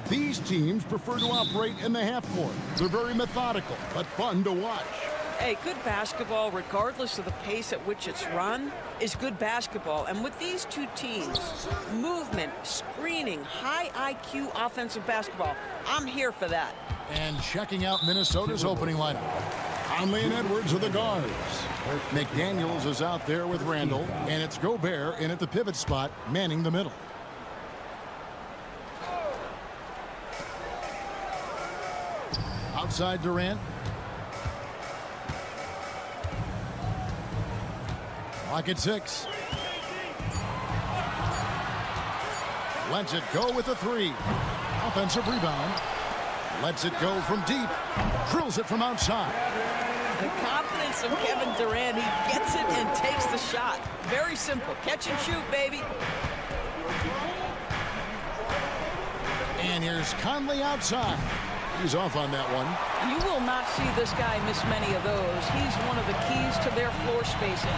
These teams prefer to operate in the half court. They're very methodical, but fun to watch. Hey, good basketball, regardless of the pace at which it's run, is good basketball. And with these two teams, movement, screening, high IQ offensive basketball, I'm here for that. And checking out Minnesota's opening lineup. Conley and Edwards are the guards. McDaniels is out there with Randall, and it's Gobert in at the pivot spot, manning the middle. Outside Durant. Clock at 6. Lets it go with a 3. Offensive rebound. Lets it go from deep. Drills it from outside. The confidence of Kevin Durant. He gets it and takes the shot. Very simple. Catch and shoot, baby. And here's Conley outside. He's off on that one. You will not see this guy miss many of those. He's one of the keys to their floor spacing.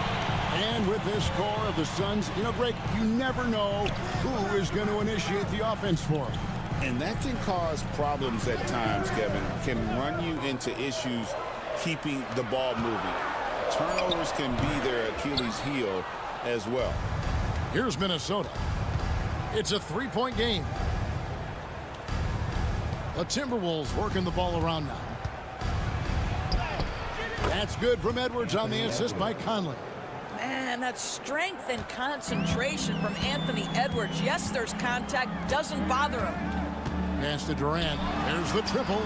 And with this score of the Suns, you know, Greg, you never know who is going to initiate the offense for him. And that can cause problems at times, Kevin. Can run you into issues keeping the ball moving. Turnovers can be their Achilles heel as well. Here's Minnesota. It's a three-point game. The Timberwolves working the ball around now. That's good from Edwards on the assist by Conley. Man, that's strength and concentration from Anthony Edwards. Yes, there's contact. Doesn't bother him. Pass to Durant. There's the triple.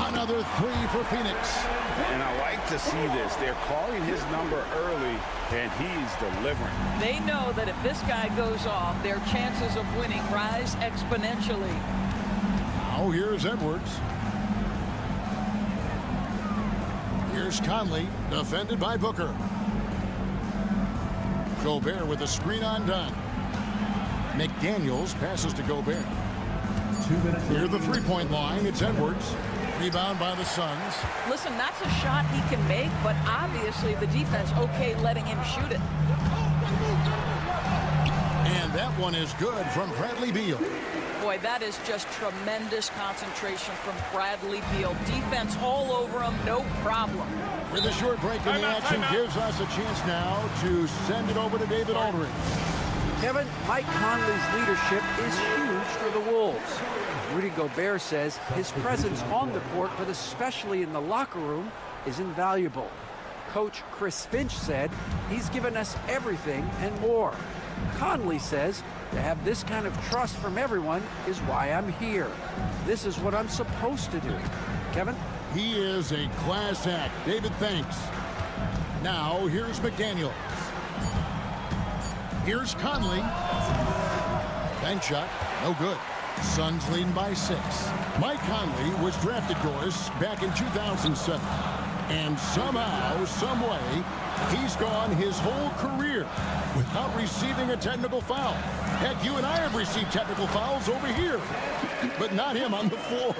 Another 3 for Phoenix. And I like to see this. They're calling his number early, and he's delivering. They know that if this guy goes off, their chances of winning rise exponentially. Now here's Edwards. Here's Conley, defended by Booker. Gobert with a screen on done. McDaniels passes to Gobert. Near the three-point line, it's Edwards. Rebound by the Suns. Listen, that's a shot he can make, but obviously the defense okay letting him shoot it. And that one is good from Bradley Beal. Boy, that is just tremendous concentration from Bradley Beal. Defense all over him, no problem. With a short break in the action, gives us a chance now to send it over to David Aldridge. Kevin, Mike Conley's leadership is huge for the Wolves. Rudy Gobert says his presence on the court, but especially in the locker room, is invaluable. Coach Chris Finch said he's given us everything and more. Conley says to have this kind of trust from everyone is why I'm here. This is what I'm supposed to do. Kevin? He is a class act. David, thanks. Now, here's McDaniels. Here's Conley. Bank shot, no good. Suns leading by 6. Mike Conley was drafted, Doris, back in 2007. And somehow, someway, he's gone his whole career without receiving a technical foul. Heck, you and I have received technical fouls over here, but not him on the floor.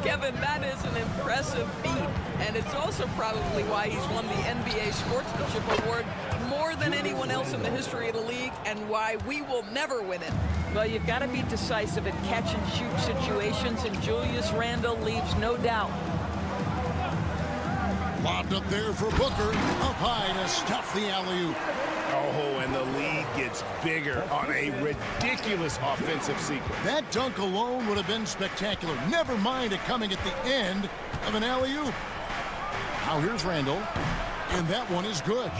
Kevin, that is an impressive feat, and it's also probably why he's won the NBA Sportsmanship Award more than anyone else in the history of the league, and why we will never win it. Well, you've got to be decisive in catch-and-shoot situations, and Julius Randle leaves no doubt. Lobbed up there for Booker, up high to stuff the alley-oop. Oh, and the lead gets bigger on a ridiculous offensive sequence. That dunk alone would have been spectacular. Never mind it coming at the end of an alley-oop. Now here's Randall. And that one is good.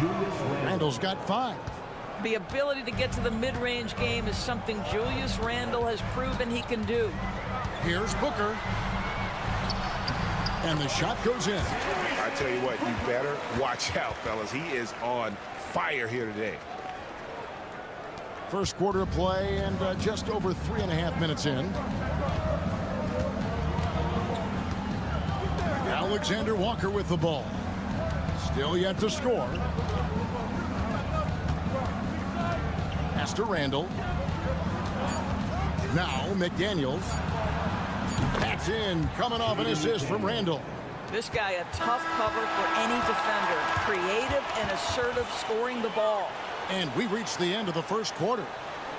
Randle's got 5. The ability to get to the mid-range game is something Julius Randle has proven he can do. Here's Booker. And the shot goes in. I tell you what, you better watch out, fellas. He is on fire here today. First quarter of play and just over 3.5 minutes in. Alexander Walker with the ball. Still yet to score. Pass to Randle. Now McDaniels. That's in, coming off an assist from Randle. This guy a tough cover for any defender. Creative and assertive scoring the ball. And we reached the end of the first quarter.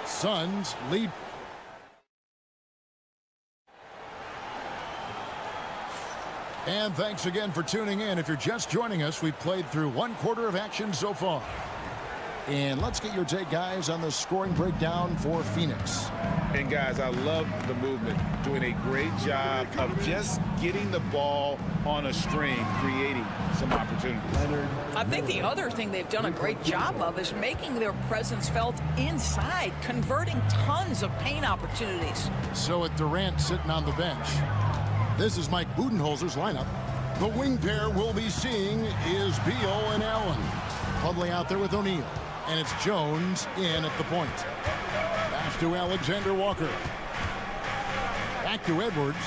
Suns lead. And thanks again for tuning in. If you're just joining us, we've played through 1 quarter of action so far. And let's get your take, guys, on the scoring breakdown for Phoenix. And, guys, I love the movement. Doing a great job of just getting the ball on a string, creating some opportunities. I think the other thing they've done a great job of is making their presence felt inside, converting tons of paint opportunities. So with Durant sitting on the bench, this is Mike Budenholzer's lineup. The wing pair we'll be seeing is Beal and Allen. Publicly out there with O'Neal. And it's Jones in at the point. Pass to Alexander Walker. Back to Edwards.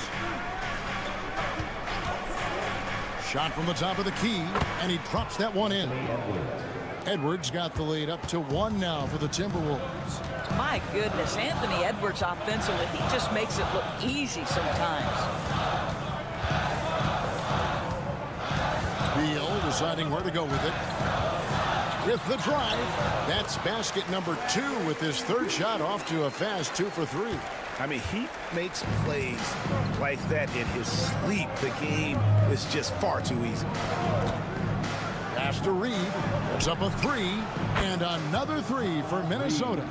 Shot from the top of the key, and he drops that one in. Edwards got the lead up to 1 now for the Timberwolves. My goodness, Anthony Edwards offensively, he just makes it look easy sometimes. Beal deciding where to go with it. With the drive, that's basket number 2 with his 3rd shot off to a fast 2 for 3. I mean, he makes plays like that in his sleep. The game is just far too easy. Pass to Reed. Puts up a 3, and another 3 for Minnesota.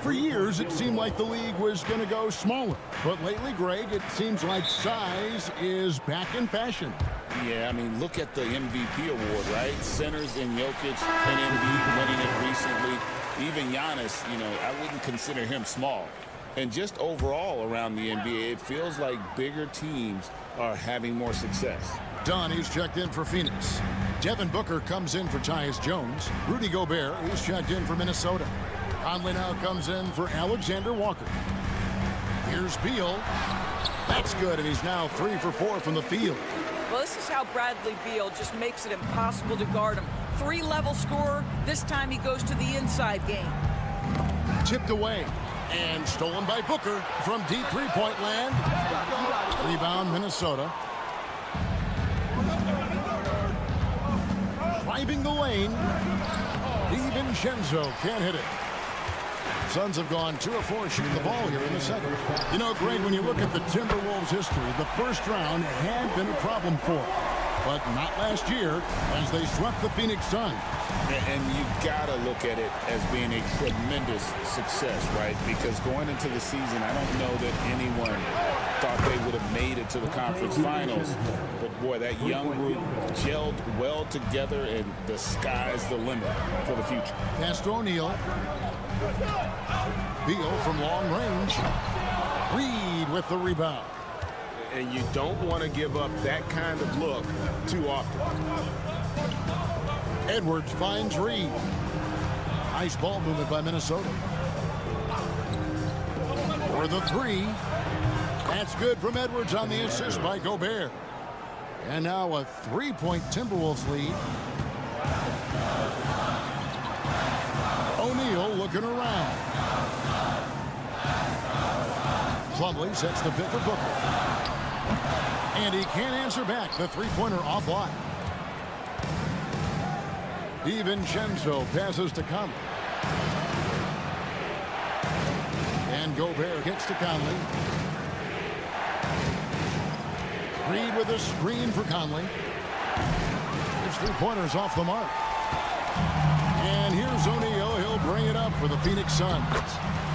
For years, it seemed like the league was going to go smaller. But lately, Greg, it seems like size is back in fashion. Yeah, I mean, look at the MVP award, right? Centers in Jokic and Embiid winning it recently. Even Giannis, you know, I wouldn't consider him small. And just overall around the NBA, it feels like bigger teams are having more success. Donnie's checked in for Phoenix. Devin Booker comes in for Tyus Jones. Rudy Gobert is checked in for Minnesota. Conley now comes in for Alexander Walker. Here's Beal. That's good, and he's now 3 for 4 from the field. Well, this is how Bradley Beal just makes it impossible to guard him. 3-level scorer. This time he goes to the inside game. Tipped away and stolen by Booker from deep three-point land. Rebound, Minnesota. Driving the lane. DiVincenzo can't hit it. Suns have gone 2 of 4 shooting the ball here in the second. You know, Greg, when you look at the Timberwolves' history, the first round had been a problem for them. But not last year as they swept the Phoenix Suns. And you got to look at it as being a tremendous success, right? Because going into the season, I don't know that anyone thought they would have made it to the conference finals. But, boy, that young group gelled well together, and the sky's the limit for the future. Pass to O'Neal. Beal from long range. Reed with the rebound. And you don't want to give up that kind of look too often. Edwards finds Reed. Nice ball movement by Minnesota. For the 3. That's good from Edwards on the assist by Gobert. And now a 3-point Timberwolves lead. O'Neal looking around. Plumlee sets the pick for Booker. And he can't answer back. The 3-pointer offline. DiVincenzo passes to Conley. And Gobert gets to Conley. Reed with a screen for Conley. His 3-pointer's off the mark. And here's O'Neal. He'll bring it up for the Phoenix Suns.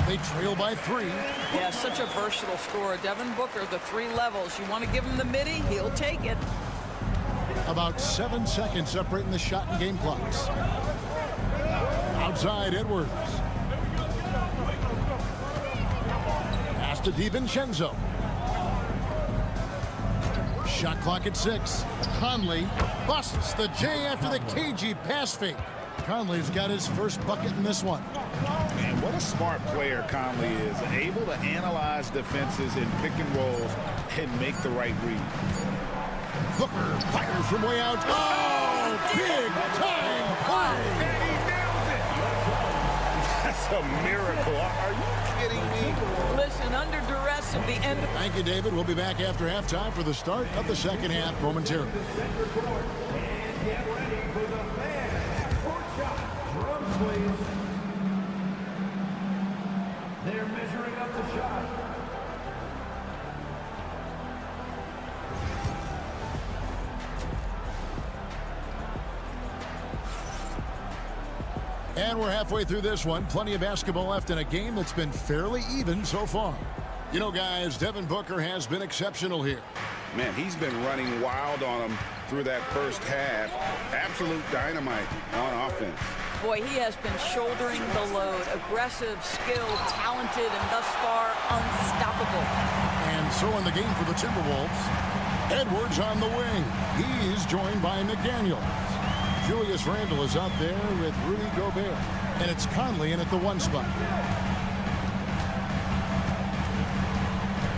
They trail by 3. Yeah, such a versatile scorer. Devin Booker, the 3 levels. You want to give him the midi, he'll take it. A About 7 seconds separating the shot and game clocks. Outside Edwards. Pass to DiVincenzo. Shot clock at 6. Conley busts the J after the cagey pass fake. Conley's got his first bucket in this one. Man, what a smart player Conley is. Able to analyze defenses in pick and rolls and make the right read. Booker fires from way out. Oh, big time play. And he nails it. That's a miracle. Are you kidding me? Listen, under duress at the end of... Thank you, David. We'll be back after halftime for the start of the second half momentarily. They're measuring up the shot. And we're halfway through this one. Plenty of basketball left in a game that's been fairly even so far. You know, guys, Devin Booker has been exceptional here. Man, he's been running wild on him through that first half. Absolute dynamite on offense. Boy, he has been shouldering the load. Aggressive, skilled, talented, and thus far unstoppable. And so in the game for the Timberwolves, Edwards on the wing. He's joined by McDaniels. Julius Randle is out there with Rudy Gobert. And it's Conley in at the 1 spot.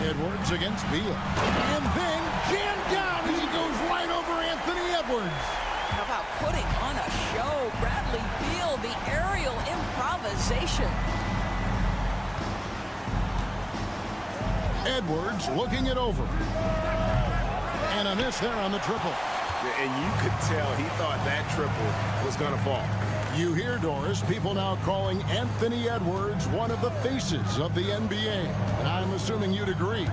Edwards against Beal. And then jammed down as he goes right over Anthony Edwards. How about putting on a show? Bradley Beal, the aerial improvisation. Edwards looking it over. And a miss there on the triple. And you could tell he thought that triple was going to fall. You hear, Doris, people now calling Anthony Edwards one of the faces of the NBA. And I'm assuming you'd agree.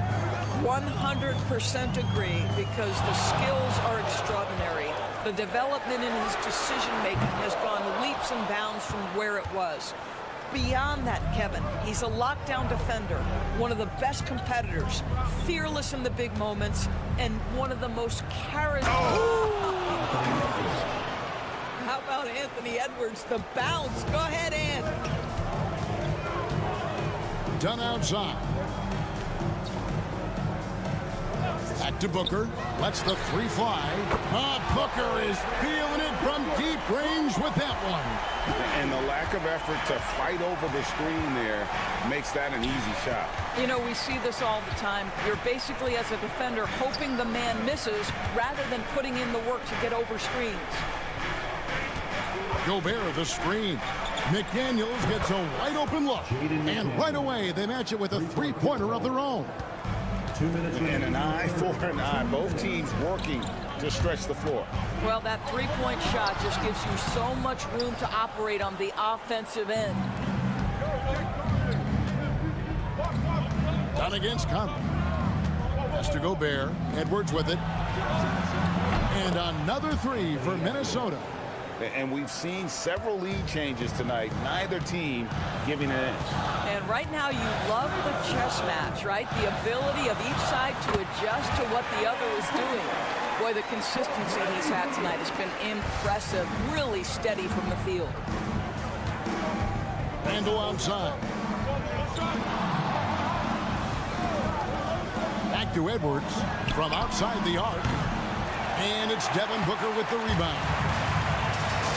100% agree, because the skills are extraordinary. The development in his decision-making has gone leaps and bounds from where it was. Beyond that, Kevin, he's a lockdown defender, one of the best competitors, fearless in the big moments, and one of the most charismatic. How about Anthony Edwards, the bounce? Go ahead, Ant. Done outside. Back to Booker. Lets the 3 fly. Booker is feeling it from deep range with that one. And the lack of effort to fight over the screen there makes that an easy shot. You know, we see this all the time. You're basically, as a defender, hoping the man misses rather than putting in the work to get over screens. Gobert the screen. McDaniels gets a wide open look. And right away, they match it with a 3-pointer of their own. 2 minutes And an eye for an eye. Both teams working to stretch the floor. Well, that 3-point shot just gives you so much room to operate on the offensive end. Done against Conley. Pass to Gobert. Edwards with it. And another 3 for Minnesota. And we've seen several lead changes tonight. Neither team giving an inch. And right now you love the chess match, right? The ability of each side to adjust to what the other is doing. Boy, the consistency he's had tonight has been impressive. Really steady from the field. Randle outside. Back to Edwards from outside the arc. And it's Devin Booker with the rebound.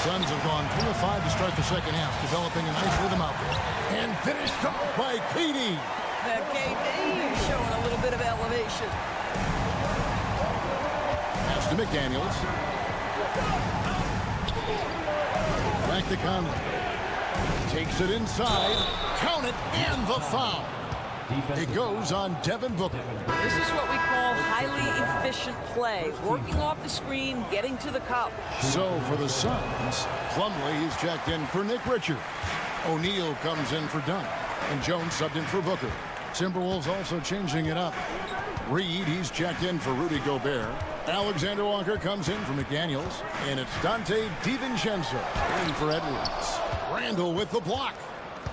Suns have gone 3 of 5 to start the second half, developing a nice rhythm out there. And finished off by KD. KD is showing a little bit of elevation. Pass to McDaniels. Back to Conley. Takes it inside. Count it, and the foul. It goes on Devin Booker. This is what we call highly efficient play. Working off the screen, getting to the cup. So for the Suns, Plumlee is checked in for Nick Richards. O'Neal comes in for Dunn. And Jones subbed in for Booker. Timberwolves also changing it up. Reed, he's checked in for Rudy Gobert. Alexander Walker comes in for McDaniels. And it's Dante DiVincenzo in for Edwards. Randle with the block.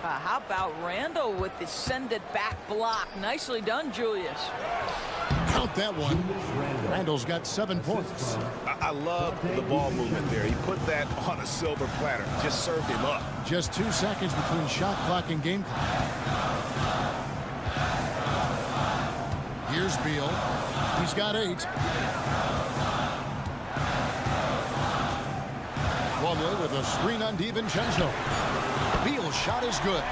How about Randle with the send it back block? Nicely done, Julius. Count that one. Randall's got 7 points. I love the ball movement there. He put that on a silver platter. Just served him up. Just 2 seconds between shot clock and game clock. Here's Beal. He's got 8. Plumlee with a screen on DiVincenzo. Beal's shot is good.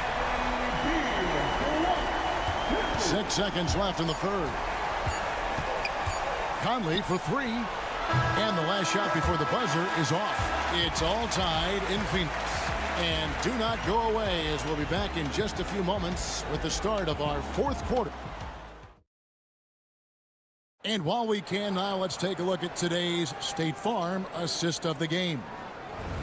6 seconds left in the third. Conley for 3. And the last shot before the buzzer is off. It's all tied in Phoenix. And do not go away, as we'll be back in just a few moments with the start of our 4th quarter. And while we can now, let's take a look at today's State Farm assist of the game.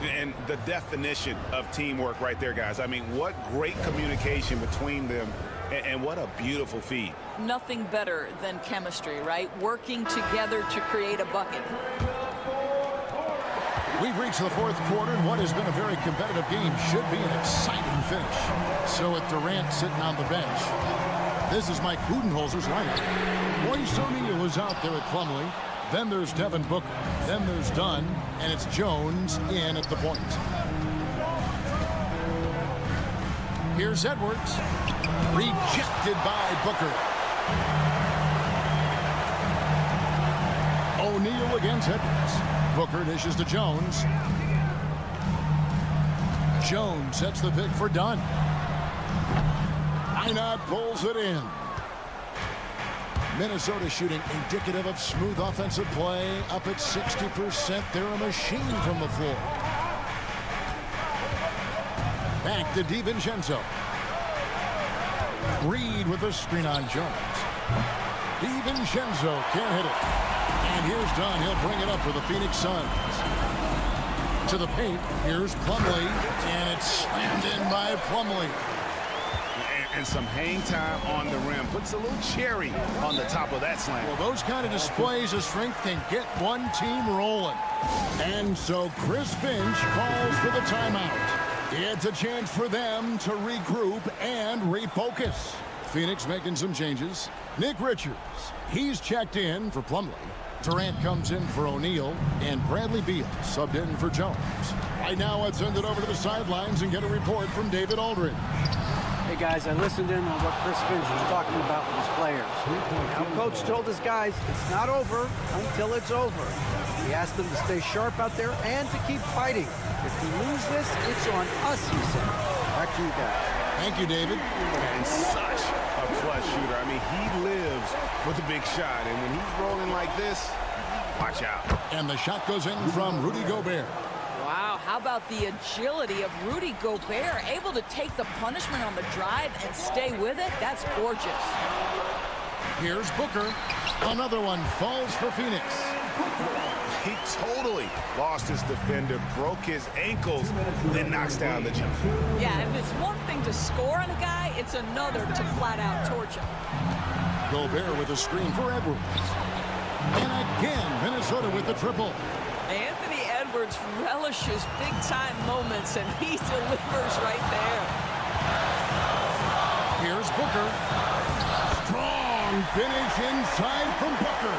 And the definition of teamwork right there, guys. I mean, what great communication between them, and what a beautiful feed. Nothing better than chemistry, right? Working together to create a bucket. We've reached the 4th quarter, and what has been a very competitive game should be an exciting finish. So with Durant sitting on the bench, this is Mike Budenholzer's lineup. Royce O'Neal is out there at Plumlee. Then there's Devin Booker. Then there's Dunn, and it's Jones in at the point. Here's Edwards. Rejected by Booker. O'Neal against Edwards. Booker dishes to Jones. Jones sets the pick for Dunn. Einat pulls it in. Minnesota shooting indicative of smooth offensive play, up at 60%. They're a machine from the floor. Back to DiVincenzo. Reed with a screen on Jones. DiVincenzo can't hit it. And here's Dunn. He'll bring it up for the Phoenix Suns. To the paint. Here's Plumlee. And it's slammed in by Plumlee. And some hang time on the rim. Puts a little cherry on the top of that slam. Well, those kind of displays of strength can get one team rolling. And so Chris Finch calls for the timeout. It's a chance for them to regroup and refocus. Phoenix making some changes. Nick Richards, he's checked in for Plumlee. Durant comes in for O'Neal, and Bradley Beal subbed in for Jones. Right now, let's send it over to the sidelines and get a report from David Aldridge. Hey guys, I listened in on what Chris Finch was talking about with his players. Now, Coach told his guys it's not over until it's over. He asked them to stay sharp out there and to keep fighting. If we lose this, it's on us, he said. Back to you guys. Thank you, David. And such a clutch shooter. I mean, he lives with a big shot. And when he's rolling like this, watch out. And the shot goes in from Rudy Gobert. Wow, how about the agility of Rudy Gobert, able to take the punishment on the drive and stay with it? That's gorgeous. Here's Booker. Another one falls for Phoenix. He totally lost his defender, broke his ankles, then knocks down the jump. Yeah, and it's one thing to score on a guy, it's another to flat out torch him. Gobert with a screen for Edwards. And again, Minnesota with the triple. Anthony Edwards relishes big-time moments, and he delivers right there. Here's Booker. Strong finish inside from Booker.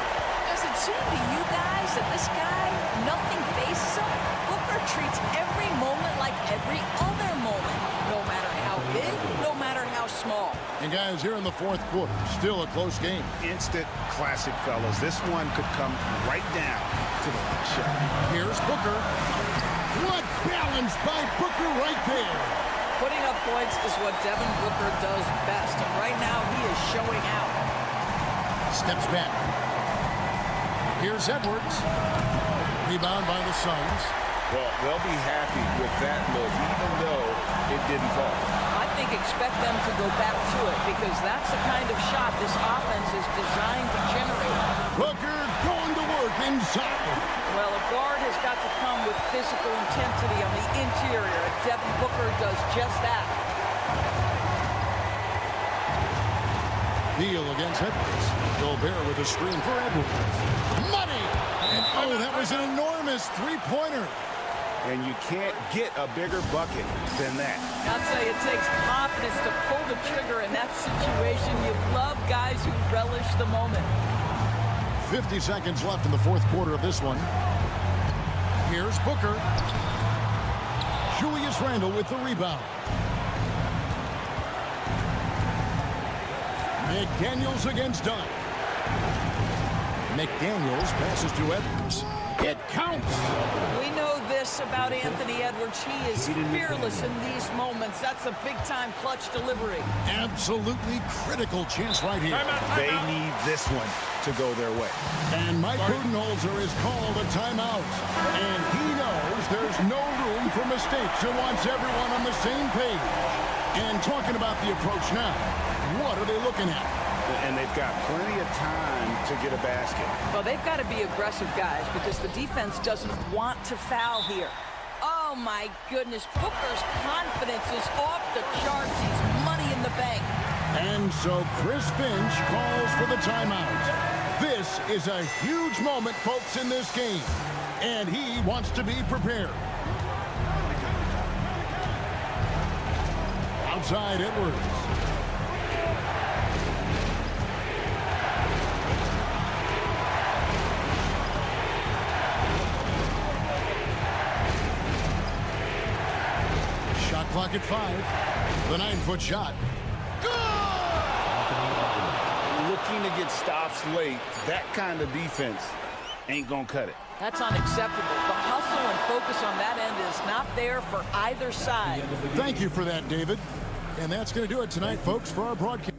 Does it seem to you guys that this guy, nothing phases him? Booker treats every moment like every other moment, no matter how big, no matter how small. And guys, here in the 4th quarter, still a close game. Instant classic, fellas. This one could come right down to the last shot. Here's Booker. What balance by Booker right there. Putting up points is what Devin Booker does best, and right now he is showing out. Steps back. Here's Edwards. Rebound by the Suns. Well, they'll be happy with that look, even though it didn't fall. I think expect them to go back to it, because that's the kind of shot this offense is designed to generate. Booker going to work inside. Well, a guard has got to come with physical intensity on the interior, and Devin Booker does just that. Beal against Edwards. Gobert with a screen for Edwards. Money! And oh, that was an enormous three-pointer. And you can't get a bigger bucket than that. I'll tell you, it takes confidence to pull the trigger in that situation. You love guys who relish the moment. 50 seconds left in the fourth quarter of this one. Here's Booker. Julius Randle with the rebound. McDaniels against Dunn. McDaniels passes to Edwards. It counts. We know this about Anthony Edwards. He is fearless in these moments. That's a big-time clutch delivery. Absolutely critical chance right here. They need this one to go their way. And Mike Budenholzer is called a timeout. And he knows there's no room for mistakes and wants everyone on the same page. And talking about the approach now, what are they looking at? And they've got plenty of time to get a basket. Well, they've got to be aggressive, guys, because the defense doesn't want to foul here. Oh, my goodness. Booker's confidence is off the charts. He's money in the bank. And so Chris Finch calls for the timeout. This is a huge moment, folks, in this game. And he wants to be prepared. Outside Edwards. Shot clock at 5. The 9-foot shot. Looking to get stops late, that kind of defense ain't gonna cut it. That's unacceptable. The hustle and focus on that end is not there for either side. Thank you for that, David. And that's going to do it tonight, folks, for our broadcast.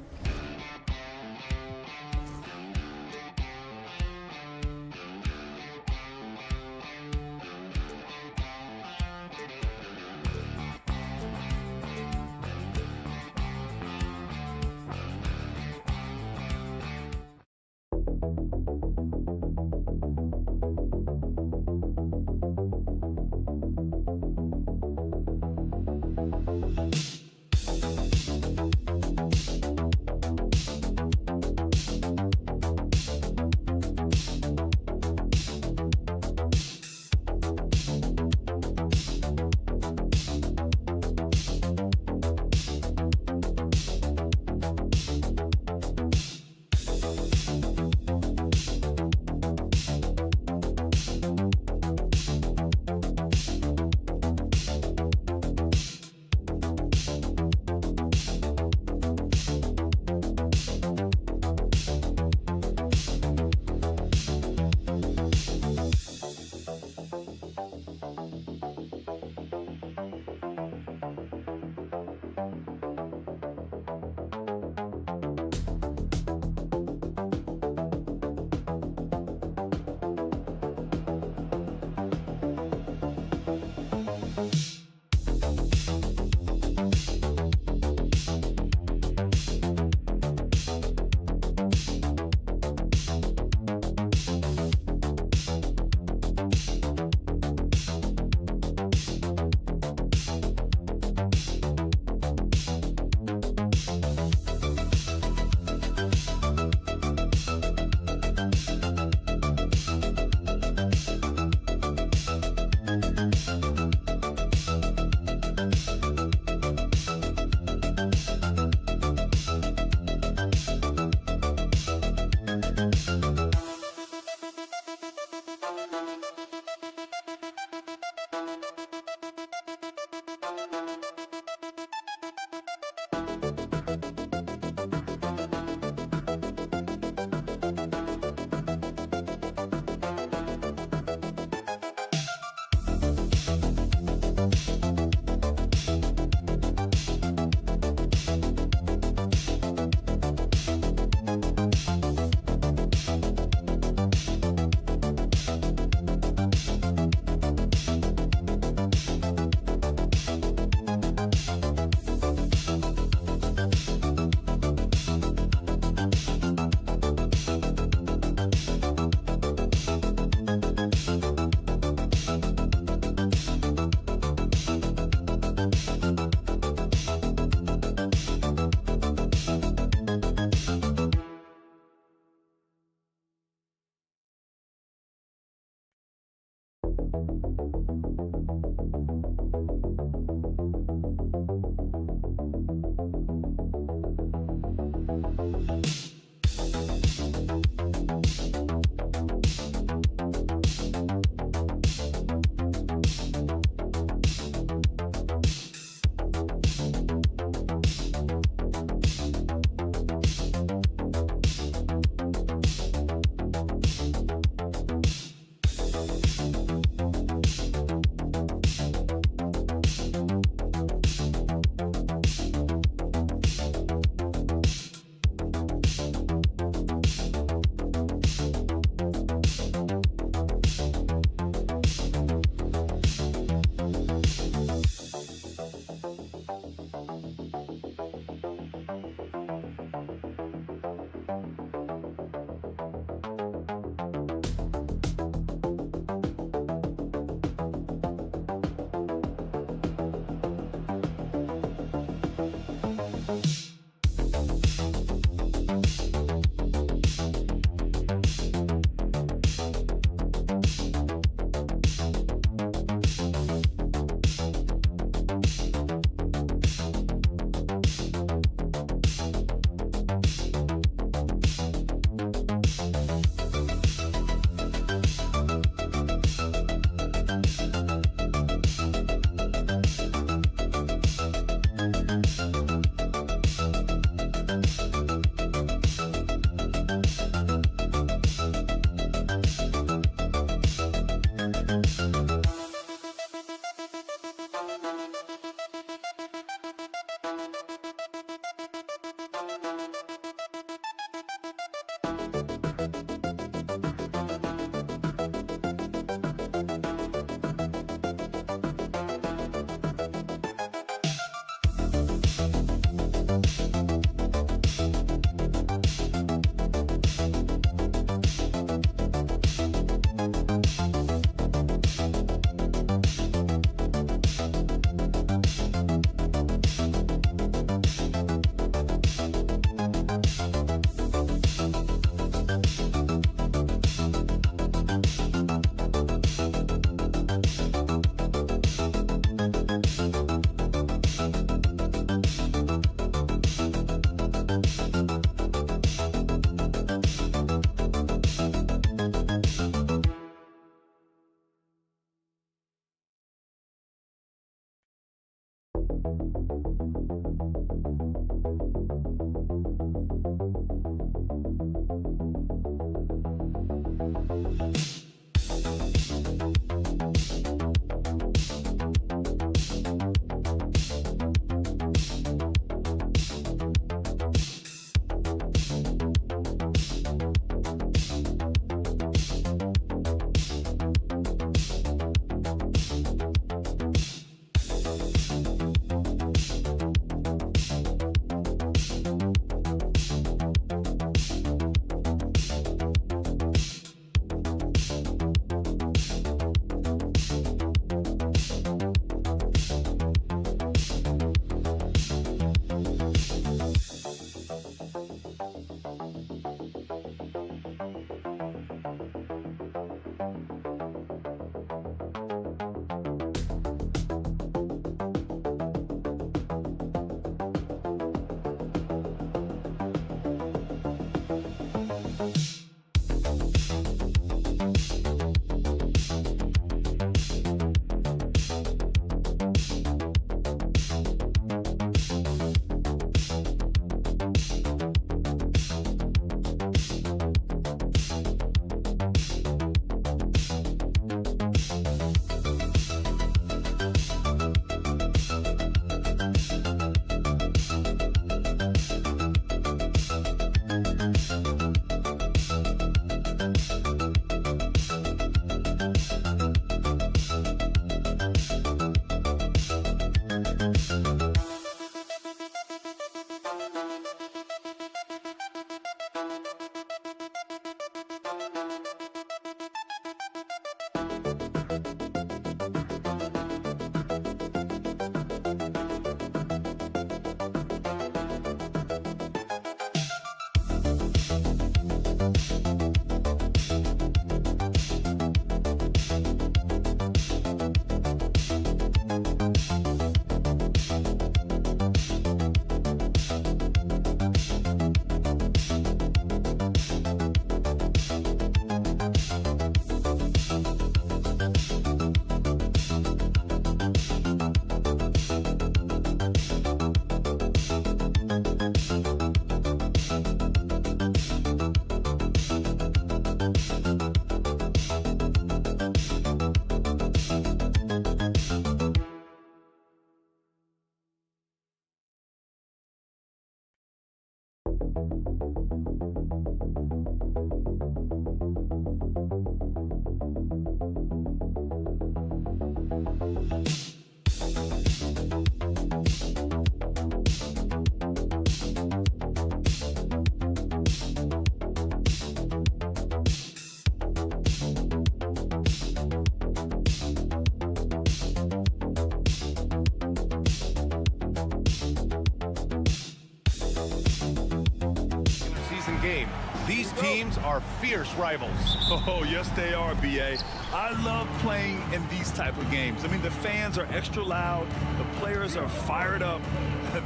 Game. These teams are fierce rivals. Oh, yes, they are, B.A. I love playing in these type of games. I mean, the fans are extra loud. The players are fired up.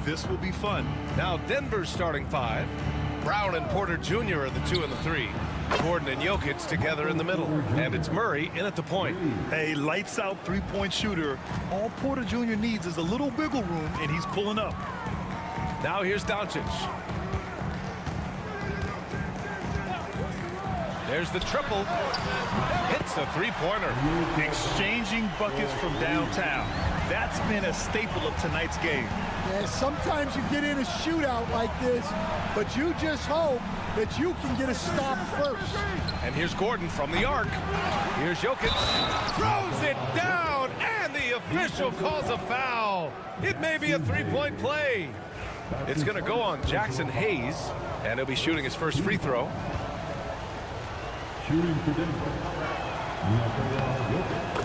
This will be fun. Now Denver's starting five. Brown and Porter Jr. are the 2 and the 3. Gordon and Jokic together in the middle. And it's Murray in at the point. A lights-out three-point shooter. All Porter Jr. needs is a little wiggle room, and he's pulling up. Now here's Doncic. There's the triple. Hits the three-pointer. Exchanging buckets from downtown. That's been a staple of tonight's game. Yeah, sometimes you get in a shootout like this, but you just hope that you can get a stop first. And here's Gordon from the arc. Here's Jokic. Throws it down, and the official calls a foul. It may be a three-point play. It's going to go on Jackson Hayes, and he'll be shooting his first free throw. Shooting for Denver.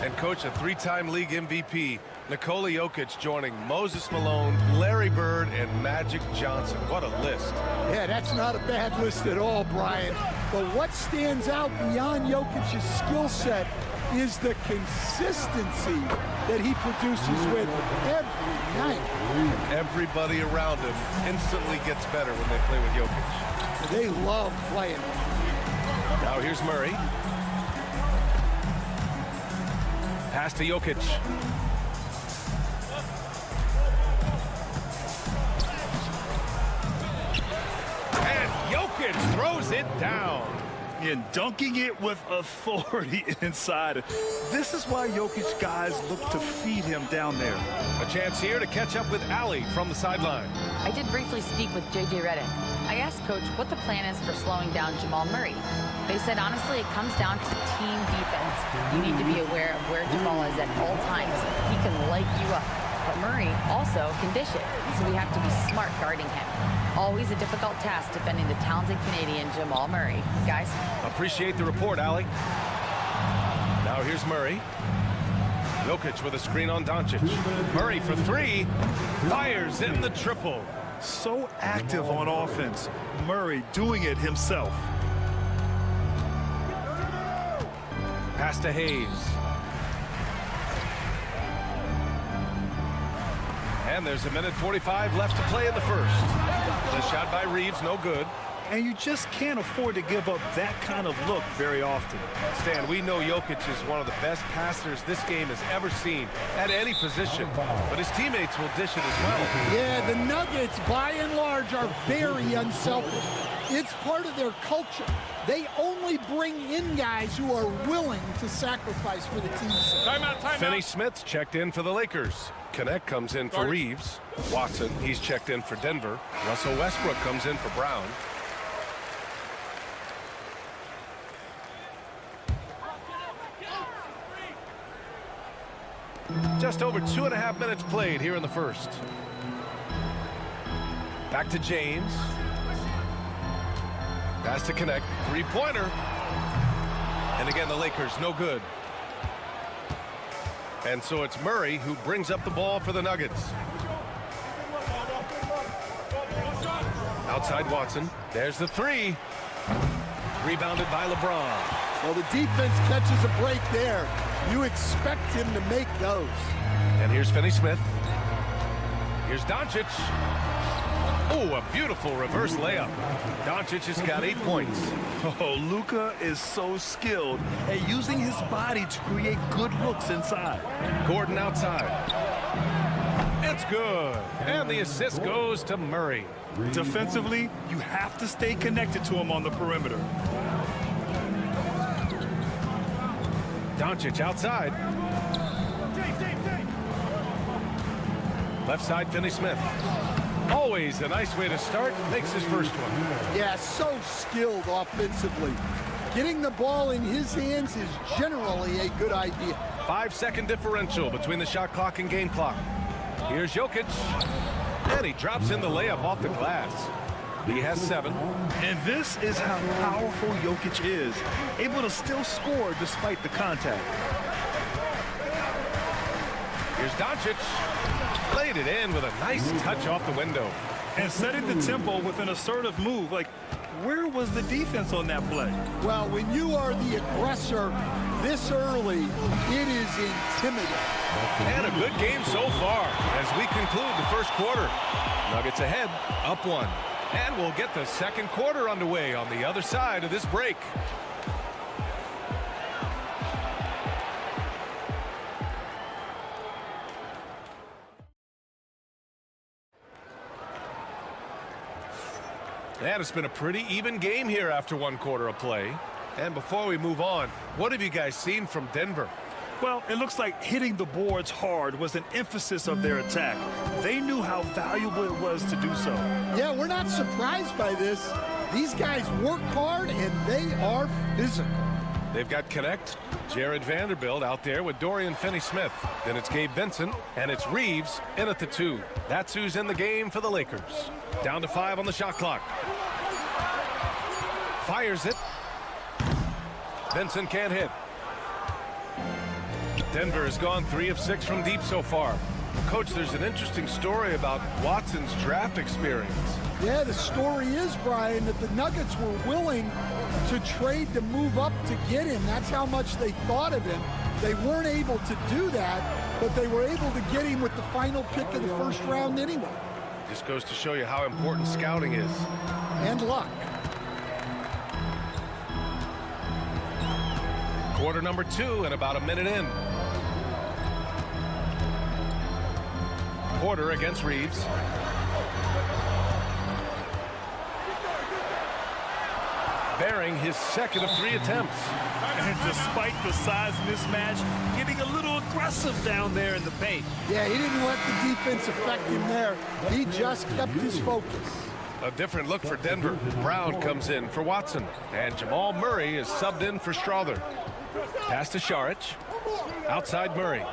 And coach, a 3-time league MVP, Nikola Jokic joining Moses Malone, Larry Bird, and Magic Johnson. What a list. Yeah, that's not a bad list at all, Brian. But what stands out beyond Jokic's skill set is the consistency that he produces with every night. Everybody around him instantly gets better when they play with Jokic. They love playing. Now here's Murray. Pass to Jokic. Jokic throws it down. And dunking it with authority inside. This is why Jokic guys look to feed him down there. A chance here to catch up with Allie from the sideline. I did briefly speak with J.J. Redick. I asked Coach what the plan is for slowing down Jamal Murray. They said, honestly, it comes down to team defense. You need to be aware of where Jamal is at all times. He can light you up. But Murray also can dish it, so we have to be smart guarding him. Always a difficult task defending the talented Canadian Jamal Murray. Guys? Appreciate the report, Allie. Now here's Murray. Jokic with a screen on Doncic. Murray for three. Fires in the triple. So active on offense. Murray doing it himself. Pass to Hayes. And there's 1:45 left to play in the first. The shot by Reeves, no good. And you just can't afford to give up that kind of look very often. Stan, we know Jokic is one of the best passers this game has ever seen at any position, but his teammates will dish it as well. Yeah, the Nuggets, by and large, are very unselfish. It's part of their culture. They only bring in guys who are willing to sacrifice for the team's sake. Timeout. Finney Smith checked in for the Lakers. Connect comes in for Reeves. Watson, he's checked in for Denver. Russell Westbrook comes in for Brown. Just over 2.5 minutes played here in the first. Back to James. Pass to Connect. Three-pointer. And again, the Lakers, no good. And so it's Murray who brings up the ball for the Nuggets. Outside Watson. There's the three. Rebounded by LeBron. Well, the defense catches a break there. You expect him to make those. And here's Finney Smith. Here's Doncic. Oh, a beautiful reverse layup. Doncic has got 8 points. Oh, Luka is so skilled at using his body to create good looks inside. Gordon outside. It's good. And the assist goes to Murray. Defensively, you have to stay connected to him on the perimeter. Doncic outside. Left side, Finney Smith. Always a nice way to start. Makes his first one. Yeah, so skilled offensively. Getting the ball in his hands is generally a good idea. 5-second differential between the shot clock and game clock. Here's Jokic. And he drops in the layup off the glass. He has 7. And this is how powerful Jokic is. Able to still score despite the contact. Here's Doncic. Laid it in with a nice touch off the window. And setting the tempo with an assertive move. Like, where was the defense on that play? Well, when you are the aggressor this early, it is intimidating. And a good game so far as we conclude the first quarter. Nuggets ahead, up 1. And we'll get the second quarter underway on the other side of this break. And it's been a pretty even game here after 1 quarter of play. And before we move on, what have you guys seen from Denver? Well, it looks like hitting the boards hard was an emphasis of their attack. They knew how valuable it was to do so. Yeah, we're not surprised by this. These guys work hard and they are physical. They've got Connect, Jared Vanderbilt out there with Dorian Finney-Smith. Then it's Gabe Vincent, and it's Reeves in at the 2. That's who's in the game for the Lakers. Down to 5 on the shot clock. Fires it. Vincent can't hit. Denver has gone 3 of 6 from deep so far. Coach, there's an interesting story about Watson's draft experience. Yeah, the story is, Brian, that the Nuggets were willing to trade to move up to get him. That's how much they thought of him. They weren't able to do that, but they were able to get him with the final pick of the first round anyway. Just goes to show you how important scouting is. And luck. Quarter number 2 and about a minute in. Porter against Reeves. sparing his second of 3 attempts. And despite the size mismatch, getting a little aggressive down there in the paint. Yeah, he didn't let the defense affect him there. He just kept his focus. A different look for Denver. Brown comes in for Watson, and Jamal Murray is subbed in for Strother. Pass to Šarić. Outside Murray.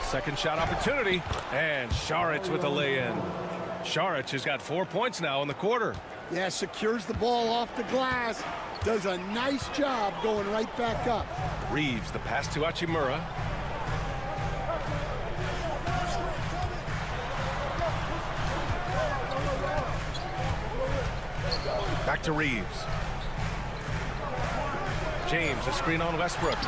Second shot opportunity, and Šarić with the lay-in. Šarić has got 4 points now in the quarter. Yeah, secures the ball off the glass. Does a nice job going right back up. Reeves, the pass to Hachimura. Back to Reeves. James, a screen on Westbrook.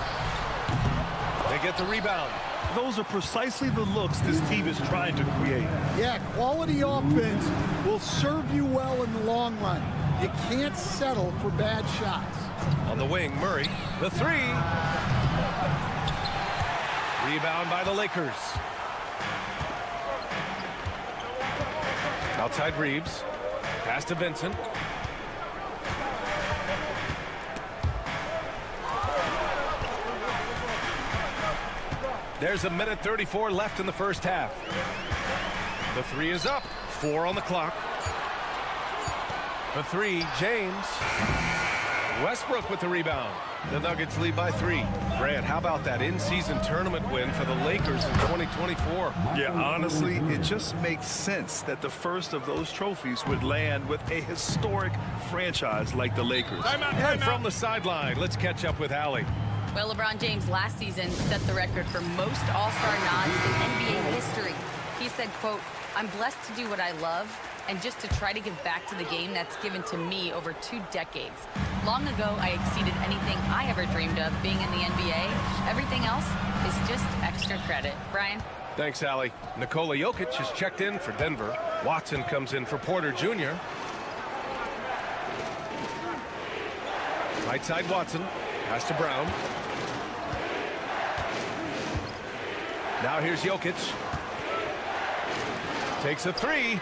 They get the rebound. Those are precisely the looks this team is trying to create. Yeah, quality offense will serve you well in the long run. You can't settle for bad shots. On the wing, Murray, the 3. Rebound by the Lakers. Outside Reeves. Pass to Vincent. There's a minute 34 left in the first half. The 3 is up. 4 on the clock. The 3, James. Westbrook with the rebound. The Nuggets lead by 3. Grant, how about that in-season tournament win for the Lakers in 2024? Yeah, honestly, it just makes sense that the first of those trophies would land with a historic franchise like the Lakers. And from the sideline, let's catch up with Allie. Well, LeBron James last season set the record for most All-Star nods in NBA history. He said, quote, "I'm blessed to do what I love and just to try to give back to the game that's given to me over 2 decades. Long ago, I exceeded anything I ever dreamed of being in the NBA. Everything else is just extra credit." Brian? Thanks, Allie. Nikola Jokic has checked in for Denver. Watson comes in for Porter Jr. Right side Watson. Pass to Brown. Now here's Jokic. Takes a 3.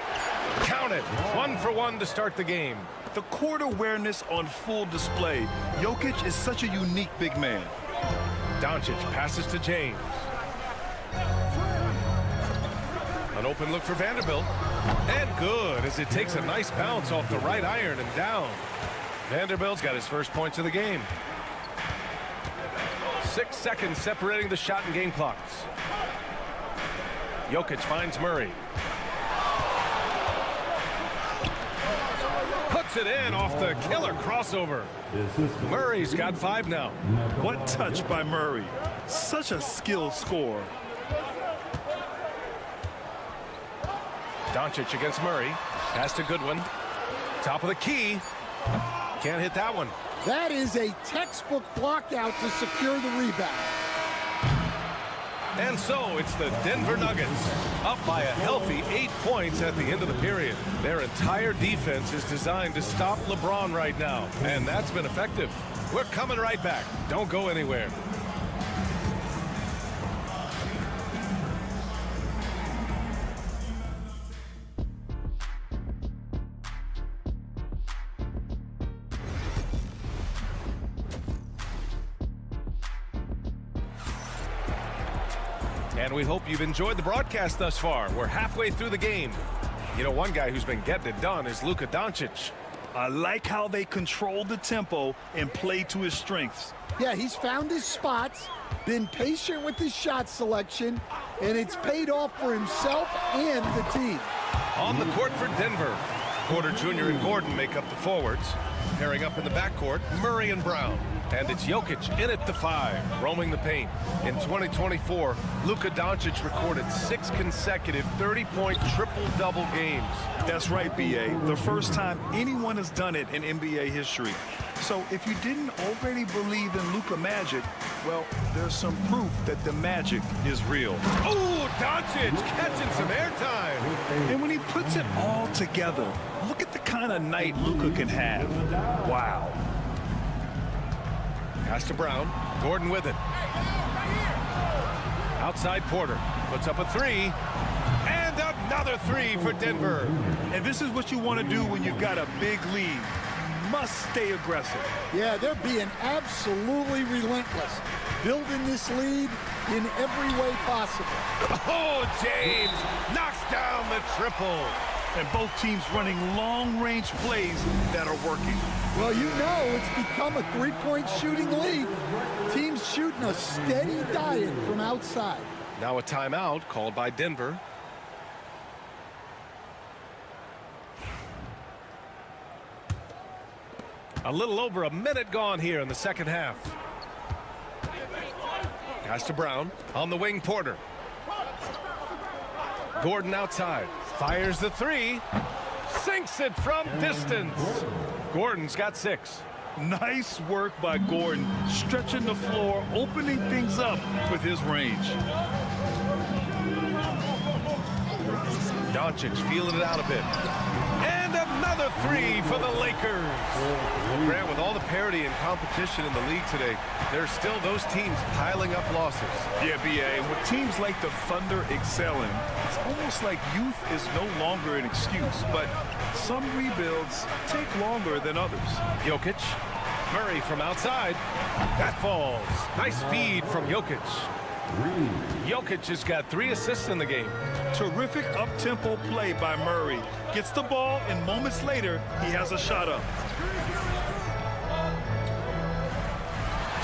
Count it. 1 for 1 to start the game. The court awareness on full display. Jokic is such a unique big man. Doncic passes to James. An open look for Vanderbilt. And good, as it takes a nice bounce off the right iron and down. Vanderbilt's got his first points of the game. 6 seconds separating the shot and game clocks. Jokic finds Murray. Puts it in off the killer crossover. Murray's got 5 now. What touch by Murray. Such a skilled scorer. Doncic against Murray. Pass to Goodwin. Top of the key. Can't hit that one. That is a textbook block out to secure the rebound. And so it's the Denver Nuggets up by a healthy 8 points at the end of the period. Their entire defense is designed to stop LeBron right now, and that's been effective. We're coming right back. Don't go anywhere. And we hope you've enjoyed the broadcast thus far. We're halfway through the game. You know, one guy who's been getting it done is Luka Doncic. I like how they control the tempo and play to his strengths. Yeah, he's found his spots, been patient with his shot selection, and it's paid off for himself and the team. On the court for Denver, Porter Jr. and Gordon make up the forwards. Pairing up in the backcourt, Murray and Brown. And it's Jokic in at the 5, roaming the paint. In 2024, Luka Doncic recorded 6 consecutive 30-point triple-double games. That's right, B.A. The first time anyone has done it in NBA history. So if you didn't already believe in Luka magic, well, there's some proof that the magic is real. Oh, Doncic catching some airtime. And when he puts it all together, look at the kind of night Luka can have. Wow. Pass to Brown. Gordon with it. Outside Porter puts up a three. And another three for Denver. And this is what you want to do when you've got a big lead. Must stay aggressive. Yeah, they're being absolutely relentless, building this lead in every way possible. Oh, James knocks down the triple. And both teams running long-range plays that are working. Well, you know it's become a three-point shooting league. Teams shooting a steady diet from outside. Now a timeout called by Denver. A little over a minute gone here in the second half. Pass to Brown. On the wing, Porter. Gordon outside. Fires the three. Sinks it from distance. Gordon's got 6. Nice work by Gordon, stretching the floor, opening things up with his range. Doncic feeling it out a bit. And another three for the Lakers. Well, Grant, with all the parity and competition in the league today, there's still those teams piling up losses. Yeah, B.A., with teams like the Thunder excelling, it's almost like youth is no longer an excuse, but some rebuilds take longer than others. Jokic. Murray from outside. That falls. Nice feed from Jokic. Jokic has got 3 assists in the game. Terrific up-tempo play by Murray. Gets the ball, and moments later, he has a shot up.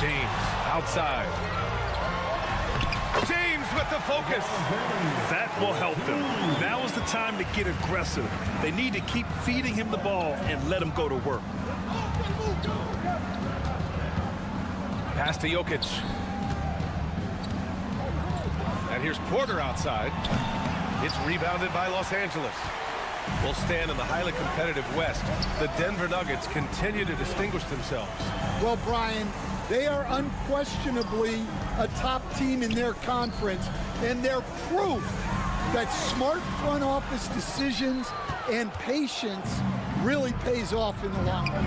James outside. James with the focus. That will help them. Now is the time to get aggressive. They need to keep feeding him the ball and let him go to work. Pass to Jokic. And here's Porter outside. It's rebounded by Los Angeles. We'll stand in the highly competitive West. The Denver Nuggets continue to distinguish themselves. Well, Brian, they are unquestionably a top team in their conference, and they're proof that smart front office decisions and patience really pays off in the long run.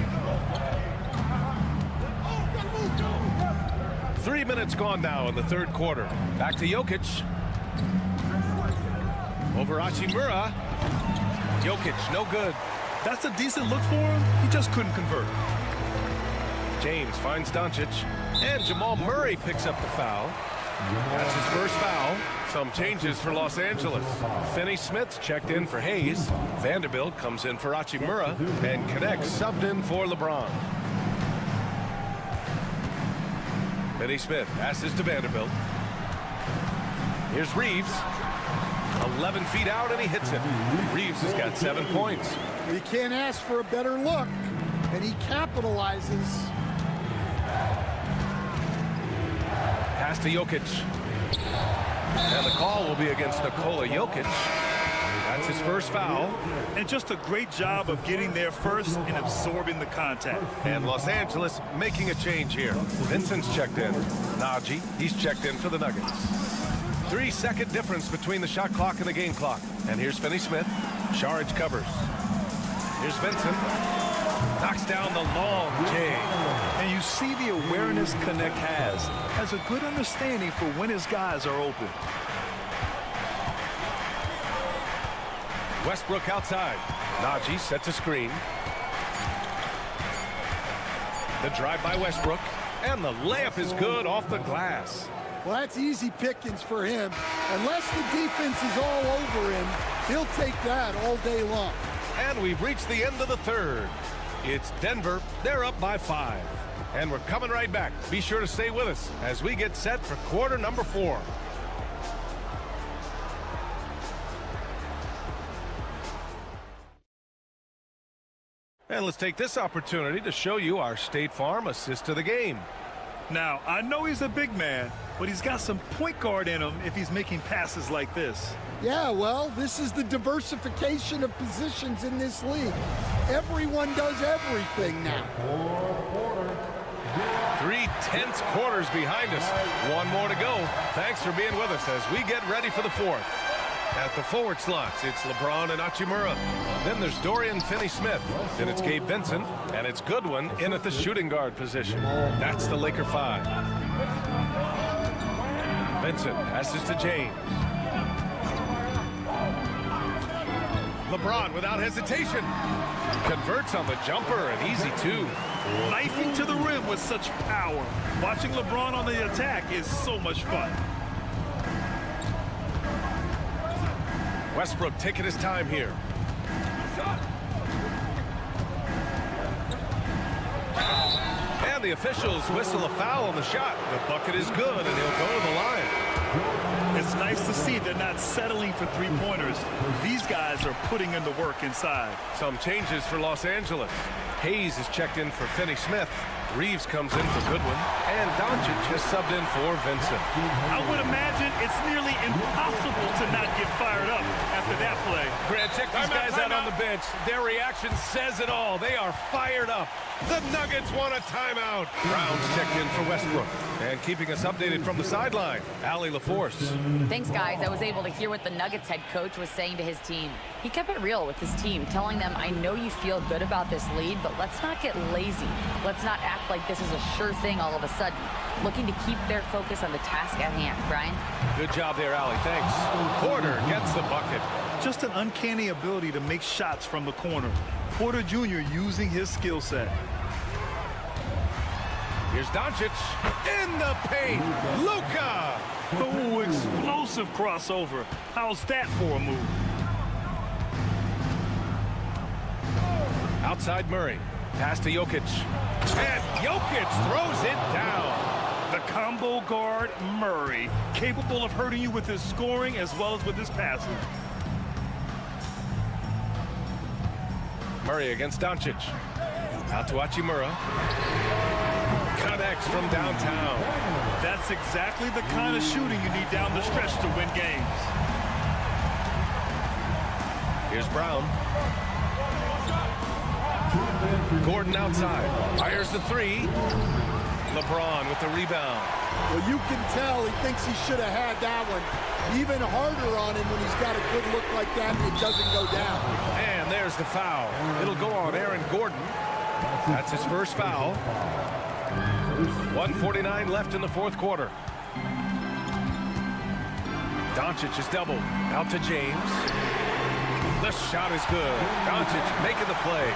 3 minutes gone now in the third quarter. Back to Jokic. Over Hachimura. Jokic, no good. That's a decent look for him. He just couldn't convert. James finds Doncic. And Jamal Murray picks up the foul. That's his first foul. Some changes for Los Angeles. Finney Smith checked in for Hayes. Vanderbilt comes in for Hachimura. And Connect subbed in for LeBron. Finney Smith passes to Vanderbilt. Here's Reeves. 11 feet out, and he hits it. Reeves has got 7 points. You can't ask for a better look, and he capitalizes. Pass to Jokic. And the call will be against Nikola Jokic. That's his first foul. And just a great job of getting there first and absorbing the contact. And Los Angeles making a change here. Vincent's checked in. Najee, he's checked in for the Nuggets. 3-second difference between the shot clock and the game clock. And here's Finney Smith. Saric covers. Here's Vincent. Knocks down the long J. And you see the awareness Connect has a good understanding for when his guys are open. Westbrook outside. Najee sets a screen. The drive by Westbrook. And the layup is good off the glass. Well, that's easy pickings for him. Unless the defense is all over him, he'll take that all day long. And we've reached the end of the third. It's Denver. They're up by 5. And we're coming right back. Be sure to stay with us as we get set for quarter number 4. And let's take this opportunity to show you our State Farm assist to the game. Now, I know he's a big man, but he's got some point guard in him if he's making passes like this. Yeah, well, this is the diversification of positions in this league. Everyone does everything now. 3 tense quarters behind us. 1 more to go. Thanks for being with us as we get ready for the 4th. At the forward slots, it's LeBron and Hachimura. Then there's Dorian Finney-Smith. Then it's Gabe Vincent. And it's Goodwin in at the shooting guard position. That's the Laker 5. Vincent passes to James. LeBron without hesitation. Converts on the jumper, an easy two. Knifing to the rim with such power. Watching LeBron on the attack is so much fun. Westbrook taking his time here. And the officials whistle a foul on the shot. The bucket is good, and he'll go to the line. It's nice to see they're not settling for three-pointers. These guys are putting in the work inside. Some changes for Los Angeles. Hayes is checked in for Finney Smith. Reeves comes in for Goodwin. And Doncic has subbed in for Vincent. I would imagine it's nearly impossible to not get fired up after that play. Grant, check these guys out on the bench. Their reaction says it all. They are fired up. The Nuggets want a timeout. Brown's checked in for Westbrook. And keeping us updated from the sideline, Allie LaForce. Thanks, guys. I was able to hear what the Nuggets head coach was saying to his team. He kept it real with his team, telling them, I know you feel good about this lead, but let's not get lazy. Let's not act like this is a sure thing all of a sudden. Looking to keep their focus on the task at hand. Brian? Good job there, Allie. Thanks. Porter gets the bucket. Just an uncanny ability to make shots from the corner. Porter Jr. using his skill set. Here's Doncic in the paint. Luka! Oh, explosive crossover. How's that for a move? Outside Murray. Pass to Jokic. And Jokic throws it down. The combo guard, Murray, capable of hurting you with his scoring as well as with his passing. Murray against Doncic. Out to Hachimura. Connects from downtown. That's exactly the kind of shooting you need down the stretch to win games. Here's Brown. Gordon outside. Fires the three. LeBron with the rebound. Well, you can tell he thinks he should have had that one. Even harder on him when he's got a good look like that and it doesn't go down. And there's the foul. It'll go on Aaron Gordon. That's his first foul. 1:49 left in the fourth quarter. Doncic is doubled. Out to James. The shot is good. Doncic making the play.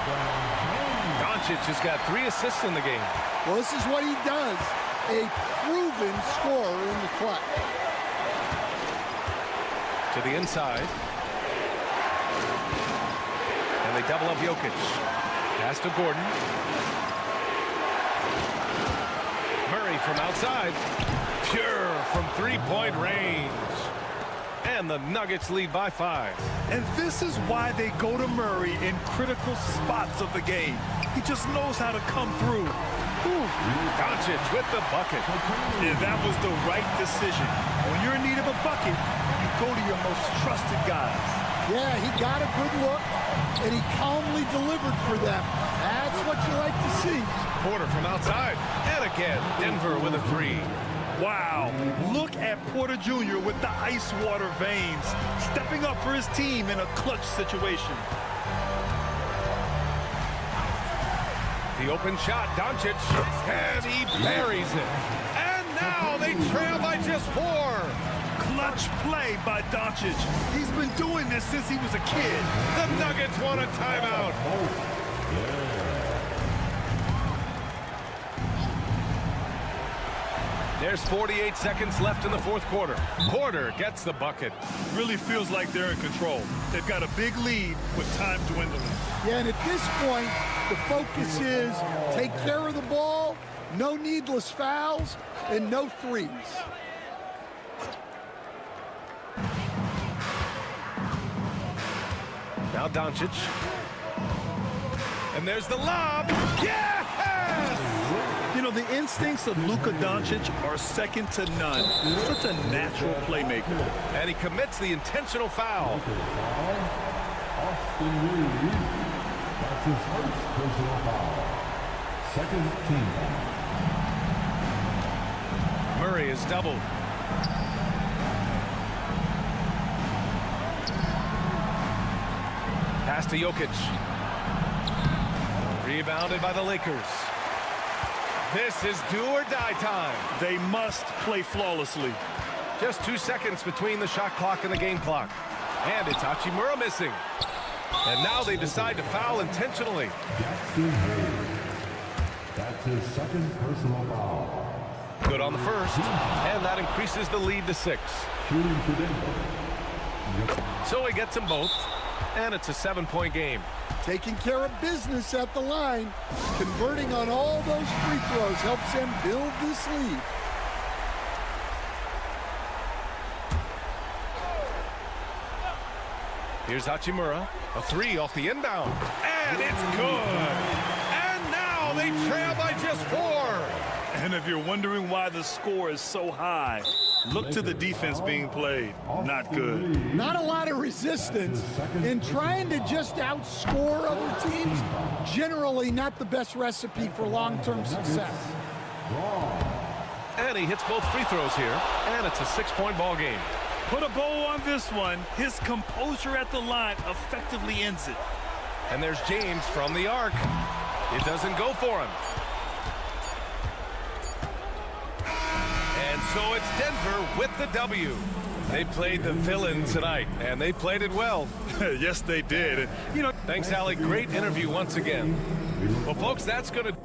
Doncic has got 3 assists in the game. Well, this is what he does. A proven scorer in the clutch. To the inside. And they double up Jokic. Pass to Gordon. Murray from outside. Pure from three-point range. And the Nuggets lead by 5. And this is why they go to Murray in critical spots of the game. He just knows how to come through. Doncic with the bucket. And that was the right decision. When you're in need of a bucket, you go to your most trusted guys. Yeah, he got a good look, and he calmly delivered for them. That's what you like to see. Porter from outside. And again, Denver with a 3. Wow, look at Porter Jr. with the ice water veins, stepping up for his team in a clutch situation. The open shot, Doncic, and he buries it. And now they trail by just 4. Clutch play by Doncic. He's been doing this since he was a kid. The Nuggets want a timeout. There's 48 seconds left in the fourth quarter. Porter gets the bucket. Really feels like they're in control. They've got a big lead with time dwindling. Yeah, and at this point, the focus is take care of the ball, no needless fouls, and no threes. Now Doncic. And there's the lob. Yes! You know, the instincts of Luka Doncic are second to none. Such a natural playmaker. And he commits the intentional foul. Austin Reeves. That's his first personal foul. Second team. Murray is doubled. Pass to Jokic. Rebounded by the Lakers. This is do or die time. They must play flawlessly. Just 2 seconds between the shot clock and the game clock. And it's Hachimura missing. And now they decide to foul intentionally. Jackson Hayes. That's his second personal foul. Good on the first, and that increases the lead to 6. Shooting for Denver. So he gets them both, and it's a 7-point game. Taking care of business at the line, converting on all those free throws helps them build this lead. Here's Hachimura, a 3 off the inbound, and it's good. And now they trail by just 4. And if you're wondering why the score is so high, look to the defense being played. Not good. Not a lot of resistance, and trying to just outscore other teams, generally not the best recipe for long-term success. And he hits both free throws here, and it's a 6-point ball game. Put a bow on this one. His composure at the line effectively ends it. And there's James from the arc. It doesn't go for him. And so it's Denver with the W. They played the villain tonight, and they played it well. Yes, they did. And, you know, thanks, Allie. Great interview once again. Well, folks, that's going to...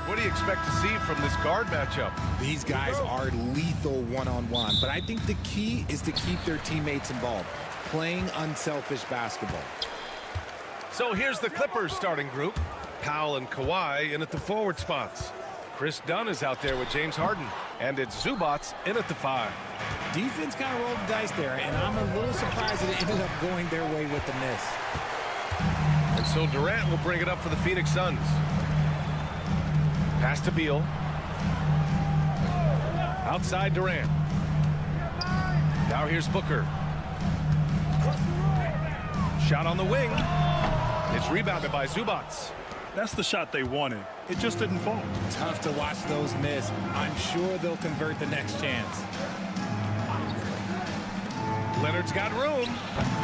What do you expect to see from this guard matchup? These guys are lethal one-on-one, but I think the key is to keep their teammates involved, playing unselfish basketball. So here's the Clippers starting group. Powell and Kawhi in at the forward spots. Chris Dunn is out there with James Harden, and it's Zubats in at the 5. Defense kind of rolled the dice there, and I'm a little surprised that it ended up going their way with the miss. And so Durant will bring it up for the Phoenix Suns. Pass to Beal. Outside Durant. Now here's Booker. Shot on the wing. It's rebounded by Zubats. That's the shot they wanted. It just didn't fall. Tough to watch those miss. I'm sure they'll convert the next chance. Leonard's got room,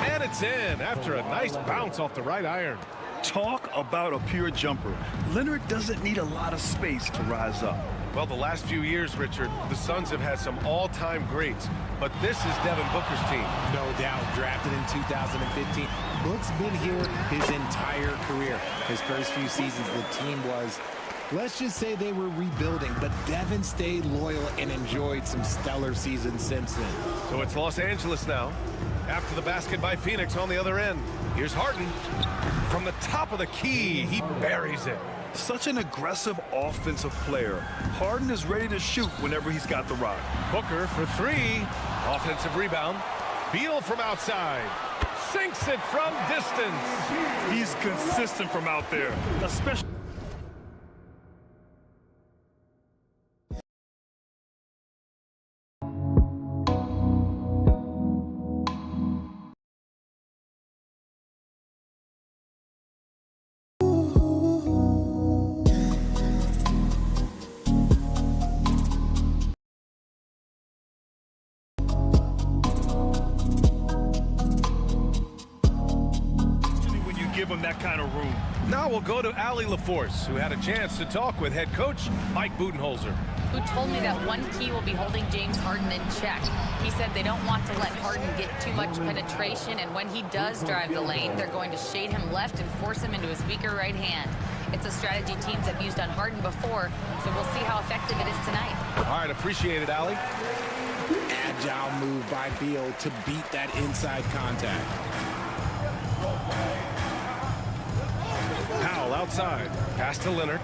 and it's in after a nice bounce off the right iron. Talk about a pure jumper. Leonard doesn't need a lot of space to rise up. Well, the last few years, Richard, the Suns have had some all-time greats, but this is Devin Booker's team. No doubt, drafted in 2015. Book's been here his entire career. His first few seasons, the team was, let's just say they were rebuilding, but Devin stayed loyal and enjoyed some stellar seasons since then. So it's Los Angeles now. After the basket by Phoenix on the other end. Here's Harden. From the top of the key, he buries it. Such an aggressive offensive player. Harden is ready to shoot whenever he's got the rock. Booker for 3. Offensive rebound. Beal from outside. Sinks it from distance. He's consistent from out there, especially. Give him that kind of room. Now we'll go to Allie LaForce, who had a chance to talk with head coach Mike Budenholzer. who told me that one key will be holding James Harden in check. He said they don't want to let Harden get too much penetration, and when he does drive the lane, they're going to shade him left and force him into his weaker right hand. It's a strategy teams have used on Harden before, so we'll see how effective it is tonight. All right, appreciate it, Allie. Agile move by Beal to beat that inside contact. Powell outside. Pass to Leonard.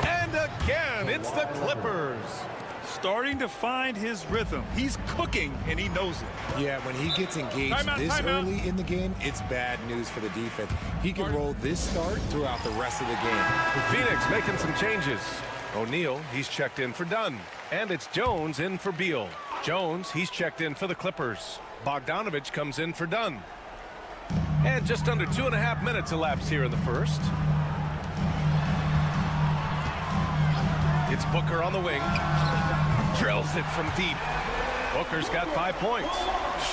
And again, it's the Clippers. Starting to find his rhythm. He's cooking, and he knows it. Yeah, when he gets engaged this early in the game, it's bad news for the defense. He can roll this start throughout the rest of the game. Phoenix making some changes. O'Neal, he's checked in for Dunn. And it's Jones in for Beal. Jones, he's checked in for the Clippers. Bogdanovich comes in for Dunn. And just under 2.5 minutes elapsed here in the first. It's Booker on the wing. Drills it from deep. Booker's got 5 points.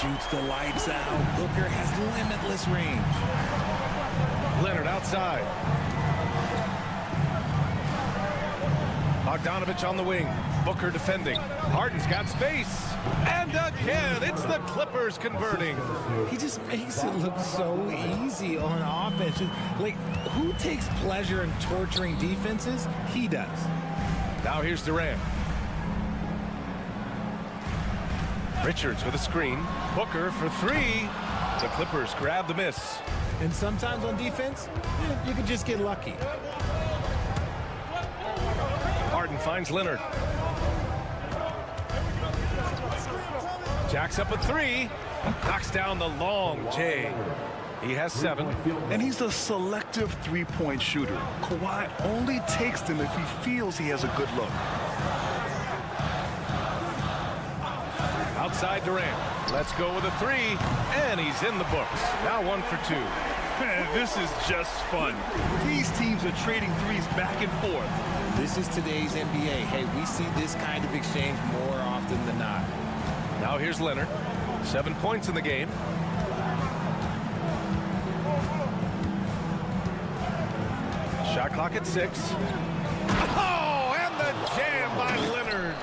Shoots the lights out. Booker has limitless range. Leonard outside. Bogdanovich on the wing. Booker defending. Harden's got space. And again, it's the Clippers converting. He just makes it look so easy on offense. Like, who takes pleasure in torturing defenses? He does. Now here's Durant. Richards with a screen. Booker for three. The Clippers grab the miss. And sometimes on defense, you can just get lucky. Harden finds Leonard. Jacks up a three. Knocks down the long J. He has 7. And he's a selective three-point shooter. Kawhi only takes them if he feels he has a good look. Outside Durant. Let's go with a 3. And he's in the books. Now 1 for 2. Man, this is just fun. These teams are trading threes back and forth. This is today's NBA. Hey, we see this kind of exchange more often than not. Now here's Leonard. 7 points in the game. Shot clock at 6. Oh, and the jam by Leonard.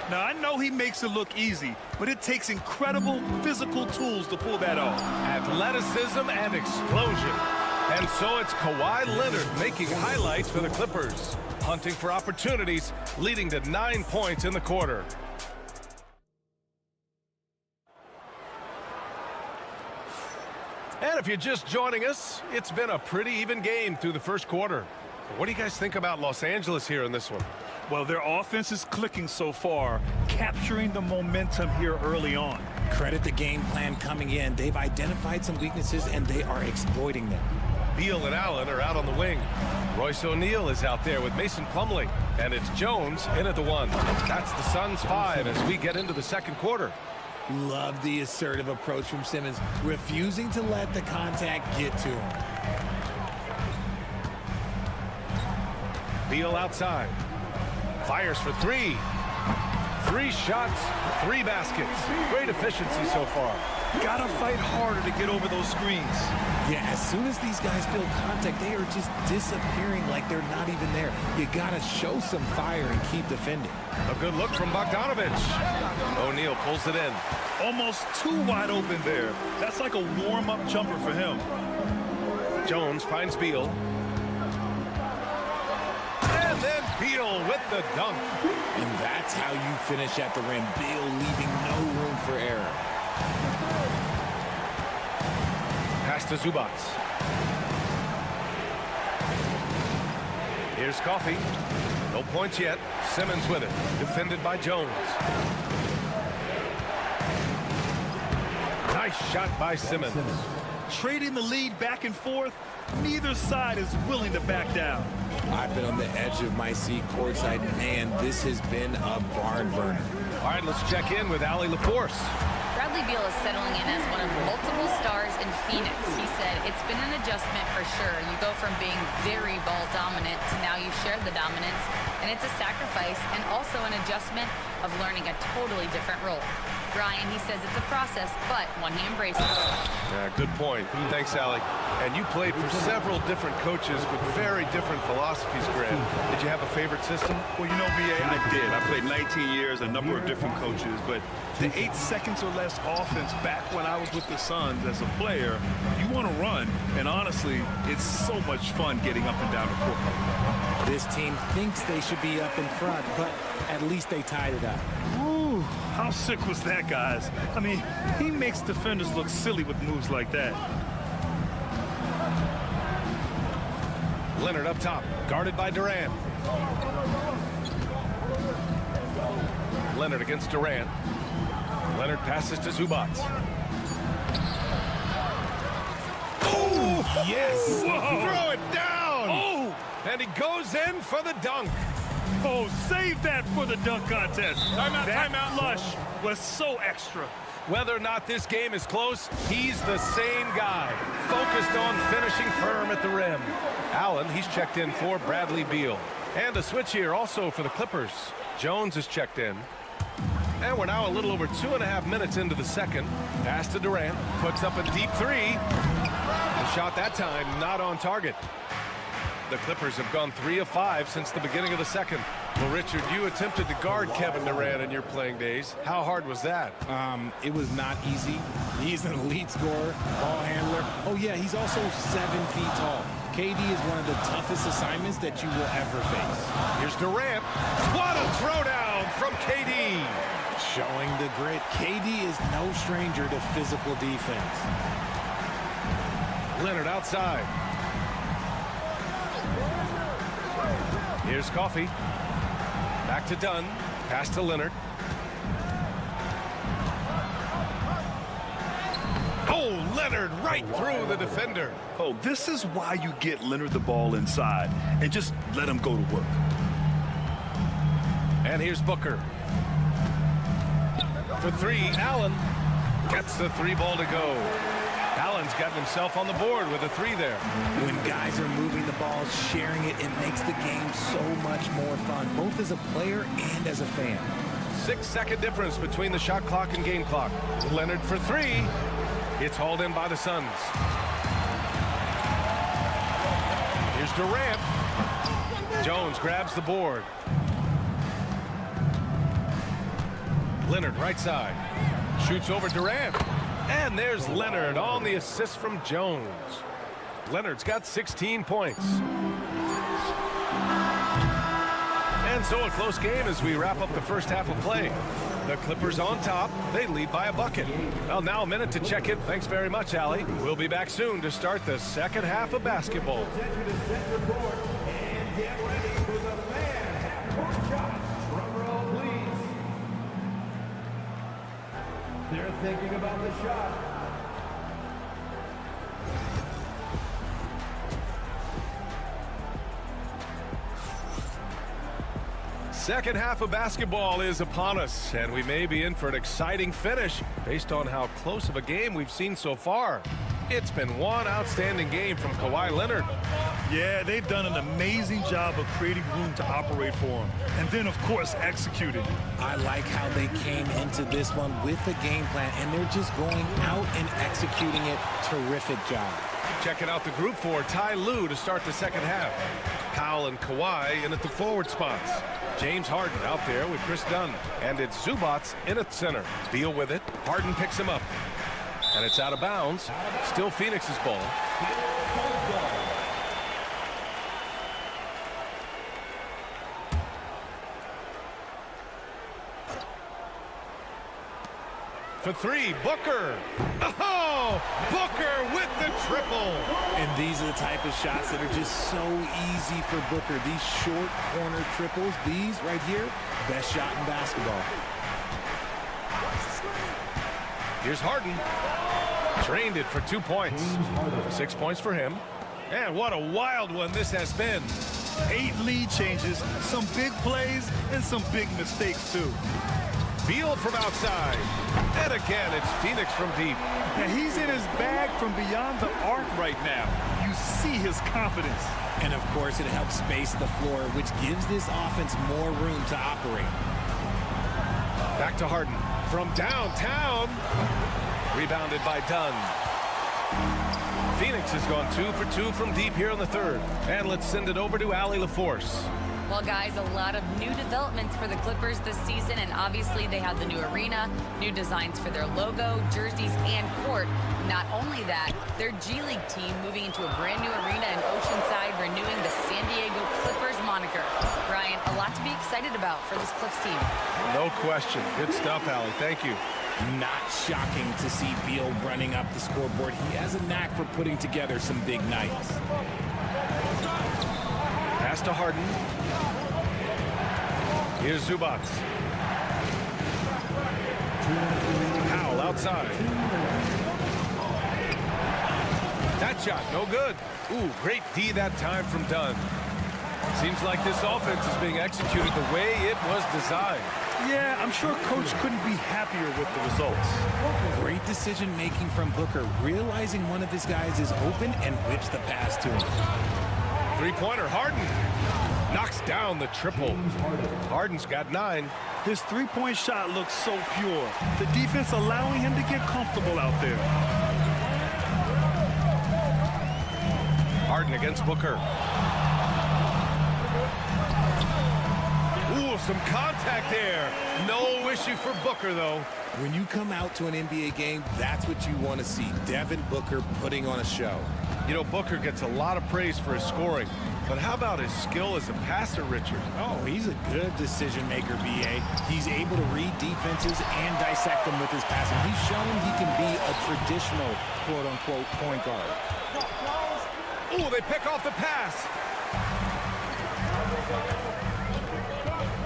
Now, I know he makes it look easy, but it takes incredible physical tools to pull that off. Athleticism and explosion. And so it's Kawhi Leonard making highlights for the Clippers. Hunting for opportunities, leading to 9 points in the quarter. And if you're just joining us, it's been a pretty even game through the first quarter. What do you guys think about Los Angeles here in this one? Well, their offense is clicking so far, capturing the momentum here early on. Credit the game plan coming in. They've identified some weaknesses, and they are exploiting them. Beal and Allen are out on the wing. Royce O'Neal is out there with Mason Plumlee. And it's Jones in at the 1. That's the Suns' 5 as we get into the second quarter. Love the assertive approach from Simmons, refusing to let the contact get to him. Beal outside. Fires for 3. 3 shots, 3 baskets. Great efficiency so far. Gotta fight harder to get over those screens. Yeah, as soon as these guys feel contact, they are just disappearing like they're not even there. You gotta show some fire and keep defending. A good look from Bogdanovich. O'Neal pulls it in. Almost too wide open there. That's like a warm-up jumper for him. Jones finds Beal. And then Beal with the dunk. And that's how you finish at the rim. Beal leaving no room for error. Pass to Zubac. Here's Coffey. No points yet. Simmons with it. Defended by Jones. Nice shot by Simmons. Trading the lead back and forth, neither side is willing to back down. I've been on the edge of my seat courtside. Man, this has been a barn burner. All right, let's check in with Allie LaForce. Bradley Beal is settling in as one of multiple stars in Phoenix. He said, it's been an adjustment for sure. You go from being very ball dominant to now you share the dominance, and it's a sacrifice and also an adjustment of learning a totally different role. Brian, he says it's a process, but one he embraces. Yeah, good point. Thanks, Allie. And you played for several different coaches with very different philosophies, Grant. Did you have a favorite system? Well, you know, B.A., I did. I played 19 years, a number of different coaches, but the 8 seconds or less offense back when I was with the Suns as a player, you want to run, and honestly, it's so much fun getting up and down the court. This team thinks they should be up in front, but at least they tied it up. Ooh, how sick was that, guys? I mean, he makes defenders look silly with moves like that. Leonard up top, guarded by Durant. Leonard against Durant. Leonard passes to Zubac. Oh, yes! Whoa. Throw it down! Oh! And he goes in for the dunk. Oh, save that for the dunk contest. Timeout, that timeout. flush was so extra. Whether or not this game is close, he's the same guy, focused on finishing firm at the rim. Allen, he's checked in for Bradley Beal. And a switch here also for the Clippers. Jones is checked in. And we're now a little over 2.5 minutes into the second. Pass to Durant, puts up a deep three. The shot that time not on target. The Clippers have gone 3 of 5 since the beginning of the second. Well, Richard, you attempted to guard Kevin Durant in your playing days. How hard was that? It was not easy. He's an elite scorer, ball handler. Oh, yeah, he's also 7 feet tall. KD is one of the toughest assignments that you will ever face. Here's Durant. What a throwdown from KD. Showing the grit. KD is no stranger to physical defense. Leonard outside. Here's Coffey. Back to Dunn. Pass to Leonard. Oh, Leonard right through the defender. Oh, this is why you get Leonard the ball inside and just let him go to work. And here's Booker. For 3, Allen gets the 3 ball to go. Allen's gotten himself on the board with a 3 there. When guys are moving the ball, sharing it, it makes the game so much more fun, both as a player and as a fan. 6-second difference between the shot clock and game clock. Leonard for 3. It's hauled in by the Suns. Here's Durant. Jones grabs the board. Leonard right side. Shoots over Durant. And there's Leonard on the assist from Jones. Leonard's got 16 points. And so a close game as we wrap up the first half of play. The Clippers on top. They lead by a bucket. Well, now a minute to check it. Thanks very much, Allie. We'll be back soon to start the second half of basketball. They're thinking about the shot. Second half of basketball is upon us, and we may be in for an exciting finish based on how close of a game we've seen so far. It's been one outstanding game from Kawhi Leonard. Yeah, they've done an amazing job of creating room to operate for him. And then, of course, executing. I like how they came into this one with a game plan, and they're just going out and executing it. Terrific job. Checking out the group for Ty Lue to start the second half. Powell and Kawhi in at the forward spots. James Harden out there with Chris Dunn. And it's Zubac in at center. Beal with it. Harden picks him up. And it's out of bounds. Still Phoenix's ball. For 3, Booker. Oh, Booker with the triple. And these are the type of shots that are just so easy for Booker. These short corner triples, these right here, best shot in basketball. Here's Harden. Drained it for 2 points. 6 points for him. And what a wild one this has been. 8 lead changes, some big plays, and some big mistakes, too. Beal from outside. And again, it's Phoenix from deep. Now, he's in his bag from beyond the arc right now. You see his confidence. And, of course, it helps space the floor, which gives this offense more room to operate. Back to Harden. from downtown. Rebounded by Dunn. Phoenix has gone 2 for 2 from deep here in the third. And let's send it over to Allie LaForce. Well, guys, a lot of new developments for the Clippers this season, and obviously they have the new arena, new designs for their logo, jerseys, and court. Not only that, their G League team moving into a brand new arena in Oceanside, renewing the San Diego Clippers moniker. Ryan, a lot to be excited about for this Clips team. No question. Good stuff, Allie. Thank you. Not shocking to see Beal running up the scoreboard. He has a knack for putting together some big nights. Pass to Harden. Here's Zubac. Powell outside. That shot, no good. Ooh, great D that time from Dunn. Seems like this offense is being executed the way it was designed. Yeah, I'm sure Coach couldn't be happier with the results. Great decision-making from Booker, realizing one of his guys is open and whips the pass to him. Three-pointer, Harden. Knocks down the triple. Harden's got 9. His three-point shot looks so pure. The defense allowing him to get comfortable out there. Harden against Booker. Ooh, some contact there. No issue for Booker, though. When you come out to an NBA game, that's what you want to see. Devin Booker putting on a show. You know, Booker gets a lot of praise for his scoring, but how about his skill as a passer, Richard? Oh, he's a good decision maker, B.A. He's able to read defenses and dissect them with his passing. He's shown he can be a traditional, quote-unquote, point guard. Ooh, they pick off the pass.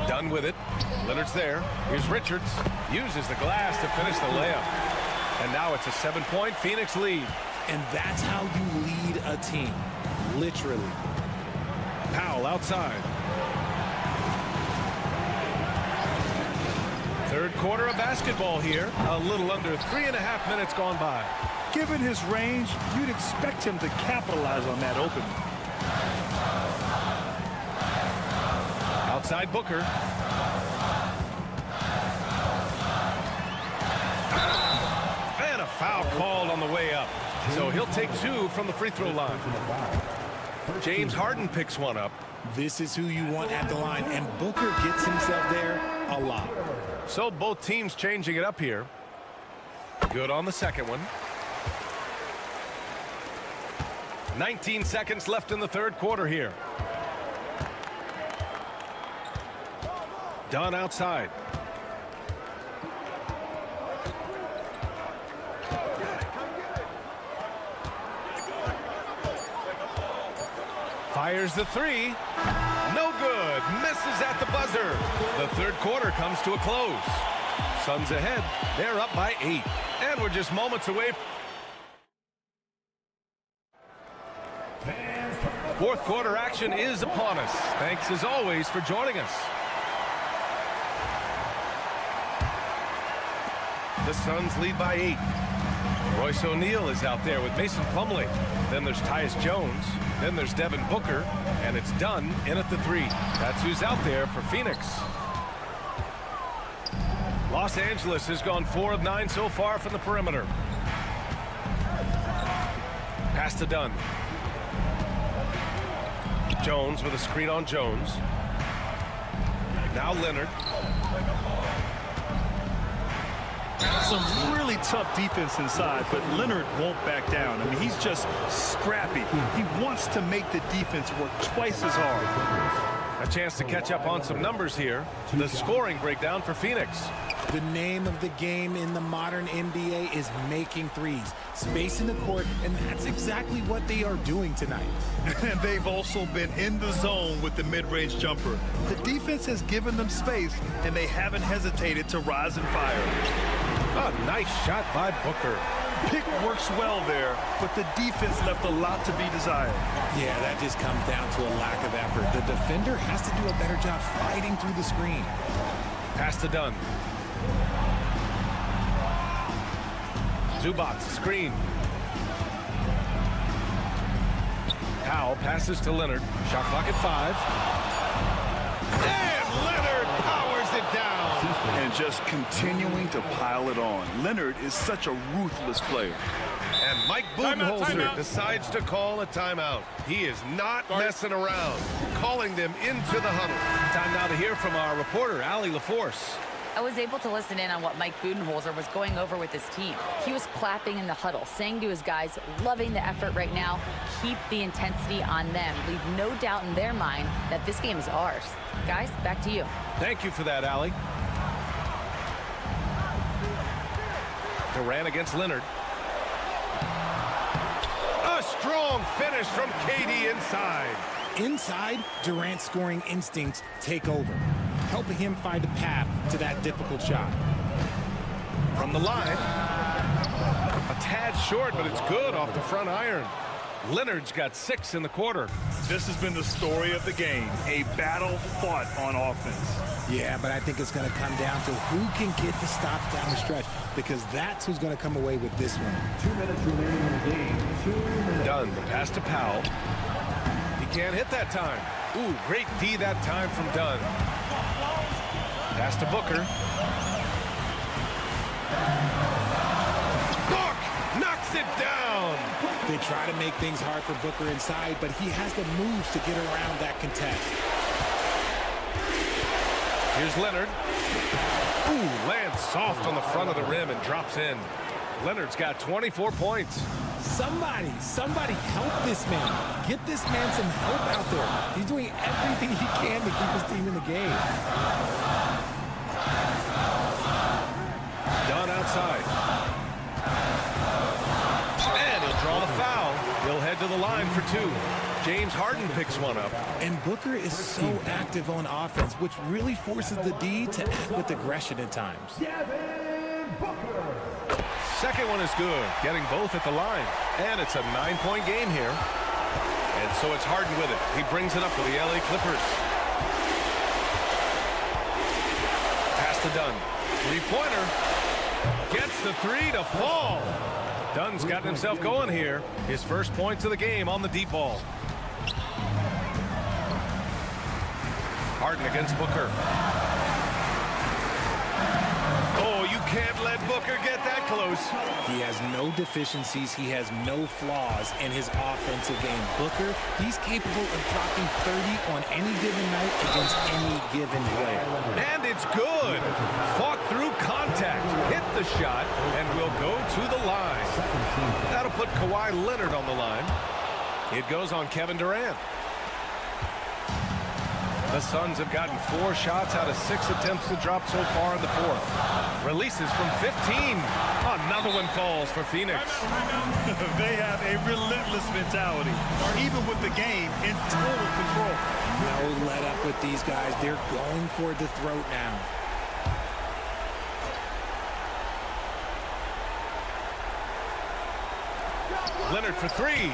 Done with it. Leonard's there. Here's Richards. Uses the glass to finish the layup. And now it's a 7-point Phoenix lead. And that's how you lead a team. Literally. Powell outside. Third quarter of basketball here. A little under 3.5 minutes gone by. Given his range, you'd expect him to capitalize on that opening. Outside Booker. And a foul called on the way up. So he'll take 2 from the free throw line. James Harden picks one up. This is who you want at the line, and Booker gets himself there a lot. So both teams changing it up here. Good on the second one. 19 seconds left in the third quarter here. Dunn outside. Fires the 3. No good. Misses at the buzzer. The third quarter comes to a close. Suns ahead. They're up by 8. And we're just moments away. Fourth quarter action is upon us. Thanks as always for joining us. The Suns lead by 8. Royce O'Neal is out there with Mason Plumlee. Then there's Tyus Jones. Then there's Devin Booker. And it's Dunn in at the 3. That's who's out there for Phoenix. Los Angeles has gone 4 of 9 so far from the perimeter. Pass to Dunn. Jones with a screen on Jones. Now Leonard. Some really tough defense inside, but Leonard won't back down. I mean, he's just scrappy. He wants to make the defense work twice as hard. A chance to catch up on some numbers here. The scoring breakdown for Phoenix. The name of the game in the modern NBA is making threes, spacing the court, and that's exactly what they are doing tonight. And they've also been in the zone with the mid-range jumper. The defense has given them space, and they haven't hesitated to rise and fire. A nice shot by Booker. Pick works well there, but the defense left a lot to be desired. Yeah, that just comes down to a lack of effort. The defender has to do a better job fighting through the screen. Pass to Dunn. Zubac, screen. Powell passes to Leonard. Shot clock at 5. And Leonard powers it down. And just continuing to pile it on. Leonard is such a ruthless player. And Mike Budenholzer decides to call a timeout. He is not messing around, calling them into the huddle. Time now to hear from our reporter, Allie LaForce. I was able to listen in on what Mike Budenholzer was going over with his team. He was clapping in the huddle, saying to his guys, loving the effort right now, keep the intensity on them. Leave no doubt in their mind that this game is ours. Guys, back to you. Thank you for that, Allie. Durant against Leonard. A strong finish from KD inside. Inside, Durant's scoring instincts take over, helping him find a path to that difficult shot. From the line. A tad short, but it's good off the front iron. Leonard's got 6 in the quarter. This has been the story of the game, a battle fought on offense. Yeah, but I think it's going to come down to who can get the stops down the stretch, because that's who's going to come away with this one. 2 minutes remaining in the game. 2 minutes. Dunn, the pass to Powell. He can't hit that time. Ooh, great D that time from Dunn. Pass to Booker. Book knocks it down. They try to make things hard for Booker inside, but he has the moves to get around that contest. Here's Leonard. Ooh, lands soft on the front of the rim and drops in. Leonard's got 24 points. Somebody help this man. Get this man some help out there. He's doing everything he can to keep his team in the game. Dunn outside. And he'll draw the foul. He'll head to the line for 2. James Harden picks one up. And Booker is so active on offense, which really forces the D to act with aggression at times. Second one is good, getting both at the line. And it's a 9-point game here. And so it's Harden with it. He brings it up for the LA Clippers. Pass to Dunn. Three-pointer. Gets the 3 to fall. Dunn's gotten himself going here. His first points of the game on the deep ball. Harden against Booker. Oh, you can't let Booker get that close. He has no deficiencies. He has no flaws in his offensive game. Booker, he's capable of dropping 30 on any given night against any given player. And it's good. Fought through contact, hit the shot, and will go to the line. That'll put Kawhi Leonard on the line. It goes on Kevin Durant. The Suns have gotten 4 shots out of 6 attempts to drop so far in the fourth. Releases from 15. Another one falls for Phoenix. They have a relentless mentality, even with the game in total control. No let up with these guys. They're going for the throat now. Leonard for 3.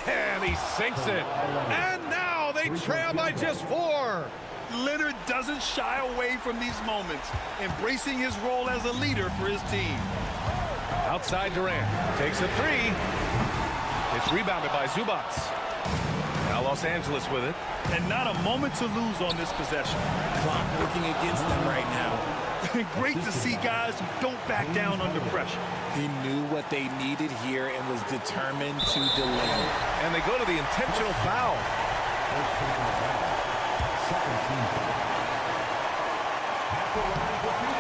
And he sinks it. And now they trail by just 4. Leonard doesn't shy away from these moments, embracing his role as a leader for his team. Outside Durant. Takes a 3. It's rebounded by Zubac. Now Los Angeles with it. And not a moment to lose on this possession. Clock working against them right now. Great to see guys who don't back down under pressure. He knew what they needed here and was determined to deliver. And they go to the intentional foul.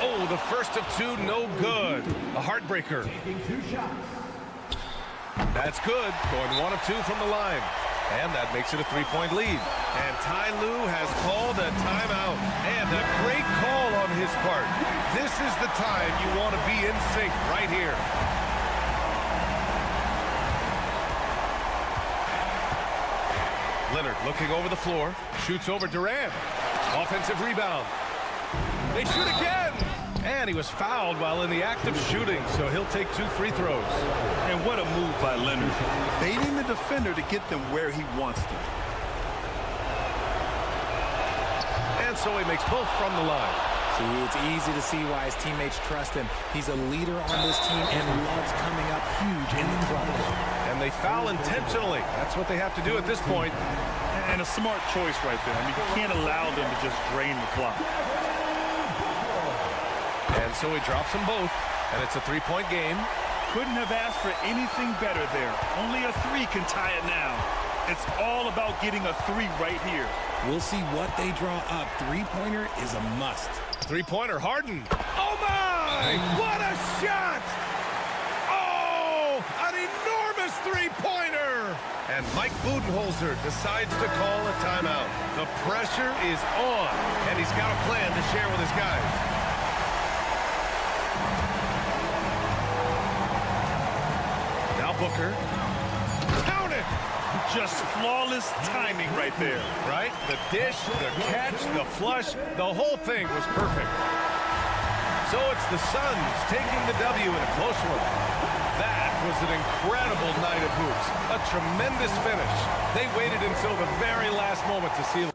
Oh, the first of 2, no good. A heartbreaker. That's good. Going 1 of 2 from the line. And that makes it a 3-point lead. And Ty Lue has called a timeout. And a great call on his part. This is the time you want to be in sync right here. Leonard looking over the floor. Shoots over Durant. Offensive rebound. They shoot again. And he was fouled while in the act of shooting, so he'll take 2 free throws. And what a move by Leonard. Baiting the defender to get them where he wants them. And so he makes both from the line. See, it's easy to see why his teammates trust him. He's a leader on this team and loves coming up huge in the clutch. And they foul intentionally. That's what they have to do at this point. And a smart choice right there. I mean, you can't allow them to just drain the clock. And so he drops them both, and it's a three-point game. Couldn't have asked for anything better there. Only a three can tie it now. It's all about getting a three right here. We'll see what they draw up. Three-pointer is a must. Three-pointer, Harden. Oh, my! What a shot! Oh, an enormous three-pointer! And Mike Budenholzer decides to call a timeout. The pressure is on, and he's got a plan to share with his guys. Now Booker. Count it! Just flawless timing right there. Right? The dish, the catch, the flush, the whole thing was perfect. So it's the Suns taking the W in a close one. That was an incredible night of hoops. A tremendous finish. They waited until the very last moment to seal it.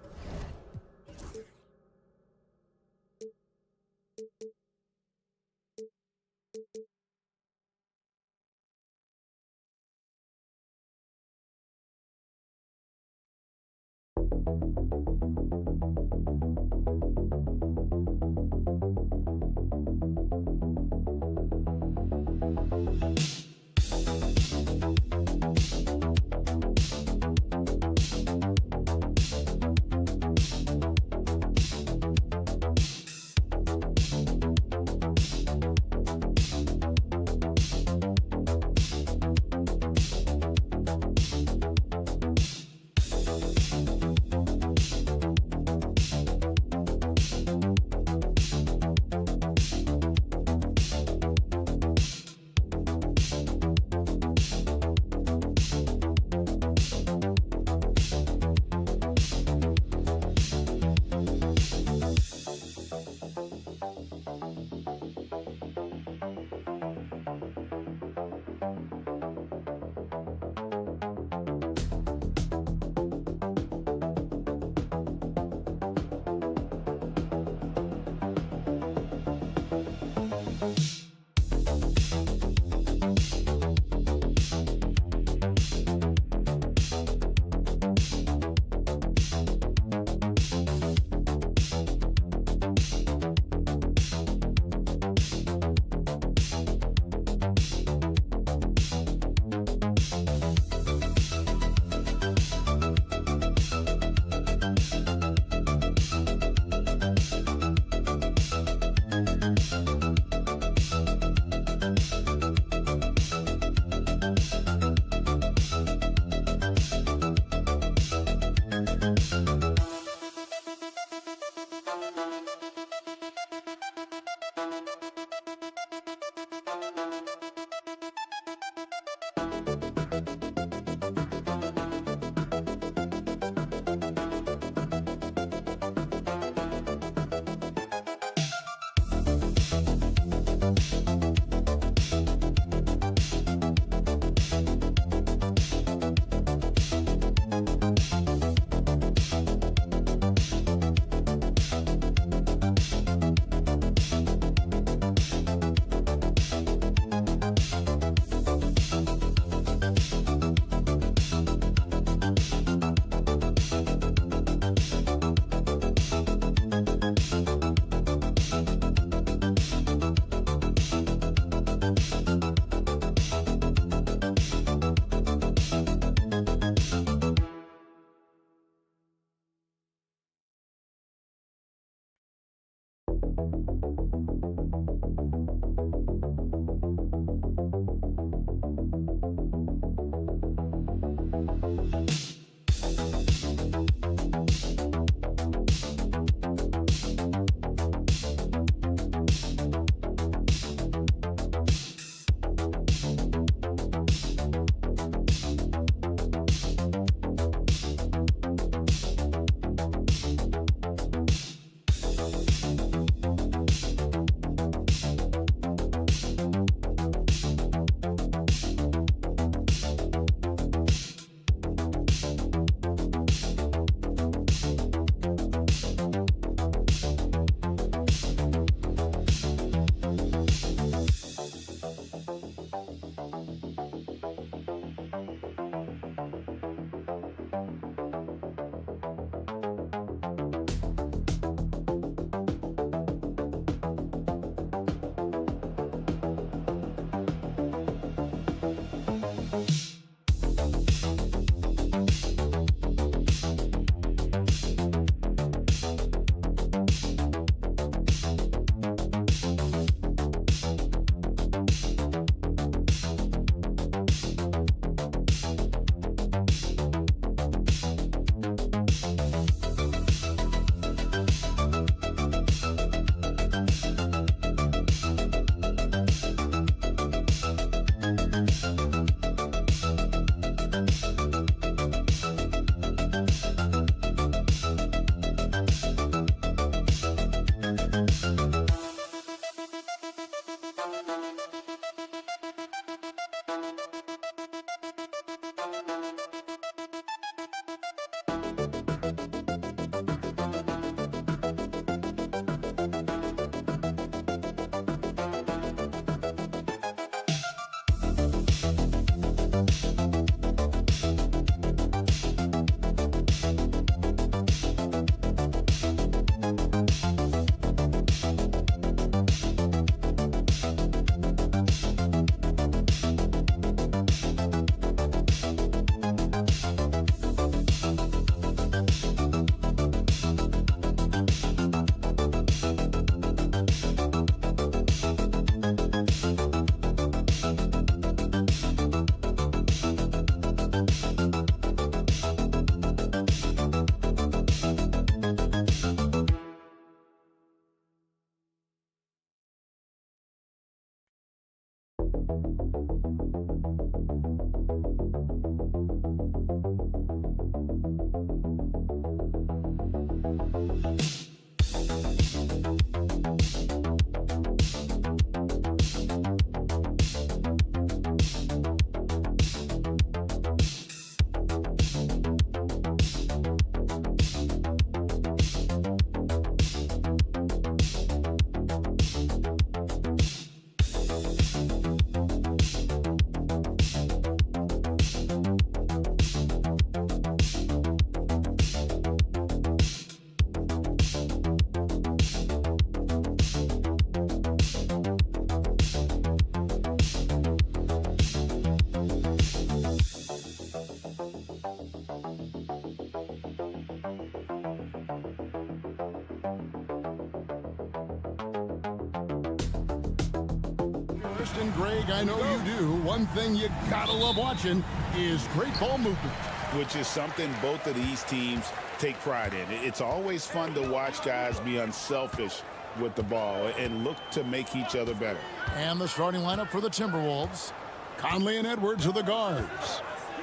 And Greg, I know you do. One thing you gotta love watching is great ball movement. Which is something both of these teams take pride in. It's always fun to watch guys be unselfish with the ball and look to make each other better. And the starting lineup for the Timberwolves. Conley and Edwards are the guards.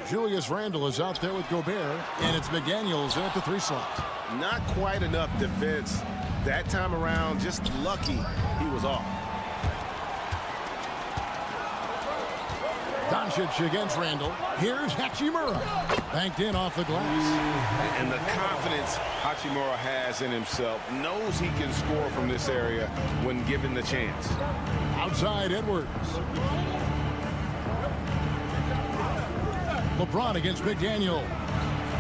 Julius Randle is out there with Gobert, and it's McDaniels at the 3 slot. Not quite enough defense that time around. Just lucky he was off. Doncic against Randle. Here's Hachimura. Banked in off the glass. And the confidence Hachimura has in himself, knows he can score from this area when given the chance. Outside Edwards. LeBron against McDaniel.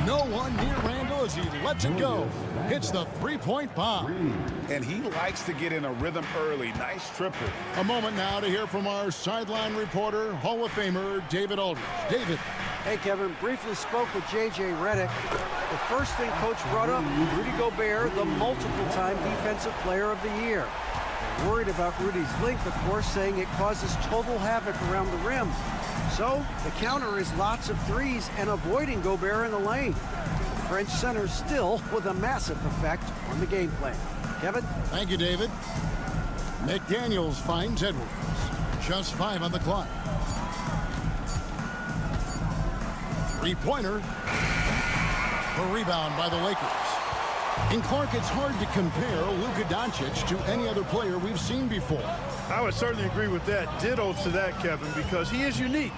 No one near Randle as he lets it go. Hits the three-point bomb. And he likes to get in a rhythm early. Nice triple. A moment now to hear from our sideline reporter, Hall of Famer David Aldridge. David. Hey, Kevin, briefly spoke with J.J. Redick. The first thing Coach brought up, Rudy Gobert, the multiple-time Defensive Player of the Year. Worried about Rudy's length, of course, saying it causes total havoc around the rim. So the counter is lots of threes and avoiding Gobert in the lane. The French center still with a massive effect on the game plan. Kevin? Thank you, David. McDaniels finds Edwards. Just 5 on the clock. Three-pointer. A rebound by the Lakers. In Clark, it's hard to compare Luka Doncic to any other player we've seen before. I would certainly agree with that. Ditto to that, Kevin, because he is unique.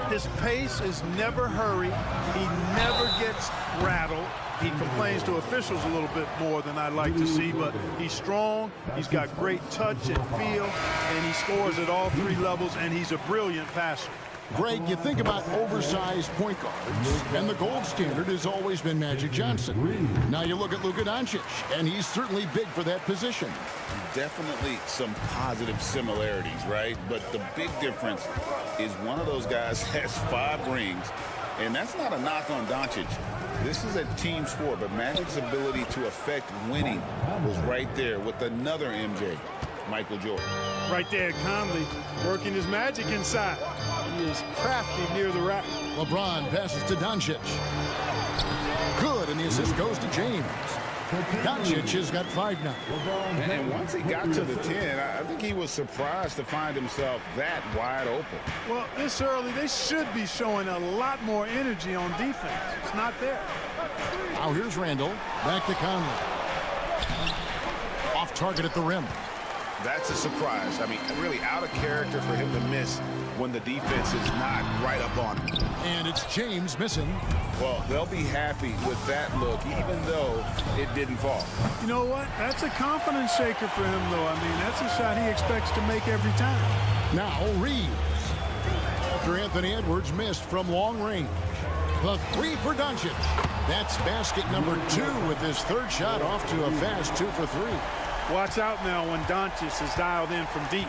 His pace is never hurried. He never gets rattled. He complains to officials a little bit more than I'd like to see, but he's strong, he's got great touch and feel, and he scores at all 3 levels, and he's a brilliant passer. Greg, you think about oversized point guards, and the gold standard has always been Magic Johnson. Now you look at Luka Doncic, and he's certainly big for that position. Definitely some positive similarities, right? But the big difference is one of those guys has 5 rings, and that's not a knock on Doncic. This is a team sport, but Magic's ability to affect winning was right there with another MJ, Michael Jordan. Right there, Conley working his magic inside. He is crafty near the rack. LeBron passes to Doncic. Good, and the assist goes to James. Doncic has got 5 now. And once he got to the 10, I think he was surprised to find himself that wide open. Well, this early, they should be showing a lot more energy on defense. It's not there. Now here's Randle. Back to Conley. Off target at the rim. That's a surprise. I mean, really out of character for him to miss when the defense is not right up on him. And it's James missing. Well, they'll be happy with that look, even though it didn't fall. You know what? That's a confidence shaker for him, though. I mean, that's a shot he expects to make every time. Now Reeves. After Anthony Edwards missed from long range. The 3 for Doncic. That's basket number 2 with his 3rd shot off to a fast 2 for 3. Watch out now when Doncic is dialed in from deep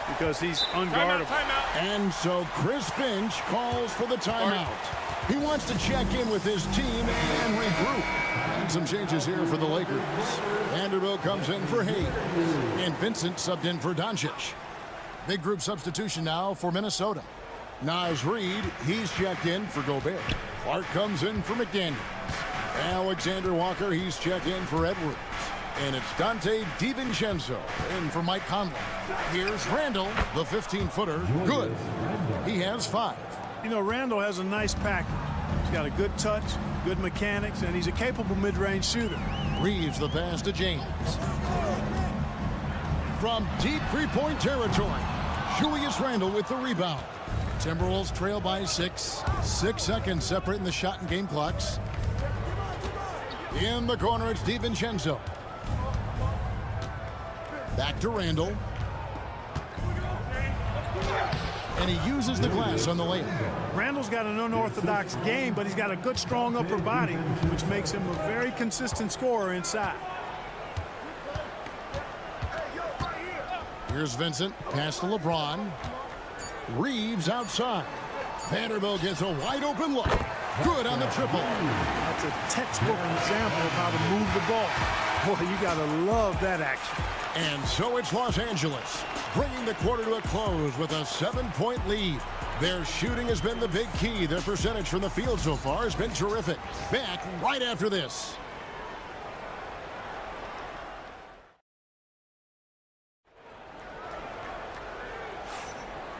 because he's unguardable. Timeout. And so Chris Finch calls for the timeout. He wants to check in with his team and regroup. And some changes here for the Lakers. Vanderbilt comes in for Hayes. And Vincent subbed in for Doncic. Big group substitution now for Minnesota. Naz Reid, he's checked in for Gobert. Clark comes in for McDaniels. Alexander Walker, he's checked in for Edwards. And it's Dante DiVincenzo in for Mike Conley. Here's Randle, the 15-footer. Good. He has 5. You know, Randall has a nice package. He's got a good touch, good mechanics, and he's a capable mid-range shooter. Reeves the pass to James. From deep three-point territory, Julius Randle with the rebound. Timberwolves trail by 6. 6 seconds separating the shot and game clocks. In the corner, it's DiVincenzo. Back to Randle. And he uses the glass on the layup. Randall's got an unorthodox game, but he's got a good, strong upper body, which makes him a very consistent scorer inside. Here's Vincent. Pass to LeBron. Reeves outside. Vanderbilt gets a wide-open look. Good on the triple. That's a textbook example of how to move the ball. Boy, you got to love that action. And so it's Los Angeles, bringing the quarter to a close with a 7-point lead. Their shooting has been the big key. Their percentage from the field so far has been terrific. Back right after this.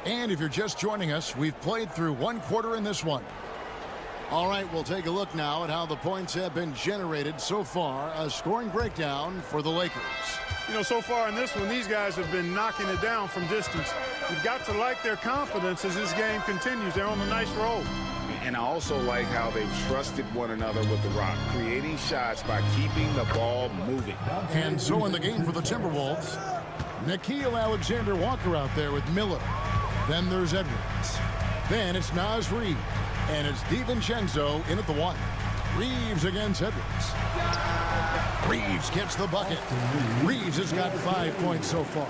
And if you're just joining us, we've played through 1 quarter in this one. All right, we'll take a look now at how the points have been generated so far. A scoring breakdown for the Lakers. You know, so far in this one, these guys have been knocking it down from distance. You've got to like their confidence as this game continues. They're on a nice roll. And I also like how they've trusted one another with the rock, creating shots by keeping the ball moving. And so in the game for the Timberwolves, Nickeil Alexander-Walker out there with Miller. Then there's Edwards. Then it's Naz Reid. And it's DiVincenzo in at the 1. Reeves against Edwards. Reeves gets the bucket. Reeves has got 5 points so far.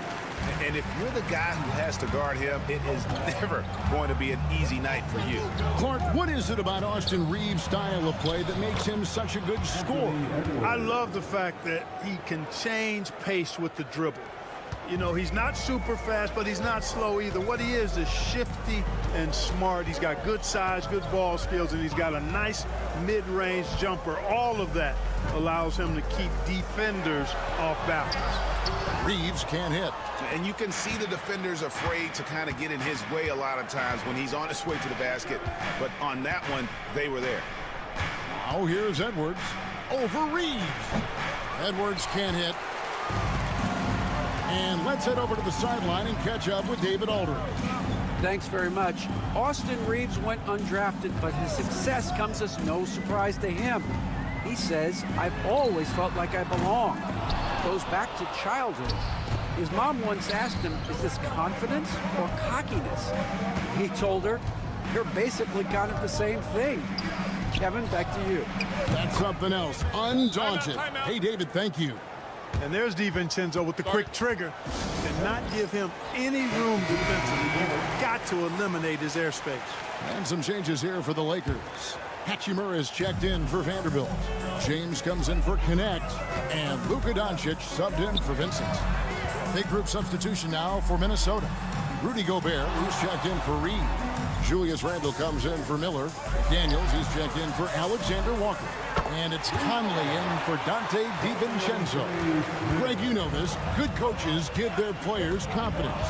And if you're the guy who has to guard him, it is never going to be an easy night for you. Clark, what is it about Austin Reeves' style of play that makes him such a good scorer? I love the fact that he can change pace with the dribble. You know, he's not super fast, but he's not slow either. What he is shifty and smart. He's got good size, good ball skills, and he's got a nice mid-range jumper. All of that allows him to keep defenders off balance. Reeves can't hit. And you can see the defenders afraid to kind of get in his way a lot of times when he's on his way to the basket. But on that one, they were there. Now here's Edwards over Reeves. Edwards can't hit. And let's head over to the sideline and catch up with David Aldridge. Thanks very much. Austin Reeves went undrafted, but his success comes as no surprise to him. He says, "I've always felt like I belong." Goes back to childhood. His mom once asked him, "Is this confidence or cockiness?" He told her, "You're basically kind of the same thing." Kevin, back to you. That's something else. Undaunted. Hey, David, thank you. And there's DiVincenzo with the quick trigger. And not give him any room defensively. You've got to eliminate his airspace. And some changes here for the Lakers. Hachimura is checked in for Vanderbilt. James comes in for Connect. And Luka Doncic subbed in for Vincent. Big group substitution now for Minnesota. Rudy Gobert, who's checked in for Reed. Julius Randle comes in for Miller. Daniels, he's checked in for Alexander Walker. And it's Conley in for Dante DiVincenzo. Greg, you know this. Good coaches give their players confidence.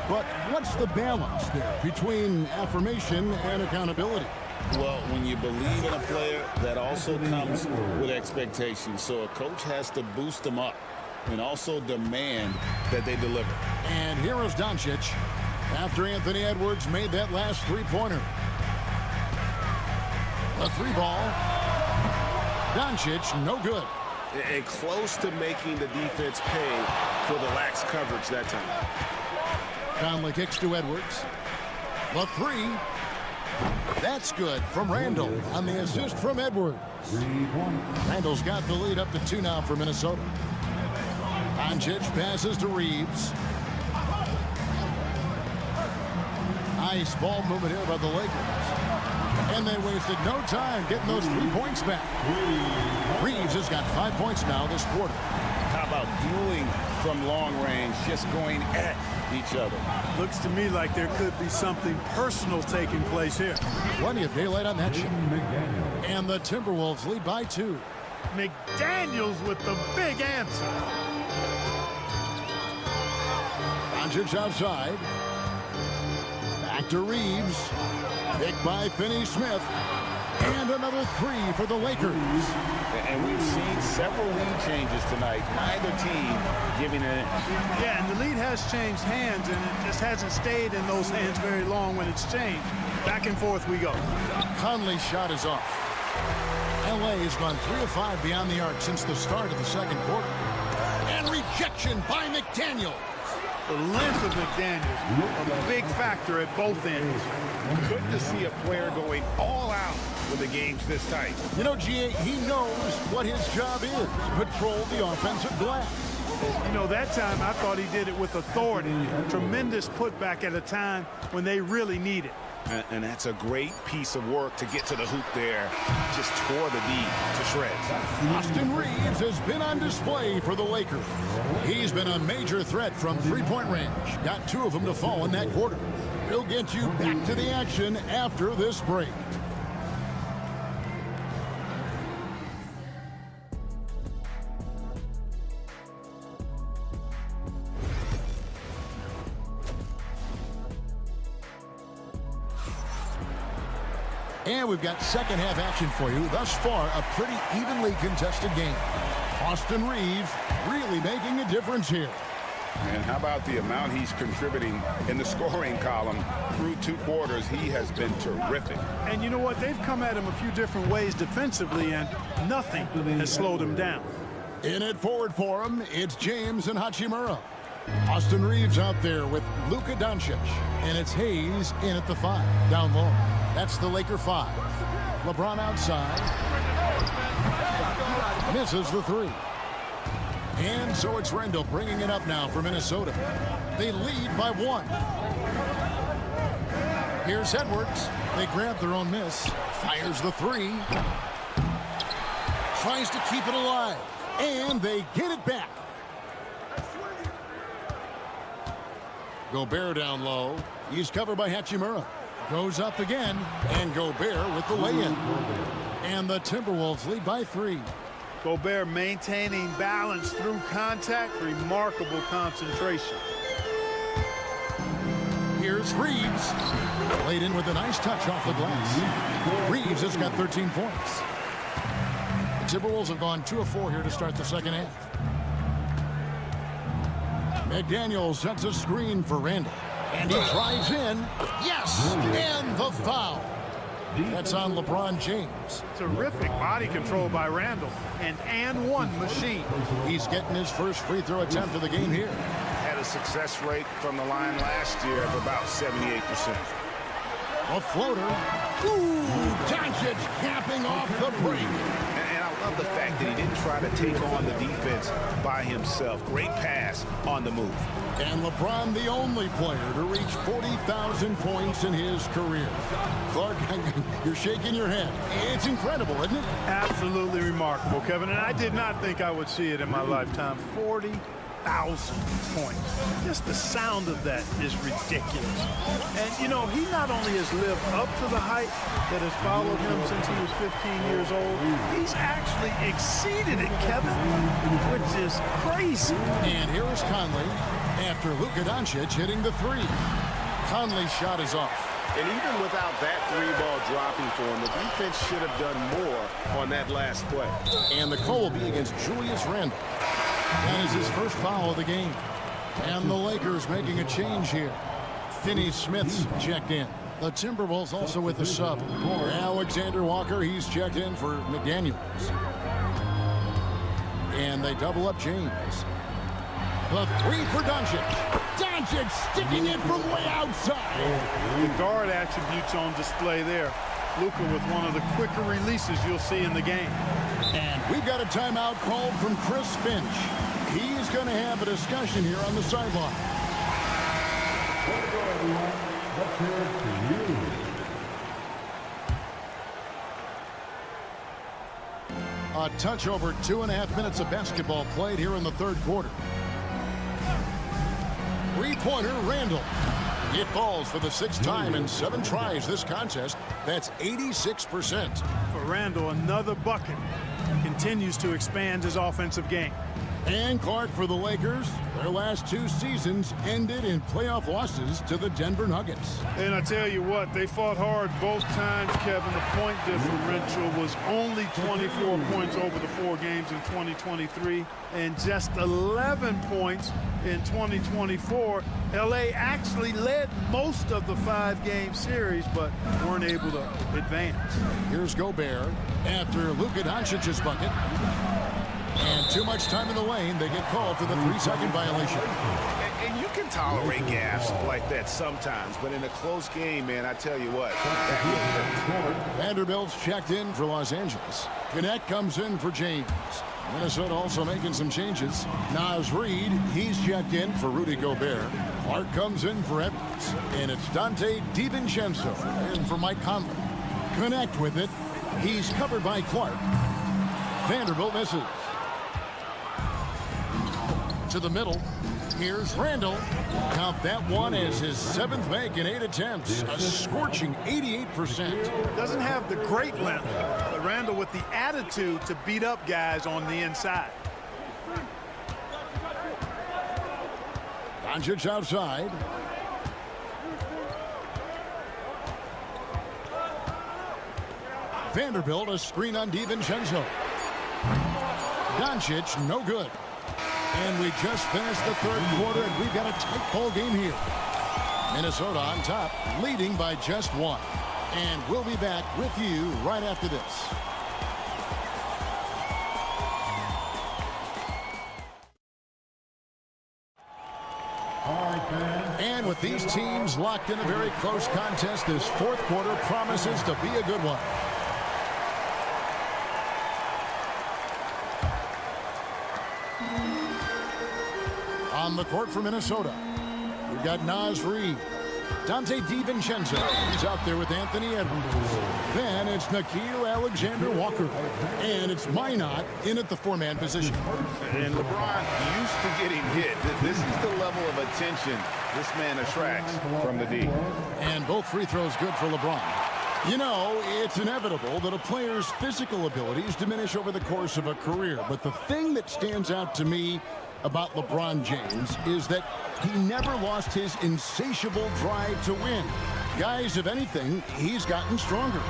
But what's the balance there between affirmation and accountability? Well, when you believe in a player, that also comes with expectations. So a coach has to boost them up and also demand that they deliver. And here is Doncic after Anthony Edwards made that last three-pointer. A 3-ball. Doncic, no good. And close to making the defense pay for the lax coverage that time. Conley kicks to Edwards. The 3. That's good from Randle on the assist from Edwards. Randle's got the lead up to 2 now for Minnesota. Doncic passes to Reeves. Nice ball movement here by the Lakers. And they wasted no time getting those 3 points back. Reeves has got 5 points now this quarter. How about dueling from long range, just going at each other? Looks to me like there could be something personal taking place here. Plenty of daylight on that shot. And the Timberwolves lead by 2. McDaniels with the big answer. Doncic outside. Back to Reeves. Picked by Finney-Smith. And another three for the Lakers. And we've seen several lead changes tonight. Neither team giving an inch. Yeah, and the lead has changed hands, and it just hasn't stayed in those hands very long when it's changed. Back and forth we go. Conley's shot is off. L.A. has gone 3 of 5 beyond the arc since the start of the second quarter. And rejection by McDaniel. The length of McDaniels, a big factor at both ends. Good to see a player going all out when the game's this tight. You know, G.A., he knows what his job is. Patrol the offensive glass. You know, that time I thought he did it with authority. Tremendous putback at a time when they really need it. And that's a great piece of work to get to the hoop there. Just tore the D to shreds. Austin Reeves has been on display for the Lakers. He's been a major threat from three-point range. Got 2 of them to fall in that quarter. We'll get you back to the action after this break. And we've got second half action for you. Thus far, a pretty evenly contested game. Austin Reeves really making a difference here. And how about the amount he's contributing in the scoring column through 2 quarters? He has been terrific. And you know what? They've come at him a few different ways defensively, and nothing has slowed him down. In it forward for him, it's James and Hachimura. Austin Reeves out there with Luka Doncic. And it's Hayes in at the 5, down low. That's the Laker 5. LeBron outside. Misses the 3. And so it's Randall bringing it up now for Minnesota. They lead by 1. Here's Edwards. They grab their own miss. Fires the 3. Tries to keep it alive. And they get it back. Gobert down low. He's covered by Hachimura. Goes up again, and Gobert with the lay-in. And the Timberwolves lead by 3. Gobert maintaining balance through contact. Remarkable concentration. Here's Reeves. Laid in with a nice touch off the glass. Reeves has got 13 points. The Timberwolves have gone 2 of 4 here to start the second half. McDaniel sets a screen for Randall. And he drives in. Yes! And the foul. That's on LeBron James. Terrific body control by Randall. And one machine. He's getting his first free throw attempt of the game here. Had a success rate from the line last year of about 78%. A floater. Ooh! Doncic capping off the break. And I love the fact that he didn't try to take on the defense by himself. Great pass on the move. And LeBron, the only player to reach 40,000 points in his career. Clark, you're shaking your head. It's incredible, isn't it? Absolutely remarkable, Kevin. And I did not think I would see it in my lifetime. 40,000 points. Just the sound of that is ridiculous. And, you know, he not only has lived up to the hype that has followed him since he was 15 years old, he's actually exceeded it, Kevin, which is crazy. And here is Conley after Luka Doncic hitting the 3. Conley's shot is off. And even without that 3-ball dropping for him, the defense should have done more on that last play. And the call will be against Julius Randle. That is his first foul of the game. And the Lakers making a change here. Finney-Smith's checked in. The Timberwolves also with the sub. Alexander Walker, he's checked in for McDaniels. And they double up James. The 3 for Doncic. Doncic sticking it from way outside. The guard attributes on display there. Luka with one of the quicker releases you'll see in the game. And we've got a timeout called from Chris Finch. He's going to have a discussion here on the sideline. A touch over 2.5 minutes of basketball played here in the third quarter. Three-pointer, Randall. It falls for the 6th time in 7 tries this contest. That's 86%. For Randall, another bucket. Continues to expand his offensive game. And Clark for the Lakers. Their last 2 seasons ended in playoff losses to the Denver Nuggets. And I tell you what, they fought hard both times, Kevin. The point differential was only 24 points over the 4 games in 2023 and just 11 points in 2024. LA actually led most of the 5-game series, but weren't able to advance. Here's Gobert after Luka Doncic's bucket. And too much time in the lane. They get called for the 3-second violation. And you can tolerate gaffes like that sometimes, but in a close game, man, I tell you what. Vanderbilt's checked in for Los Angeles. Connect comes in for James. Minnesota also making some changes. Naz Reid, he's checked in for Rudy Gobert. Clark comes in for Edwards. And it's Dante DiVincenzo in for Mike Conley. Connect with it. He's covered by Clark. Vanderbilt misses. To the middle. Here's Randall. Count that one as his 7th make in 8 attempts. A scorching 88%. Doesn't have the great length, but Randall with the attitude to beat up guys on the inside. Doncic outside. Vanderbilt, a screen on DiVincenzo. Doncic, no good. And we just finished the 3rd quarter, and we've got a tight ball game here. Minnesota on top, leading by just 1. And we'll be back with you right after this. And with these teams locked in a very close contest, this 4th quarter promises to be a good one. On the court for Minnesota, we've got Naz Reid. Dante DiVincenzo. He's out there with Anthony Edwards. Then it's Nickeil Alexander-Walker. And it's Minot in at the 4-man position. And LeBron used to getting hit. This is the level of attention this man attracts from the D. And both free throws good for LeBron. You know, it's inevitable that a player's physical abilities diminish over the course of a career. But the thing that stands out to me about LeBron James is that he never lost his insatiable drive to win. Guys, if anything, he's gotten stronger.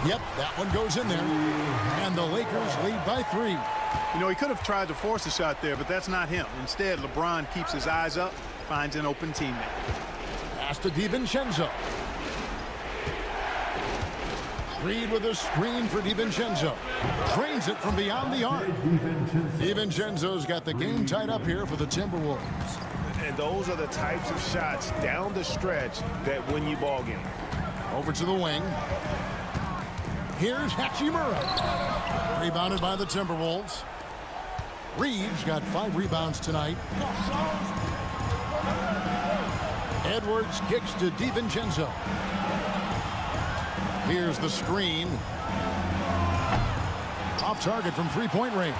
Yep, that one goes in there. And the Lakers lead by 3. You know, he could have tried to force a shot there, but that's not him. Instead, LeBron keeps his eyes up, finds an open teammate. Pass to DiVincenzo. Reid with a screen for DiVincenzo. Drains it from beyond the arc. DiVincenzo's got the game tied up here for the Timberwolves. And those are the types of shots down the stretch that win you ball game. Over to the wing. Here's Hachimura. Rebounded by the Timberwolves. Reed's got 5 rebounds tonight. Edwards kicks to DiVincenzo. Here's the screen. Off target from 3-point range.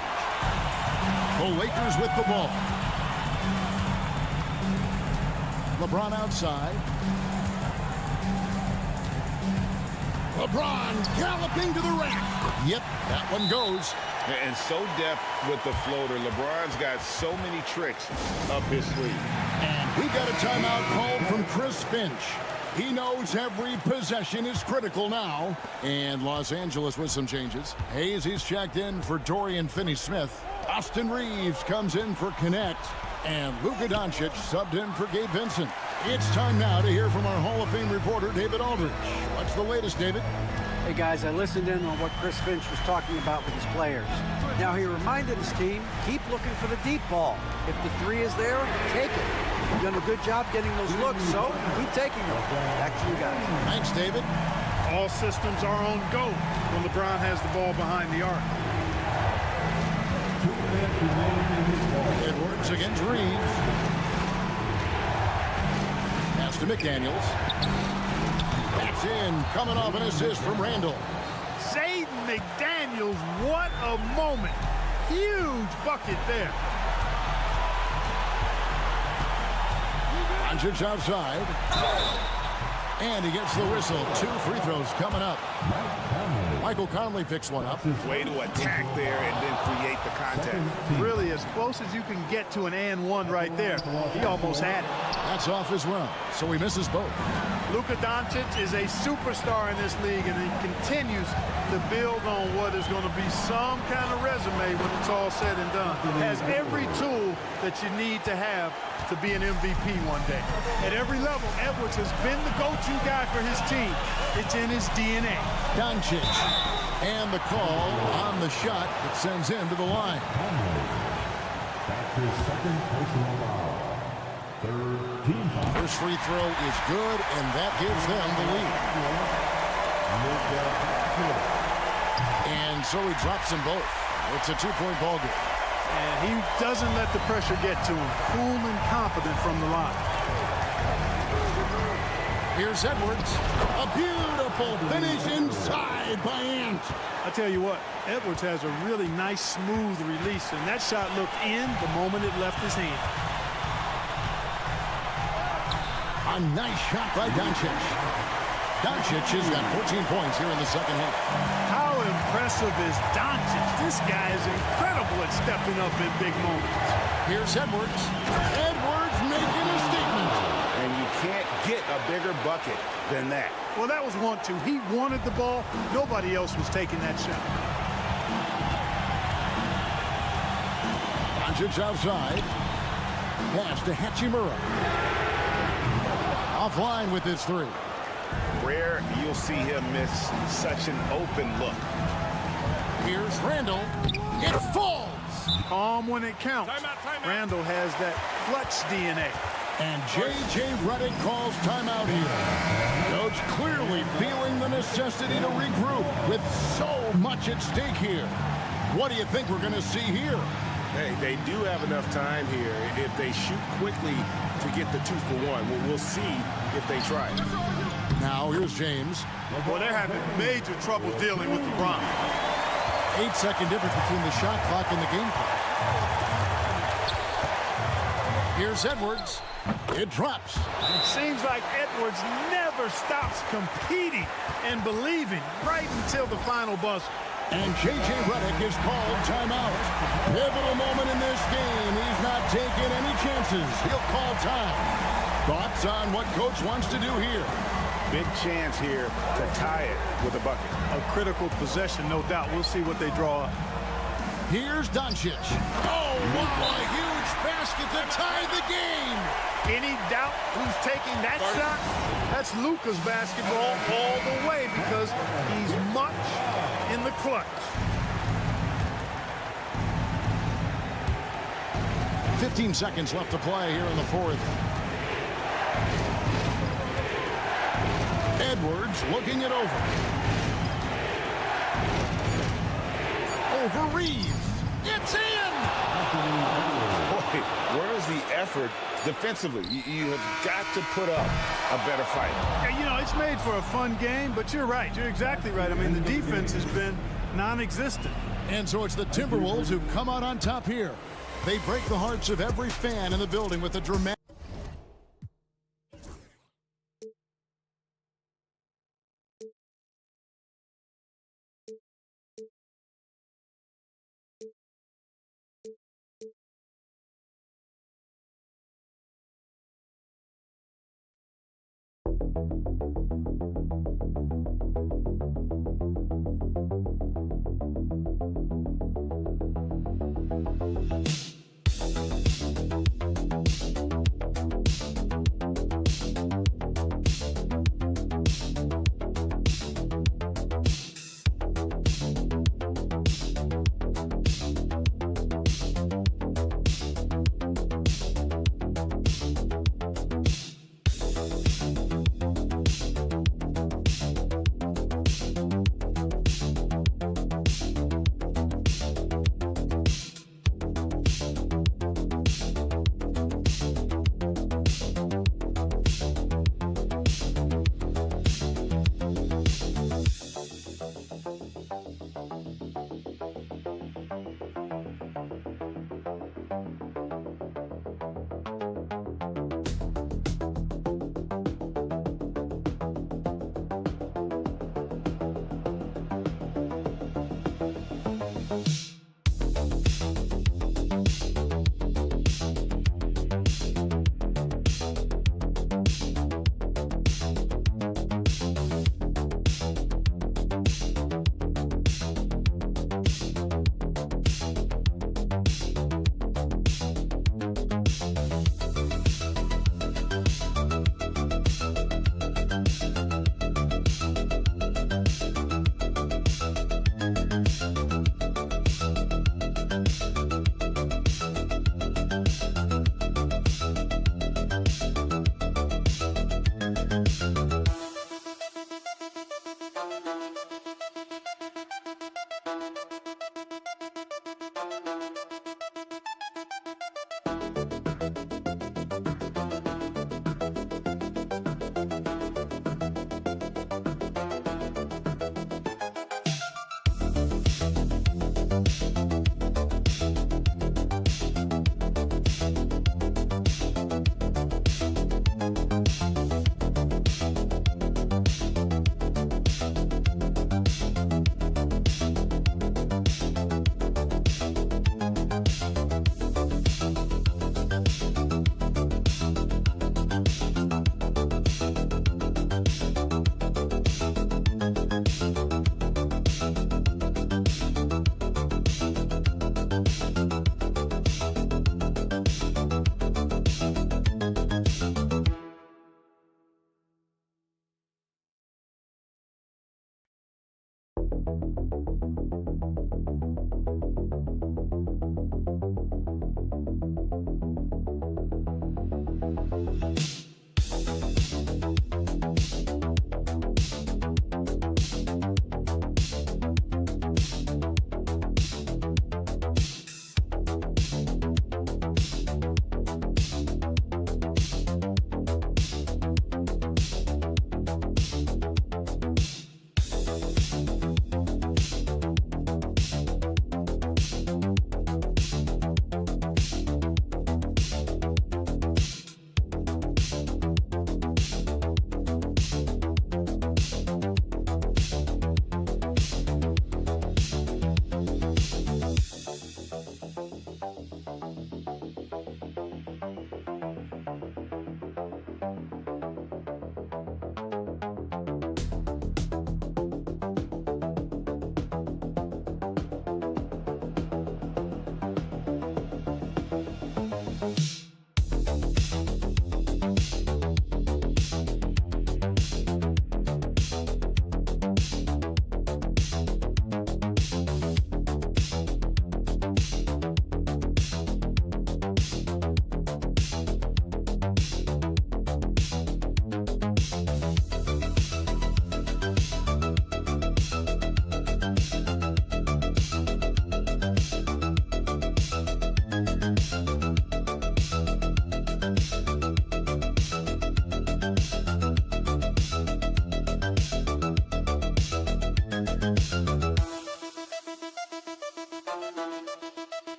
The Lakers with the ball. LeBron outside. LeBron galloping to the rack. Yep, that one goes. And so deft with the floater. LeBron's got so many tricks up his sleeve. And we got a timeout called from Chris Finch. He knows every possession is critical now. And Los Angeles with some changes. Hayes, he's checked in for Dorian Finney-Smith. Austin Reeves comes in for Connect. And Luka Doncic subbed in for Gabe Vincent. It's time now to hear from our Hall of Fame reporter, David Aldridge. What's the latest, David? Hey, guys, I listened in on what Chris Finch was talking about with his players. Now, he reminded his team, keep looking for the deep ball. If the 3 is there, take it. You've done a good job getting those looks, so keep taking them. Back to you guys. Thanks, David. All systems are on go when LeBron has the ball behind the arc. Edwards against Reeves. Pass to McDaniels. That's in, coming off an assist from Randall. Jaden McDaniels, what a moment. Huge bucket there. Doncic outside. And he gets the whistle. 2 free throws coming up. Michael Conley picks one up. Way to attack there and then create the contact. Really as close as you can get to an and one right there. He almost had it. That's off as well, so he misses both. Luka Doncic is a superstar in this league, and he continues to build on what is going to be some kind of resume when it's all said and done. Has every tool that you need to have to be an MVP one day. At every level, Edwards has been the go-to guy for his team. It's in his DNA. Doncic, and the call on the shot that sends him to the line. That's his second personal foul. Third team foul. First free throw is good, and that gives them the lead. And so he drops them both. It's a two-point ball game. And he doesn't let the pressure get to him. Cool and confident from the line. Here's Edwards. A beautiful finish inside by Ant. I tell you what, Edwards has a really nice, smooth release, and that shot looked in the moment it left his hand. A nice shot by Doncic. Doncic has got 14 points here in the second half. How impressive is Doncic? This guy is incredible at stepping up in big moments. Here's Edwards. Edwards making a statement. And you can't get a bigger bucket than that. Well, that was 1-2. He wanted the ball. Nobody else was taking that shot. Doncic outside. Pass to Hachimura. Offline with his three. Rare you'll see him miss such an open look. Here's Randall. It falls. Calm when it counts. Timeout. Randall has that clutch DNA. And J.J. Redick calls timeout here. Coach clearly feeling the necessity to regroup with so much at stake here. What do you think we're going to see here? Hey, they do have enough time here if they shoot quickly to get the 2-for-1. We'll see if they try. Now here's James. Well, they're having major trouble dealing with LeBron. 8-second difference between the shot clock and the game clock. Here's Edwards. It drops. It seems like Edwards never stops competing and believing right until the final buzzer. And J.J. Redick is called timeout. Pivotal moment in this game. He's not taking any chances. He'll call time. Thoughts on what Coach wants to do here? Big chance here to tie it with a bucket. A critical possession, no doubt. We'll see what they draw up. Here's Doncic. Oh, wow, a huge basket to tie the game. Any doubt who's taking that shot? That's Luka's basketball all the way because he's much in the clutch. 15 seconds left to play here in the fourth. Edwards looking it over. Over Reeves. It's in! Boy, where's the effort defensively? You have got to put up a better fight. Yeah, you know, it's made for a fun game, but you're right. You're exactly right. I mean, the defense has been non-existent. And so it's the Timberwolves who come out on top here. They break the hearts of every fan in the building with a dramatic...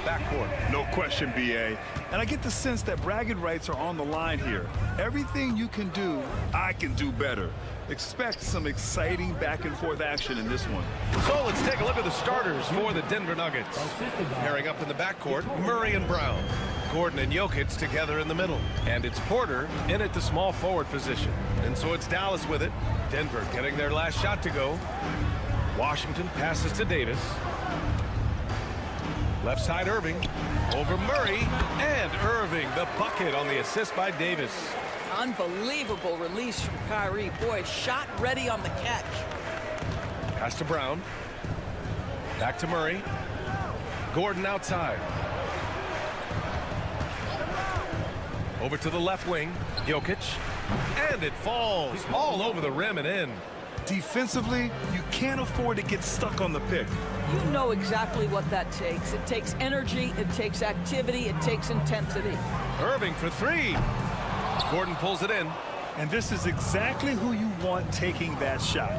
Backcourt. No question, BA. And I get the sense that bragging rights are on the line here. Everything you can do, I can do better. Expect some exciting back and forth action in this one. So let's take a look at the starters for the Denver Nuggets. Pairing up in the backcourt, Murray and Brown. Gordon and Jokic together in the middle. And it's Porter in at the small forward position. And so it's Dallas with it. Denver getting their last shot to go. Washington passes to Davis. Left side Irving, over Murray, and Irving, the bucket on the assist by Davis. Unbelievable release from Kyrie. Boy, shot ready on the catch. Pass to Brown. Back to Murray. Gordon outside. Over to the left wing, Jokic. And it falls all over the rim and in. Defensively, you can't afford to get stuck on the pick. You know exactly what that takes. It takes energy, it takes activity, it takes intensity. Irving for three. Gordon pulls it in. And this is exactly who you want taking that shot.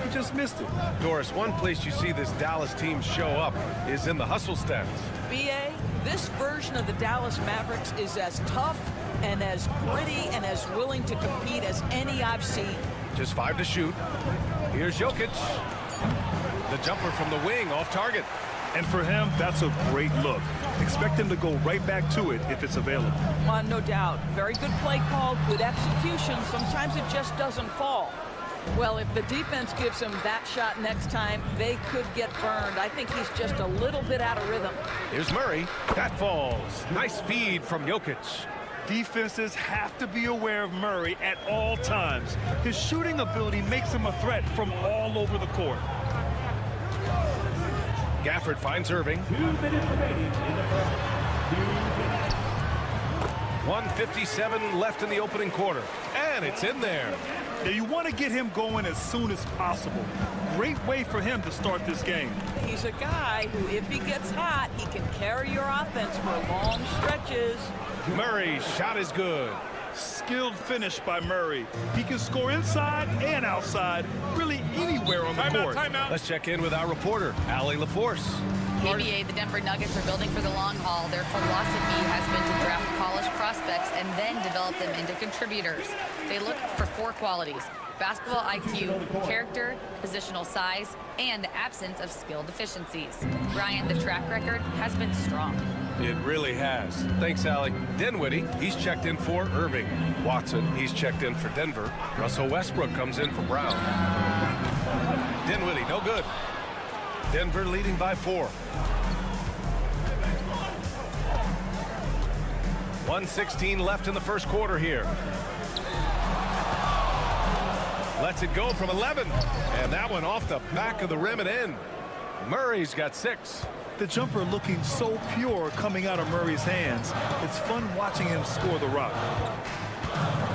He just missed it. Doris, one place you see this Dallas team show up is in the hustle stats. BA, this version of the Dallas Mavericks is as tough and as gritty and as willing to compete as any I've seen. Just 5 to shoot. Here's Jokic. The jumper from the wing off target. And for him, that's a great look. Expect him to go right back to it if it's available. No doubt. Very good play call, good execution. Sometimes it just doesn't fall. Well, if the defense gives him that shot next time, they could get burned. I think he's just a little bit out of rhythm. Here's Murray. That falls. Nice feed from Jokic. Defenses have to be aware of Murray at all times. His shooting ability makes him a threat from all over the court. Gafford finds Irving. 1:57 left in the opening quarter. And it's in there. Now you want to get him going as soon as possible. Great way for him to start this game. He's a guy who, if he gets hot, he can carry your offense for long stretches. Murray's shot is good. Skilled finish by Murray. He can score inside and outside, really anywhere on the court. Timeout. Let's check in with our reporter, Allie LaForce. ABA, the Denver Nuggets are building for the long haul. Their philosophy has been to draft college prospects and then develop them into contributors. They look for 4 qualities: basketball IQ, character, positional size, and the absence of skill deficiencies. Brian, the track record has been strong. It really has. Thanks, Allie. Dinwiddie, he's checked in for Irving. Watson, he's checked in for Denver. Russell Westbrook comes in for Brown. Dinwiddie, no good. Denver leading by 4. 1:16 left in the first quarter here. Lets it go from 11. And that one off the back of the rim and in. Murray's got 6. The jumper looking so pure coming out of Murray's hands. It's fun watching him score the rock.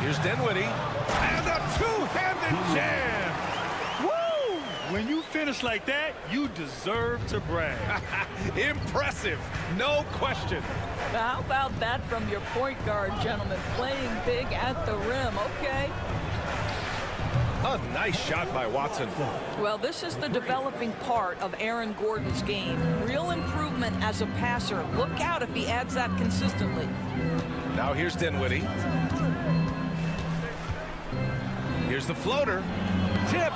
Here's Dinwiddie. And a two-handed jam. Woo! When you finish like that, you deserve to brag. Impressive, no question. Now, how about that from your point guard, gentlemen? Playing big at the rim. Okay. A nice shot by Watson. Well, this is the developing part of Aaron Gordon's game. Real improvement as a passer. Look out if he adds that consistently. Now here's Dinwiddie. Here's the floater. Tipped.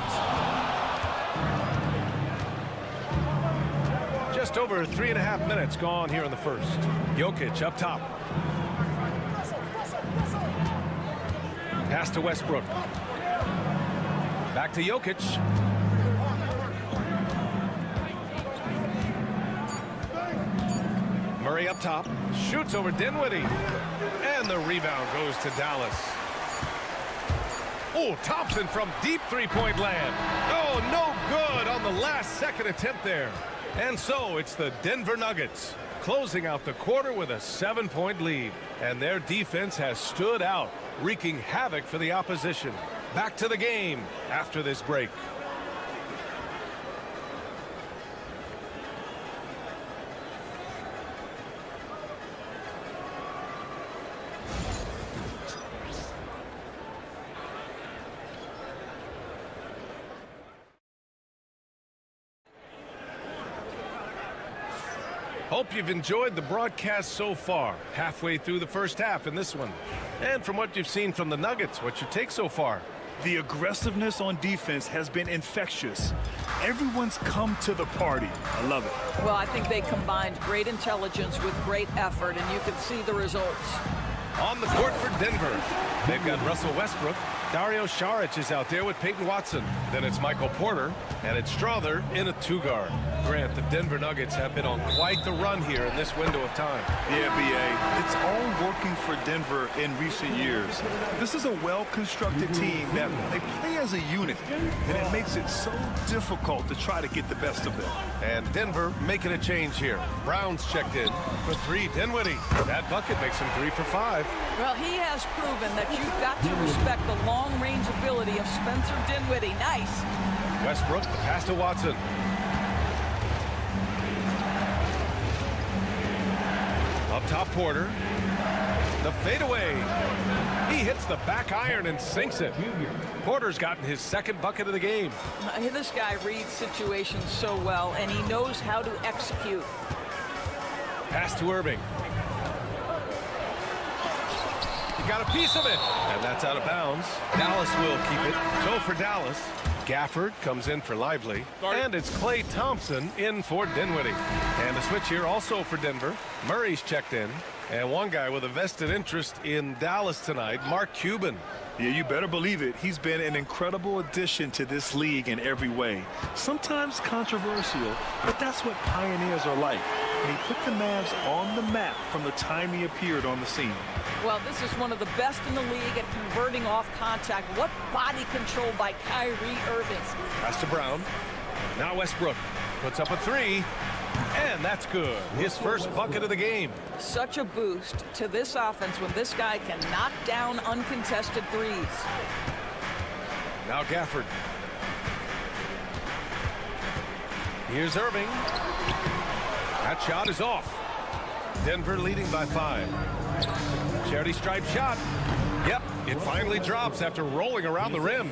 Just over 3.5 minutes gone here in the first. Jokic up top. Pass to Westbrook. Back to Jokic. Murray up top. Shoots over Dinwiddie. And the rebound goes to Dallas. Oh, Thompson from deep three-point land. Oh, no Good on the last-second attempt there. And so it's the Denver Nuggets closing out the quarter with a 7-point lead. And their defense has stood out, wreaking havoc for the opposition. Back to the game after this break. Hope you've enjoyed the broadcast so far. Halfway through the first half in this one. And from what you've seen from the Nuggets, what's your take so far? The aggressiveness on defense has been infectious. Everyone's come to the party. I love it. Well, I think they combined great intelligence with great effort, and you can see the results. On the court for Denver, they've got Russell Westbrook. Dario Saric is out there with Peyton Watson. Then it's Michael Porter, and it's Strother in a two-guard. Grant, the Denver Nuggets have been on quite the run here in this window of time. Yeah, B.A., it's all working for Denver in recent years. This is a well-constructed team that they play as a unit, and it makes it so difficult to try to get the best of them. And Denver making a change here. Brown's checked in for 3. Dinwiddie. That bucket makes him 3 for 5. Well, he has proven that you've got to respect the long-range ability of Spencer Dinwiddie. Nice. Westbrook, the pass to Watson. Up top, Porter. The fadeaway. He hits the back iron and sinks it. Porter's gotten his second bucket of the game. This guy reads situations so well, and he knows how to execute. Pass to Irving. He got a piece of it, and that's out of bounds. Dallas will keep it. So for Dallas, Gafford comes in for Lively, and it's Klay Thompson in for Dinwiddie. And a switch here also for Denver. Murray's checked in, and one guy with a vested interest in Dallas tonight, Mark Cuban. Yeah, you better believe it. He's been an incredible addition to this league in every way. Sometimes controversial, but that's what pioneers are like. And he put the Mavs on the map from the time he appeared on the scene. Well, this is one of the best in the league at converting off contact. What body control by Kyrie Irving. Pass to Brown. Now Westbrook puts up a 3. And that's good. His first bucket of the game. Such a boost to this offense when this guy can knock down uncontested threes. Now Gafford. Here's Irving. That shot is off. Denver leading by 5. Charity stripe shot. Yep, it finally drops after rolling around the rim.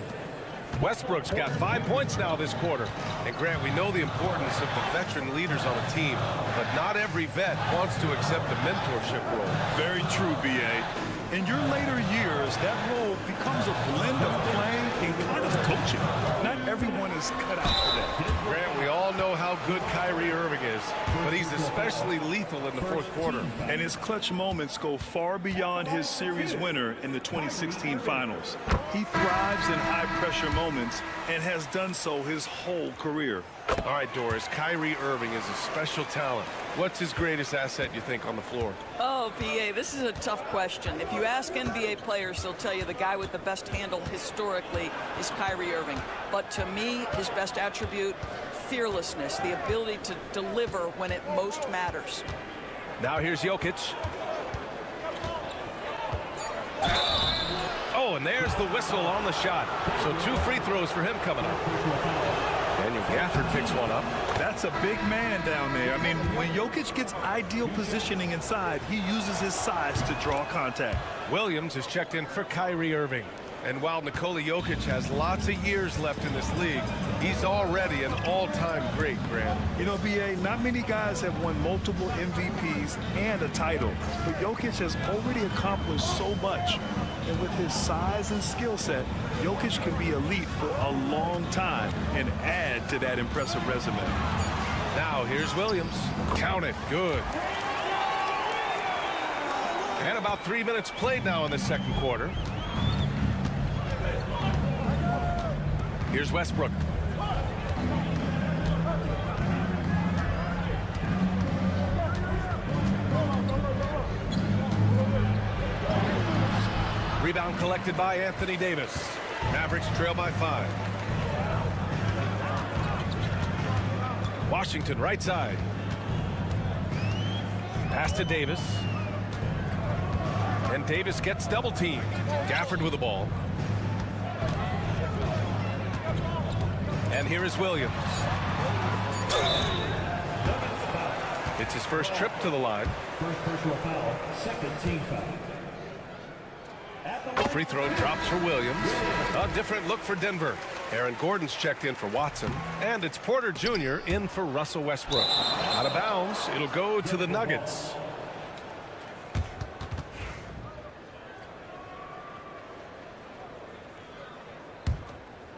Westbrook's got 5 points now this quarter. And Grant, we know the importance of the veteran leaders on a team, but not every vet wants to accept the mentorship role. Very true, B.A. In your later years, that role becomes a blend of playing and kind of coaching. Not everyone is cut out for that. Grant, we all know how good Kyrie Irving is, but he's especially lethal in the fourth quarter. And his clutch moments go far beyond his series winner in the 2016 finals. He thrives in high-pressure moments and has done so his whole career. All right, Doris, Kyrie Irving is a special talent. What's his greatest asset, you think, on the floor? Oh, PA, this is a tough question. If you ask NBA players, they'll tell you the guy with the best handle historically is Kyrie Irving. But to me, his best attribute, fearlessness, the ability to deliver when it most matters. Now here's Jokic. Oh, and there's the whistle on the shot. So 2 free throws for him coming up. Daniel Gafford picks one up. That's a big man down there. I mean, when Jokic gets ideal positioning inside, he uses his size to draw contact. Williams is checked in for Kyrie Irving. And while Nikola Jokic has lots of years left in this league, he's already an all-time great, Grant. You know, B.A., not many guys have won multiple MVPs and a title, but Jokic has already accomplished so much. And with his size and skill set, Jokic can be elite for a long time and add to that impressive resume. Now here's Williams. Count it. Good. And about 3 minutes played now in the second quarter. Here's Westbrook. Rebound collected by Anthony Davis. Mavericks trail by 5. Washington right side. Pass to Davis. And Davis gets double teamed. Gafford with the ball. And here is Williams. It's his first trip to the line. First personal foul, second team foul. The free throw drops for Williams. A different look for Denver. Aaron Gordon's checked in for Watson. And it's Porter Jr. in for Russell Westbrook. Out of bounds, it'll go to the Nuggets.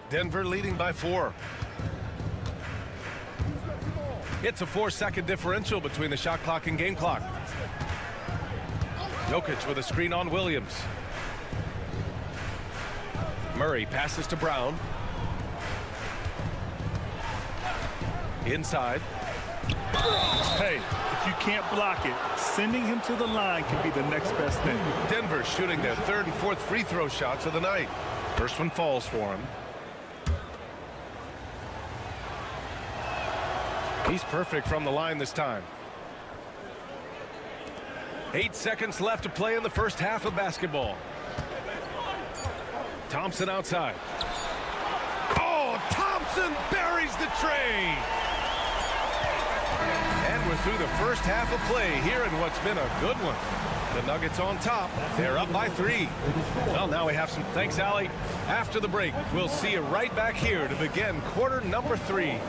Denver leading by 4. It's a 4-second differential between the shot clock and game clock. Jokic with a screen on Williams. Murray passes to Brown. Inside. Hey, if you can't block it, sending him to the line can be the next best thing. Denver shooting their 3rd and 4th free throw shots of the night. First one falls for him. He's perfect from the line this time. 8 seconds left to play in the first half of basketball. Thompson outside. Oh, Thompson buries the tray. And we're through the first half of play here in what's been a good one. The Nuggets on top. They're up by 3. Well, now we have some. Thanks, Allie. After the break, we'll see you right back here to begin quarter number 3.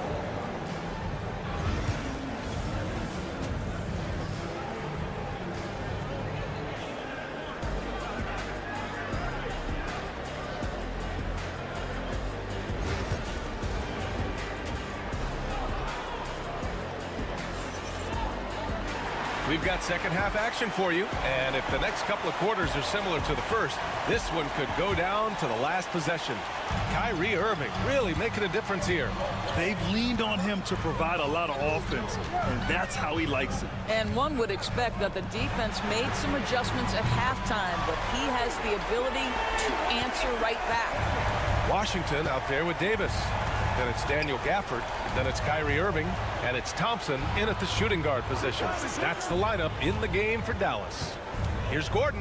We've got second half action for you, and if the next couple of quarters are similar to the first, this one could go down to the last possession. Kyrie Irving really making a difference here. They've leaned on him to provide a lot of offense, and that's how he likes it. And one would expect that the defense made some adjustments at halftime, but he has the ability to answer right back. Washington out there with Davis. Then it's Daniel Gafford. Then it's Kyrie Irving. And it's Thompson in at the shooting guard position. That's the lineup in the game for Dallas. Here's Gordon.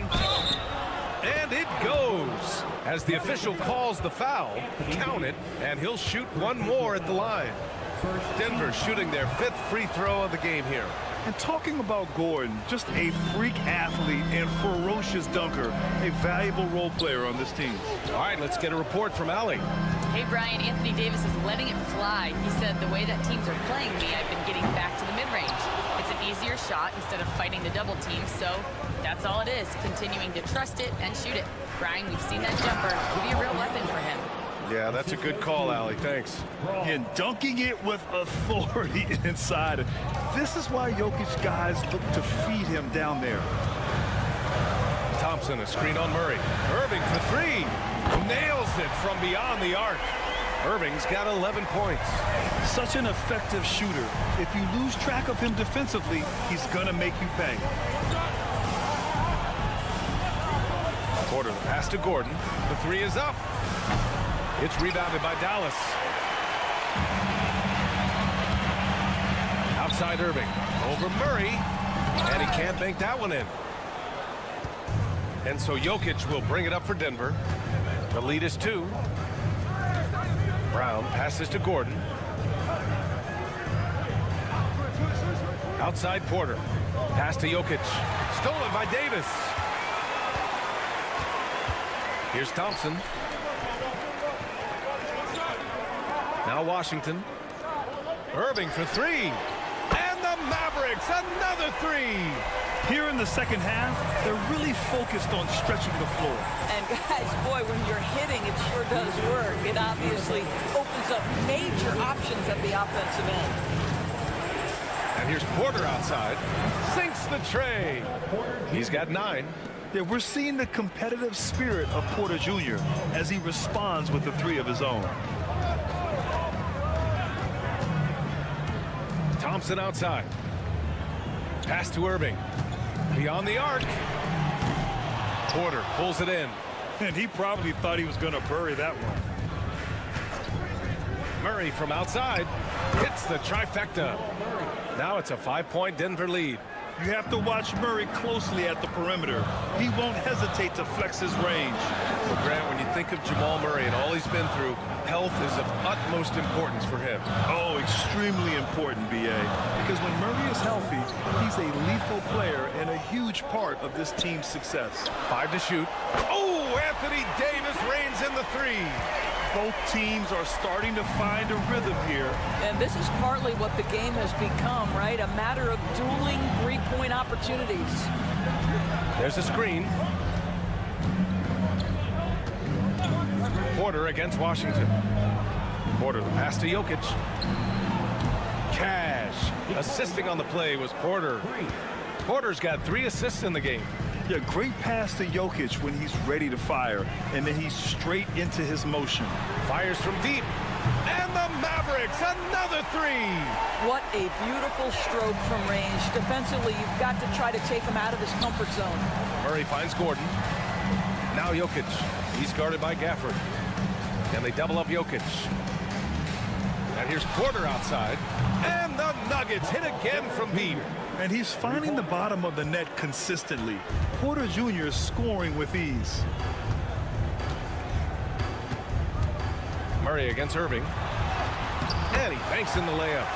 And it goes. As the official calls the foul, count it, and he'll shoot one more at the line. Denver shooting their 5th free throw of the game here. And talking about Gordon, just a freak athlete and ferocious dunker, a valuable role player on this team. All right, let's get a report from Allie. Hey, Brian, Anthony Davis is letting it fly. He said, the way that teams are playing me, I've been getting back to the mid-range. It's an easier shot instead of fighting the double team, so that's all it is, continuing to trust it and shoot it. Brian, we've seen that jumper. Could be a real weapon for him. Yeah, that's a good call, Allie. Thanks. And dunking it with authority inside. This is why Jokic guys look to feed him down there. Thompson, a screen on Murray. Irving for 3. Nails it from beyond the arc. Irving's got 11 points. Such an effective shooter. If you lose track of him defensively, he's going to make you pay. Porter, the pass to Gordon. The 3 is up. It's rebounded by Dallas. Outside Irving. Over Murray. And he can't bank that one in. And so Jokic will bring it up for Denver. The lead is 2. Brown passes to Gordon. Outside Porter. Pass to Jokic. Stolen by Davis. Here's Thompson. Now Washington. Irving for 3. And the Mavericks, another 3. Here in the second half, they're really focused on stretching the floor. And guys, boy, when you're hitting, it sure does work. It obviously opens up major options at the offensive end. And here's Porter outside. Sinks the tray. He's got 9. Yeah, we're seeing the competitive spirit of Porter Jr. as he responds with the 3 of his own. Thompson outside. Pass to Irving. Beyond the arc. Porter pulls it in. And he probably thought he was going to bury that one. Murray from outside hits the trifecta. Now it's a 5-point Denver lead. You have to watch Murray closely at the perimeter. He won't hesitate to flex his range. Well, Grant, when you think of Jamal Murray and all he's been through, health is of utmost importance for him. Oh, extremely important, B.A. Because when Murray is healthy, he's a lethal player and a huge part of this team's success. 5 to shoot. Oh, Anthony Davis reigns in the 3. Both teams are starting to find a rhythm here. And this is partly what the game has become, right? A matter of dueling three-point opportunities. There's a screen. Porter against Washington. Porter, the pass to Jokic. Cash. Assisting on the play was Porter. Porter's got 3 assists in the game. Yeah, great pass to Jokic when he's ready to fire, and then he's straight into his motion. Fires from deep. And the Mavericks, another 3. What a beautiful stroke from range. Defensively, you've got to try to take him out of his comfort zone. Murray finds Gordon. Now Jokic. He's guarded by Gafford. And they double up Jokic. And here's Porter outside. And the Nuggets hit again from deep. And he's finding the bottom of the net consistently. Porter Jr. is scoring with ease. Murray against Irving. And he banks in the layup.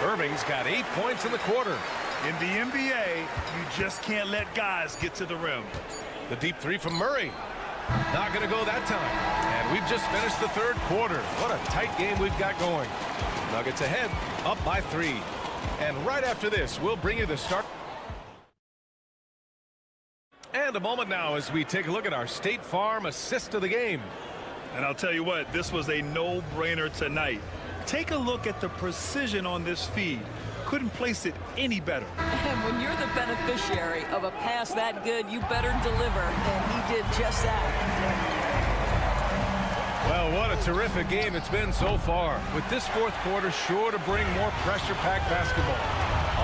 Irving's got 8 points in the quarter. In the NBA, you just can't let guys get to the rim. The deep 3 from Murray. Not going to go that time. And we've just finished the 3rd quarter. What a tight game we've got going. Nuggets ahead, up by 3. And right after this, we'll bring you the start. And a moment now as we take a look at our State Farm assist of the game. And I'll tell you what, this was a no-brainer tonight. Take a look at the precision on this feed. Couldn't place it any better. And when you're the beneficiary of a pass that good, you better deliver. And he did just that. Well, what a terrific game it's been so far. With this 4th quarter sure to bring more pressure-packed basketball.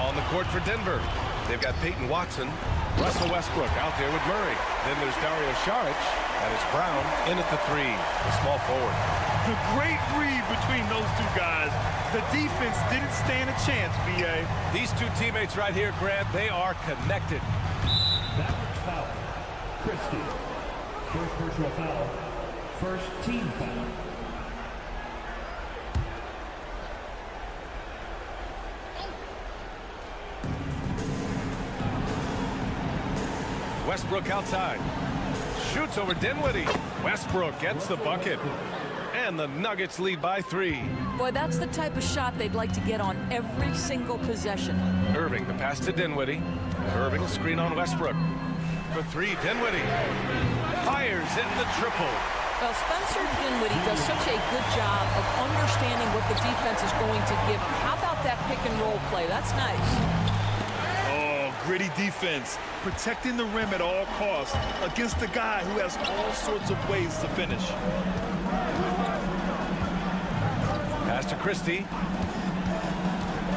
On the court for Denver, they've got Peyton Watson, Russell Westbrook out there with Murray. Then there's Dario Saric, and it's Brown in at the 3, the small forward. A great read between those 2 guys. The defense didn't stand a chance, B.A. These 2 teammates right here, Grant, they are connected. Mavericks foul. Christie. First personal foul. First team foul. Westbrook outside. Shoots over Dinwiddie. Westbrook gets the bucket. And the Nuggets lead by 3. Boy, that's the type of shot they'd like to get on every single possession. Irving, the pass to Dinwiddie. Irving, screen on Westbrook. For 3, Dinwiddie. Fires in the triple. Well, Spencer Dinwiddie does such a good job of understanding what the defense is going to give him. How about that pick and roll play? That's nice. Oh, gritty defense. Protecting the rim at all costs against a guy who has all sorts of ways to finish. Pass to Christie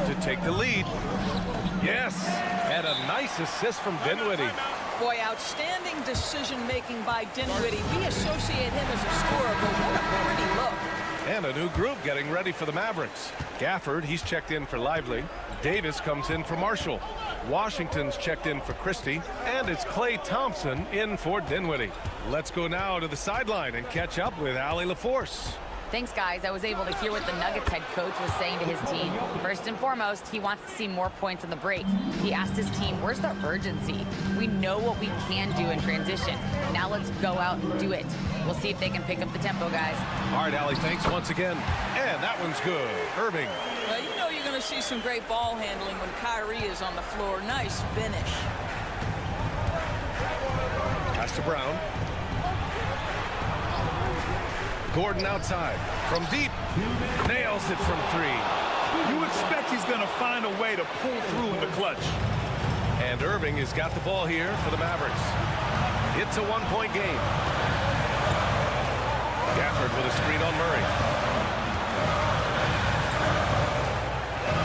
to take the lead. Yes, and a nice assist from Dinwiddie. Boy, outstanding decision-making by Dinwiddie. We associate him as a scorer, but what a pretty look. And a new group getting ready for the Mavericks. Gafford, he's checked in for Lively. Davis comes in for Marshall. Washington's checked in for Christie. And it's Klay Thompson in for Dinwiddie. Let's go now to the sideline and catch up with Allie LaForce. Thanks, guys. I was able to hear what the Nuggets head coach was saying to his team. First and foremost, he wants to see more points on the break. He asked his team, where's the urgency? We know what we can do in transition. Now let's go out and do it. We'll see if they can pick up the tempo, guys. All right, Allie, thanks once again. And that one's good. Irving. Well, you know you're going to see some great ball handling when Kyrie is on the floor. Nice finish. Pass to Brown. Gordon outside. From deep. Nails it from 3. You expect he's going to find a way to pull through in the clutch. And Irving has got the ball here for the Mavericks. It's a 1-point game. Gafford with a screen on Murray.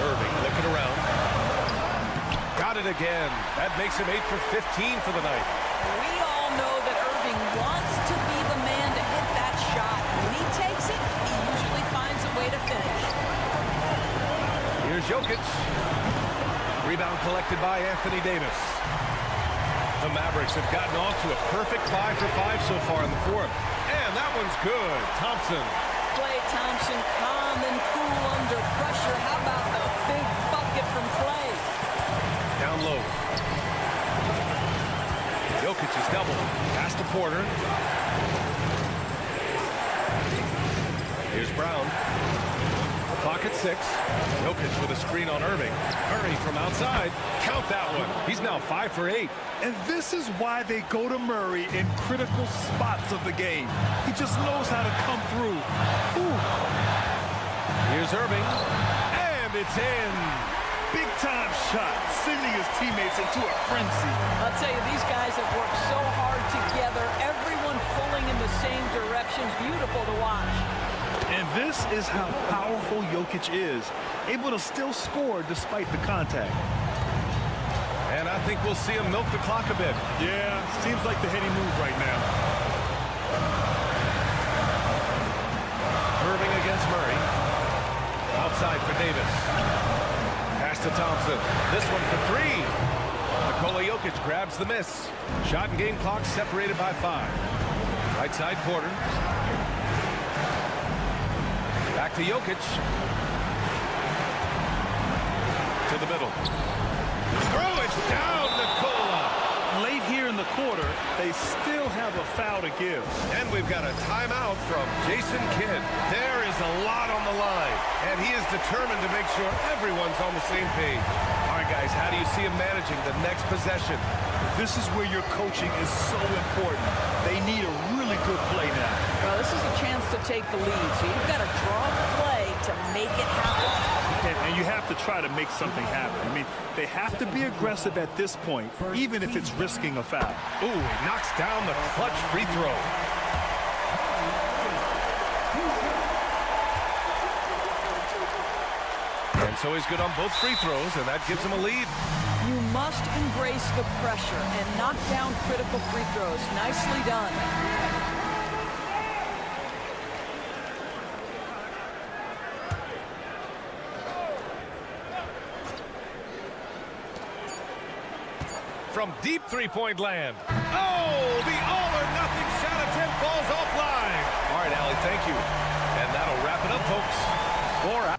Irving looking around. Got it again. That makes him 8 for 15 for the night. We all know that Irving wants to be the man to hit that shot. When he takes it, he usually finds a way to finish. Here's Jokic. Rebound collected by Anthony Davis. The Mavericks have gotten off to a perfect 5 for 5 so far in the fourth. And that one's good. Thompson. Klay Thompson, calm and cool under pressure. How about the big bucket from Klay? Down low. Jokic is double. Pass to Porter. Here's Brown. Clock at 6. Jokic with a screen on Irving. Murray from outside. Count that one. He's now 5 for 8. And this is why they go to Murray in critical spots of the game. He just knows how to come through. Ooh. Here's Irving. And it's in. Big-time shot, sending his teammates into a frenzy. I'll tell you, these guys have worked so hard together. Everyone pulling in the same direction. Beautiful to watch. And this is how powerful Jokic is, able to still score despite the contact. And I think we'll see him milk the clock a bit. Yeah, seems like the heady move right now. Irving against Murray. Outside for Davis. Pass to Thompson. This one for 3. Nikola Jokic grabs the miss. Shot and game clock separated by 5. Right side Porter. Back to Jokic. To the middle. Throw it down, Nikola. Late here in the quarter, they still have a foul to give. And we've got a timeout from Jason Kidd. There is a lot on the line, and he is determined to make sure everyone's on the same page. All right, guys, how do you see him managing the next possession? This is where your coaching is so important. They need a really good play now. Well, this is a chance to take the lead, so you've got to draw the play to make it happen. And you have to try to make something happen. I mean, they have to be aggressive at this point, even if it's risking a foul. Ooh, he knocks down the clutch free throw. And so he's good on both free throws, and that gives him a lead. You must embrace the pressure and knock down critical free throws. Nicely done. From deep three-point land. Oh, the all-or-nothing shot attempt falls offline. All right, Allie, thank you. And that'll wrap it up, folks. 4 out.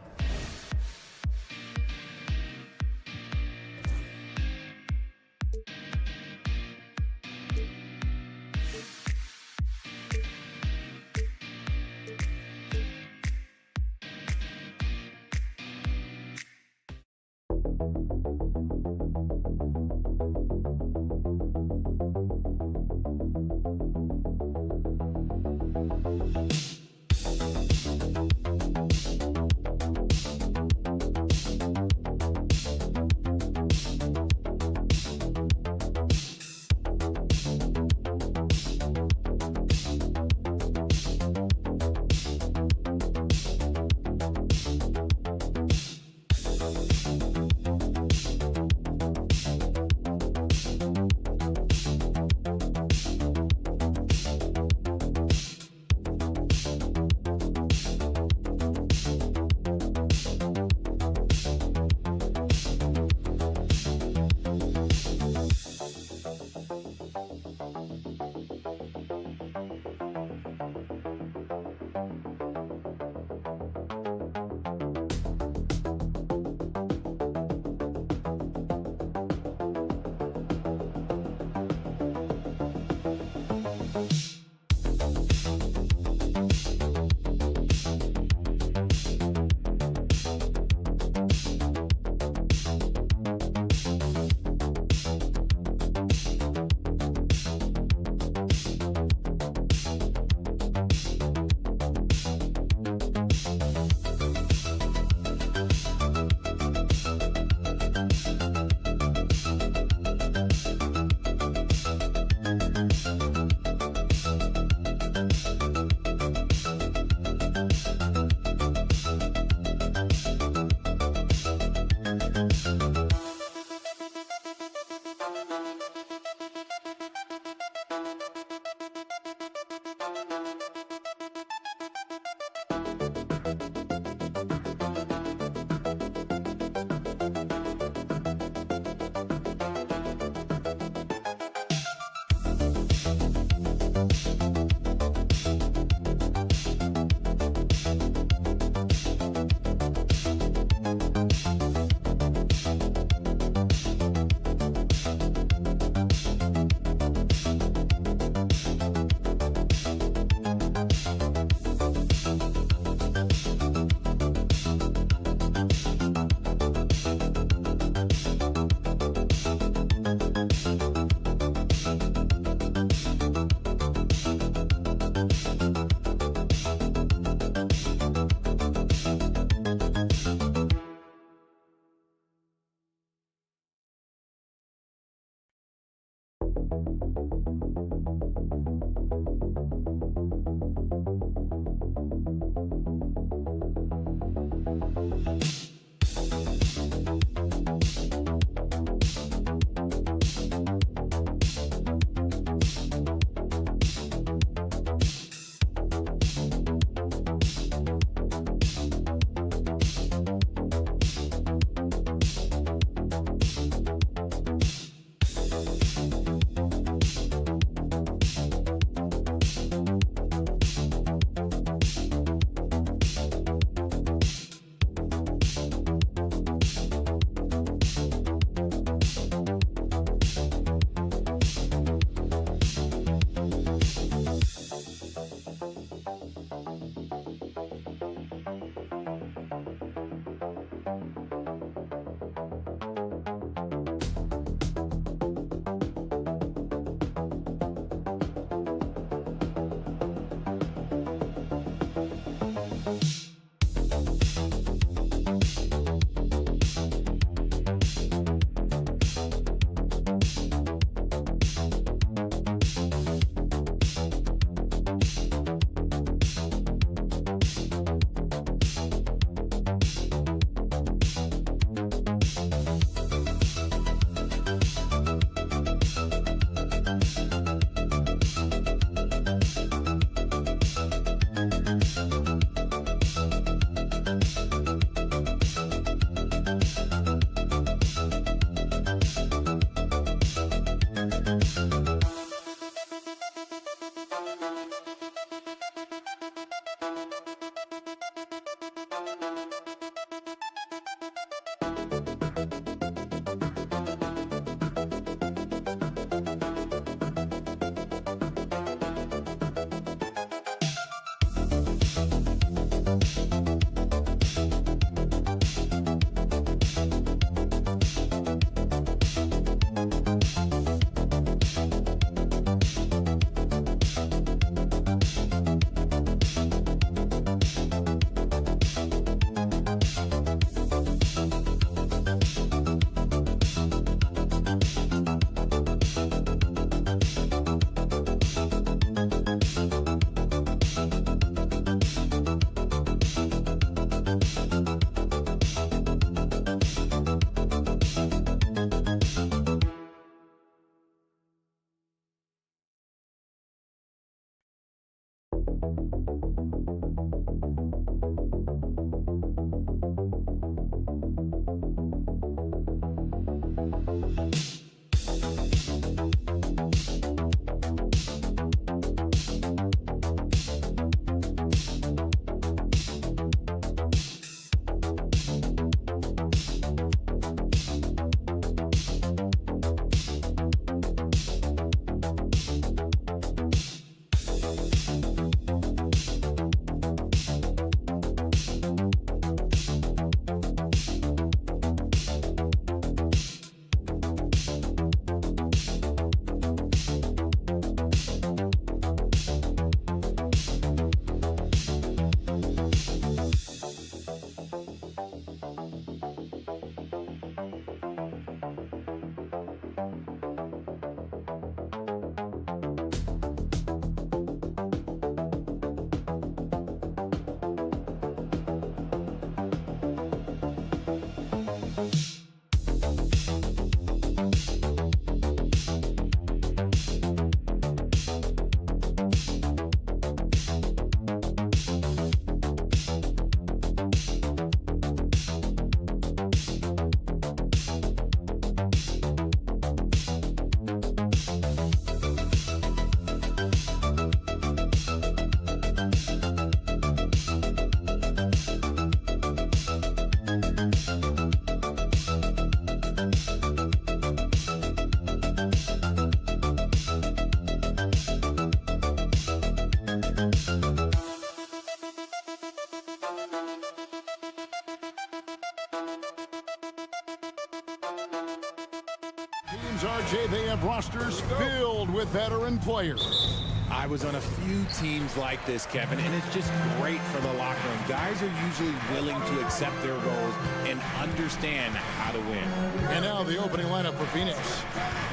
Teams, RJ, they have rosters filled with veteran players. I was on a few teams like this, Kevin, and it's just great for the locker room. Guys are usually willing to accept their roles and understand how to win. And now the opening lineup for Phoenix.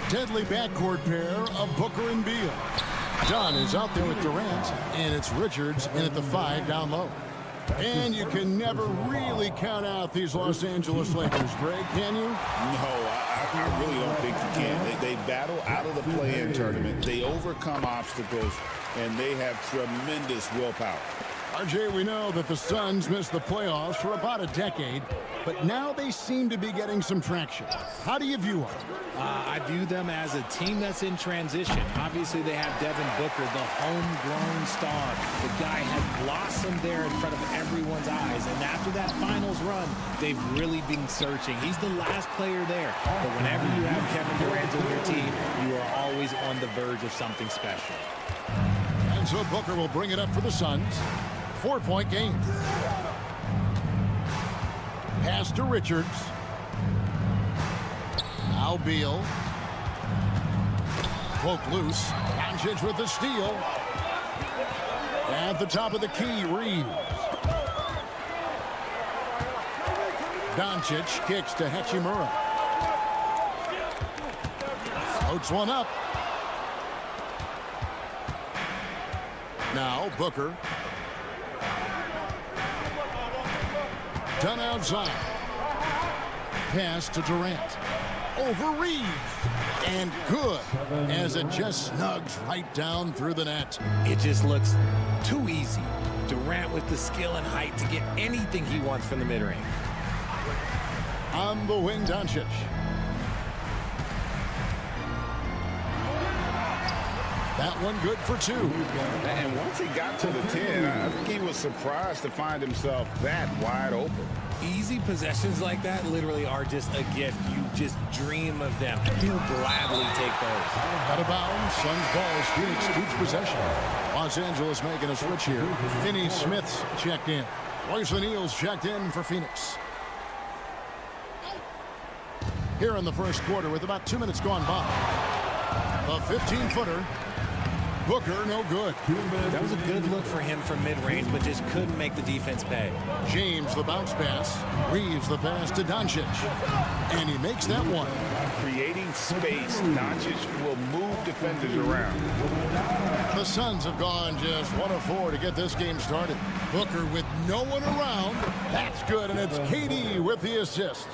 Deadly backcourt pair of Booker and Beal. Dunn is out there with Durant, and it's Richards in at the 5 down low. And you can never really count out these Los Angeles Lakers, Greg, can you? No, I really don't think you can. They battle out of the play-in tournament. They overcome obstacles, and they have tremendous willpower. RJ, we know that the Suns missed the playoffs for about a decade, but now they seem to be getting some traction. How do you view them? I view them as a team that's in transition. Obviously, they have Devin Booker, the homegrown star. The guy has blossomed there in front of everyone's eyes. And after that finals run, they've really been searching. He's the last player there. But whenever you have Kevin Durant on your team, you are always on the verge of something special. And so Booker will bring it up for the Suns. 4-point game. Pass to Richards. Now Beal. Poke loose. Doncic with the steal. At the top of the key, Reeves. Doncic kicks to Hachimura. Floats one up. Now Booker. Done outside. Pass to Durant. Over Reeves. And good, as it just snugs right down through the net. It just looks too easy. Durant with the skill and height to get anything he wants from the mid-range. On the wing, Doncic. That one good for 2. And once he got to the 10, I think he was surprised to find himself that wide open. Easy possessions like that literally are just a gift. You just dream of them. He'll gladly take those. Out of bounds. Suns ball as Phoenix keeps possession. Los Angeles making a switch here. Finney Smith's checked in. Royce O'Neal's checked in for Phoenix. Here in the first quarter with about 2 minutes gone by. A 15-footer. Booker, no good. That was a good look for him from mid-range, but just couldn't make the defense pay. James, the bounce pass. Reeves, the pass to Doncic. And he makes that one. Creating space, Doncic will move defenders around. The Suns have gone just 1 of 4 to get this game started. Booker with no one around. That's good, and it's KD with the assist.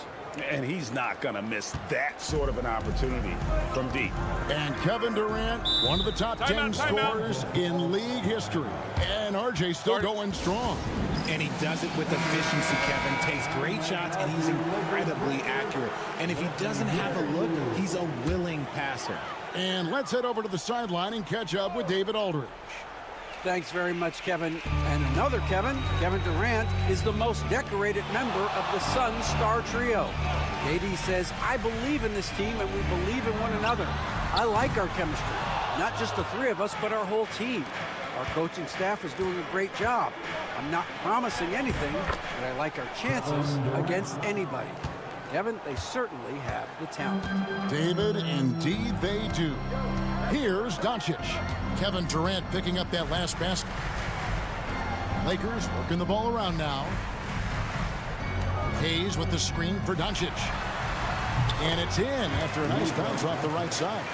And he's not going to miss that sort of an opportunity from deep. And Kevin Durant, one of the top 10 scorers in league history. And RJ still going strong. And he does it with efficiency, Kevin. Takes great shots, and he's incredibly accurate. And if he doesn't have a look, he's a willing passer. And let's head over to the sideline and catch up with David Aldridge. Thanks very much, Kevin. And another Kevin, Kevin Durant, is the most decorated member of the Suns star trio. KD says, I believe in this team and we believe in one another. I like our chemistry. Not just the 3 of us, but our whole team. Our coaching staff is doing a great job. I'm not promising anything, but I like our chances against anybody. Kevin, they certainly have the talent. David, indeed they do. Here's Doncic. Kevin Durant picking up that last basket. Lakers working the ball around now. Hayes with the screen for Doncic. And it's in after a nice bounce off the right side.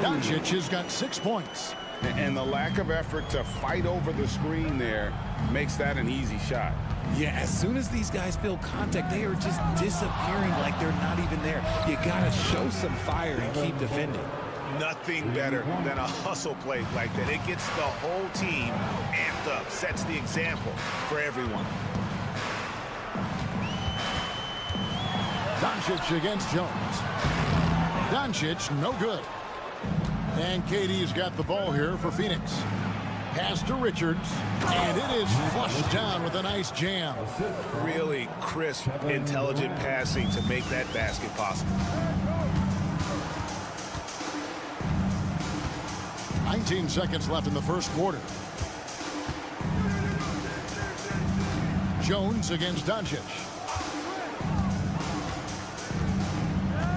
Doncic has got 6 points. And the lack of effort to fight over the screen there makes that an easy shot. Yeah, as soon as these guys feel contact, they are just disappearing like they're not even there. You got to show some fire and keep defending. Nothing better than a hustle play like that. It gets the whole team amped up, sets the example for everyone. Doncic against Jones. Doncic, no good. And KD's got the ball here for Phoenix. Pass to Richards, and it is flushed down with a nice jam. Really crisp, intelligent passing to make that basket possible. 19 seconds left in the first quarter. Jones against Doncic.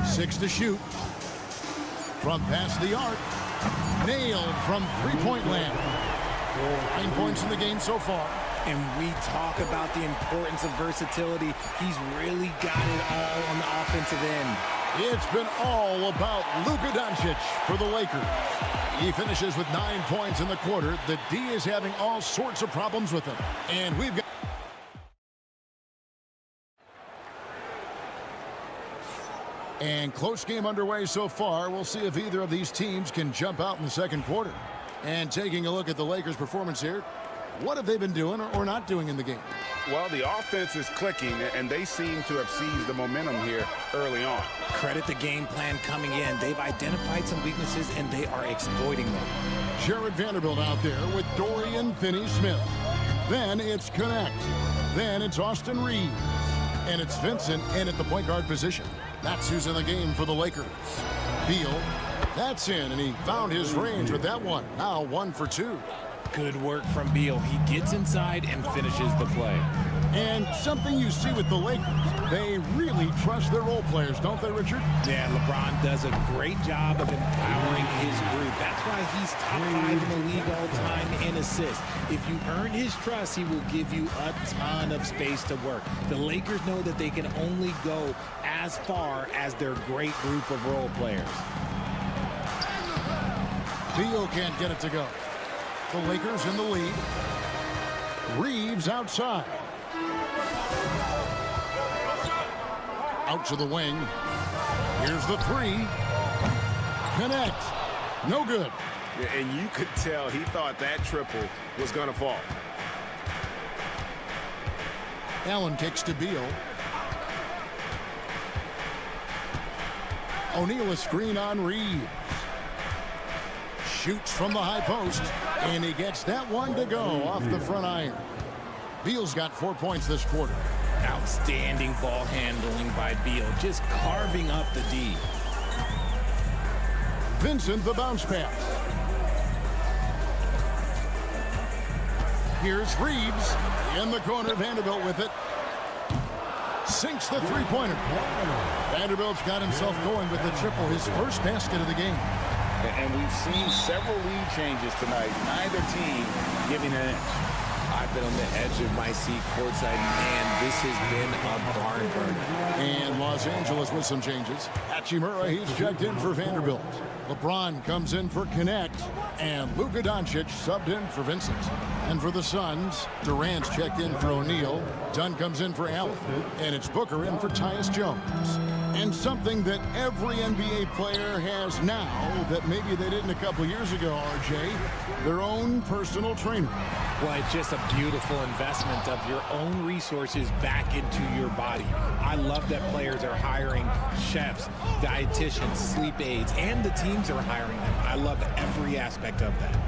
6 to shoot. From past the arc. Nailed from three-point land. 9 points in the game so far. And we talk about the importance of versatility. He's really got it all on the offensive end. It's been all about Luka Doncic for the Lakers. He finishes with 9 points in the quarter. The D is having all sorts of problems with him. And we've got... And close game underway so far. We'll see if either of these teams can jump out in the second quarter. And taking a look at the Lakers' performance here, what have they been doing or not doing in the game? Well, the offense is clicking, and they seem to have seized the momentum here early on. Credit the game plan coming in. They've identified some weaknesses, and they are exploiting them. Jared Vanderbilt out there with Dorian Finney-Smith. Then it's Connect. Then it's Austin Reeves. And it's Vincent in at the point guard position. That's who's in the game for the Lakers. Beal, that's in, and he found his range with that one. Now 1 for 2. Good work from Beal. He gets inside and finishes the play. And something you see with the Lakers, they really trust their role players, don't they, Richard? Yeah, LeBron does a great job of empowering his group. That's why he's top 5 in the league all time in assists. If you earn his trust, he will give you a ton of space to work. The Lakers know that they can only go as far as their great group of role players. Beal can't get it to go. The Lakers in the lead. Reeves outside. Out to the wing. Here's the three. Connect. No good. And you could tell he thought that triple was going to fall. Allen kicks to Beal. O'Neal a screen on Reeves. Shoots from the high post, and he gets that one to go off the front iron. Beal's got 4 points this quarter. Outstanding ball handling by Beal, just carving up the D. Vincent the bounce pass. Here's Reeves in the corner. Vanderbilt with it. Sinks the three-pointer. Vanderbilt's got himself going with the triple, his first basket of the game. And we've seen several lead changes tonight. Neither team giving an inch. I've been on the edge of my seat courtside. Man, this has been a barn burner. And Los Angeles with some changes. Hachimura, he's checked in for Vanderbilt. LeBron comes in for Connect. And Luka Doncic subbed in for Vincent. And for the Suns, Durant's checked in for O'Neal. Dunn comes in for Allen. And it's Booker in for Tyus Jones. And something that every NBA player has now that maybe they didn't a couple years ago, RJ, their own personal trainer. Well, it's just a beautiful investment of your own resources back into your body. I love that players are hiring chefs, dietitians, sleep aides, and the teams are hiring them. I love every aspect of that.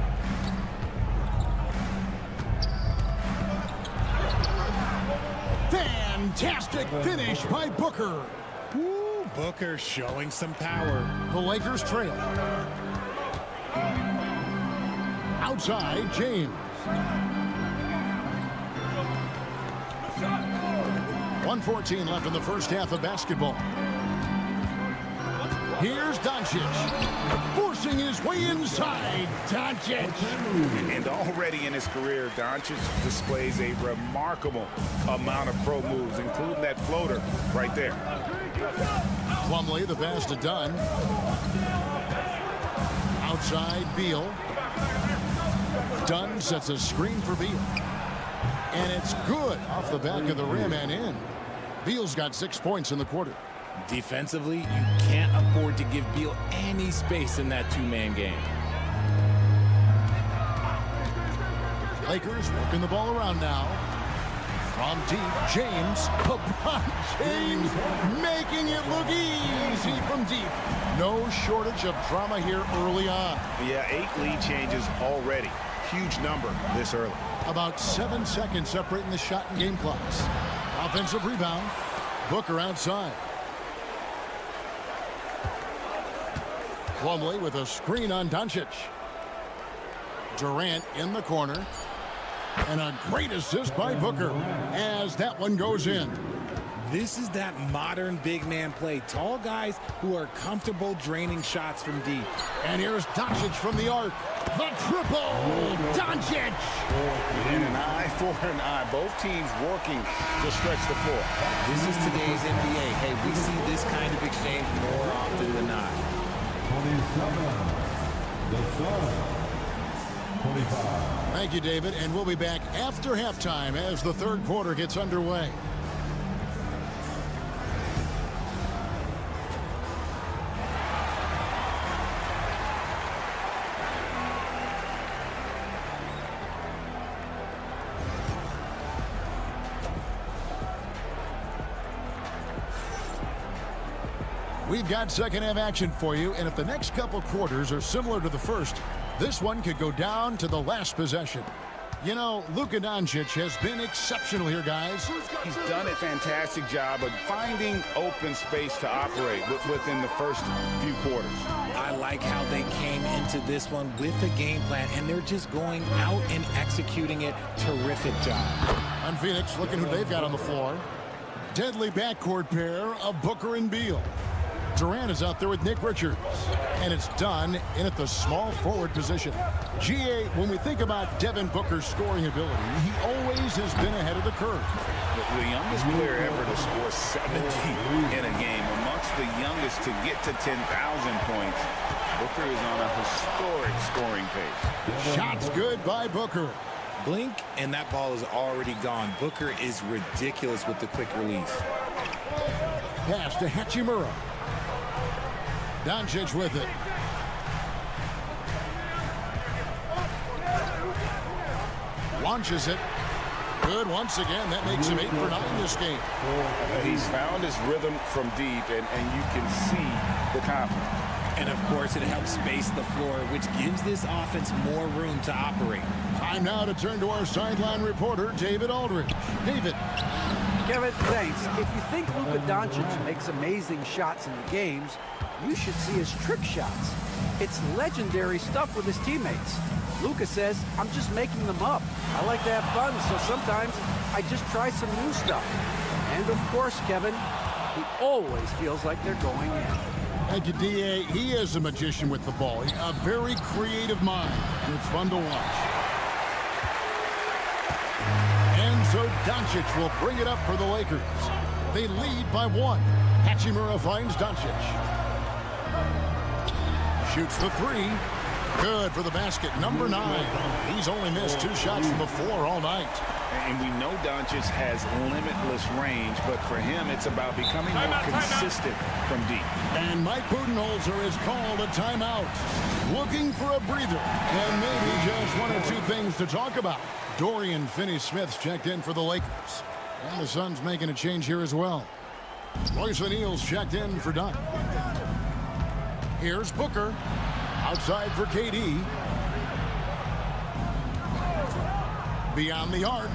Fantastic finish by Booker. Woo, Booker showing some power. The Lakers trail. Outside, James. 1:14 left in the first half of basketball. Here's Doncic, forcing his way inside. Doncic. And already in his career, Doncic displays a remarkable amount of pro moves, including that floater right there. Plumlee, the pass to Dunn. Outside, Beal. Dunn sets a screen for Beal. And it's good off the back of the rim and in. Beal's got 6 points in the quarter. Defensively, you can't afford to give Beal any space in that two-man game. Lakers working the ball around now. From deep, James. LeBron James making it look easy from deep. No shortage of drama here early on. Yeah, 8 lead changes already. Huge number this early. About 7 seconds separating the shot and game clocks. Offensive rebound. Booker outside. Plumlee with a screen on Doncic. Durant in the corner. And a great assist by Booker as that one goes in. This is that modern big man play. Tall guys who are comfortable draining shots from deep. And here's Doncic from the arc. The triple! Doncic! And an eye for an eye. Both teams working to stretch the floor. This is today's NBA. Hey, we see this kind of exchange more often than not. 27. The Suns. 25. Thank you, David. And we'll be back after halftime as the third quarter gets underway. We've got second half action for you, and if the next couple quarters are similar to the first, this one could go down to the last possession. You know, Luka Doncic has been exceptional here, guys. He's done a fantastic job of finding open space to operate within the first few quarters. I like how they came into this one with a game plan, and they're just going out and executing it. Terrific job. On Phoenix, looking who they've got on the floor. Deadly backcourt pair of Booker and Beal. Durant is out there with Nick Richards, and it's done in at the small forward position. GA, when we think about Devin Booker's scoring ability, he always has been ahead of the curve. The youngest player ever to score 70 in a game, amongst the youngest to get to 10,000 points. Booker is on a historic scoring pace. Shots good by Booker. Blink, and that ball is already gone. Booker is ridiculous with the quick release. Pass to Hachimura. Doncic with it. Launches it. Good once again. That makes him 8 for 9 this game. He's found his rhythm from deep, and you can see the confidence. And, of course, it helps space the floor, which gives this offense more room to operate. Time now to turn to our sideline reporter, David Aldridge. David. Kevin, thanks. If you think Luka Doncic makes amazing shots in the games, you should see his trick shots. It's legendary stuff with his teammates. Luka says, I'm just making them up. I like to have fun, so sometimes I just try some new stuff. And of course, Kevin, he always feels like they're going in. Thank you, D.A. He is a magician with the ball. A very creative mind. It's fun to watch. And so Doncic will bring it up for the Lakers. They lead by 1. Hachimura finds Doncic. Shoots the 3. Good for the basket. Number 9. He's only missed 2 shots from the floor all night. And we know Doncic has limitless range, but for him, it's about becoming more consistent from deep. And Mike Budenholzer has called a timeout. Looking for a breather. And maybe just 1 or 2 things to talk about. Dorian Finney-Smith's checked in for the Lakers. And the Suns making a change here as well. Royce O'Neal's checked in for Dunn. Here's Booker. Outside for KD. Beyond the arc.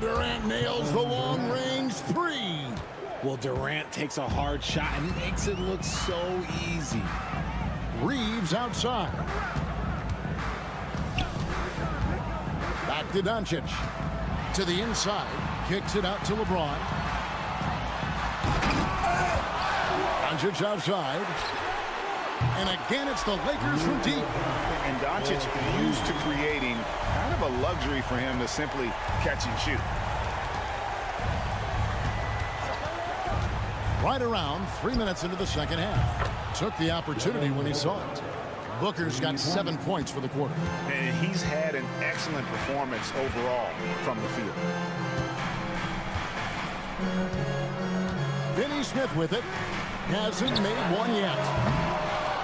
Durant nails the long-range 3. Well, Durant takes a hard shot and makes it look so easy. Reeves outside. Back to Doncic. To the inside. Kicks it out to LeBron. Doncic outside. And again, it's the Lakers from deep. And Doncic used to creating kind of a luxury for him to simply catch and shoot. Right around 3 minutes into the second half. Took the opportunity when he saw it. Booker's got 7 points for the quarter. And he's had an excellent performance overall from the field. Finney-Smith with it. Hasn't made one yet.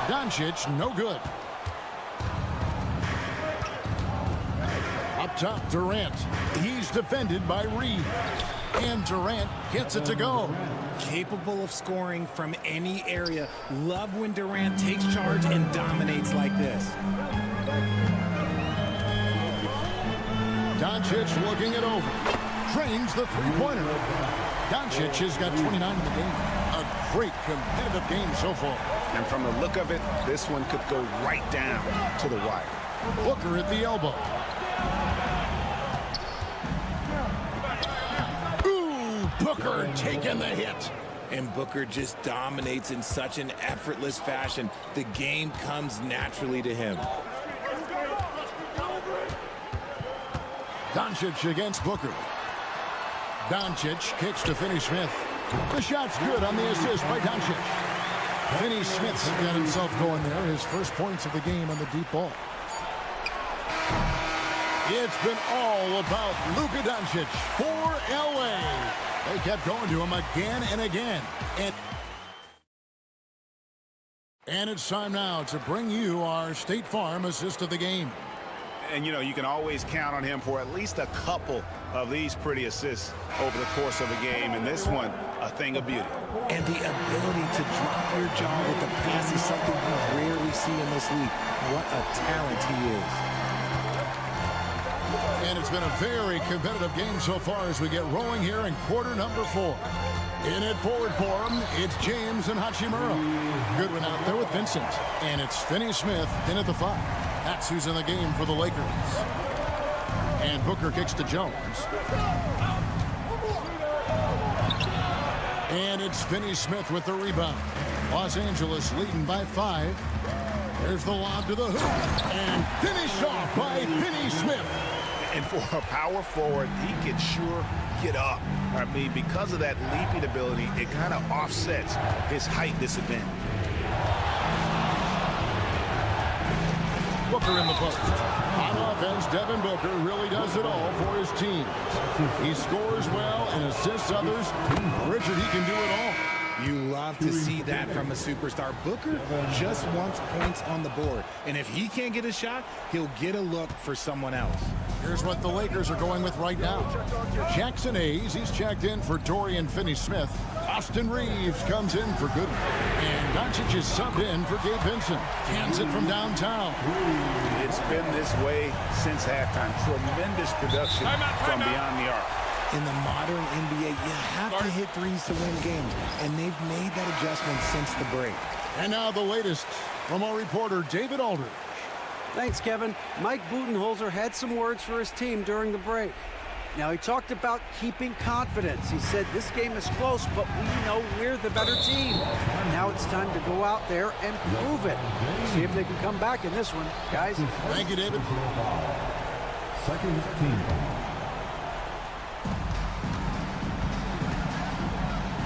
Doncic, no good. Up top, Durant. He's defended by Reed. And Durant gets it to go. Capable of scoring from any area. Love when Durant takes charge and dominates like this. Doncic looking it over. Trains the three-pointer. Doncic has got 29 in the game. A great competitive game so far. And from the look of it, this one could go right down to the wire. Booker at the elbow. Ooh, Booker taking the hit. And Booker just dominates in such an effortless fashion. The game comes naturally to him. Doncic against Booker. Doncic kicks to Finney-Smith. The shot's good on the assist by Doncic. Finney-Smith's got himself going there. His first points of the game on the deep ball. It's been all about Luka Doncic for L.A. They kept going to him again and again. And it's time now to bring you our State Farm assist of the game. And, you know, you can always count on him for at least a couple of these pretty assists over the course of a game. And this one, a thing of beauty. And the ability to drop your jaw with the pass is something you rarely see in this league. What a talent he is. And it's been a very competitive game so far as we get rolling here in quarter number 4. In it forward for him, it's James and Hachimura. Goodwin out there with Vincent. And it's Finney-Smith in at the 5. That's who's in the game for the Lakers. And Booker kicks to Jones. And it's Finney-Smith with the rebound. Los Angeles leading by 5. There's the lob to the hoop. And finished off by Finney-Smith. And for a power forward, he can sure get up. I mean, because of that leaping ability, it kind of offsets his height disadvantage. Booker in the post. On offense, Devin Booker really does it all for his team. He scores well and assists others. Richard, he can do it all. You love to see that from a superstar. Booker just wants points on the board. And if he can't get a shot, he'll get a look for someone else. Here's what the Lakers are going with right now. Jackson Hayes, he's checked in for Dorian Finney-Smith. Austin Reeves comes in for Goodwin. And Doncic is subbed in for Gabe Vincent. Cans it from downtown. It's been this way since halftime. Tremendous production from beyond the arc. In the modern NBA, you have to hit threes to win games, and they've made that adjustment since the break. And now the latest from our reporter, David Aldridge. Thanks, Kevin. Mike Budenholzer had some words for his team during the break. Now, he talked about keeping confidence. He said this game is close, but we know we're the better team. Now it's time to go out there and prove it. See if they can come back in this one, guys. Thank you, David. Second team.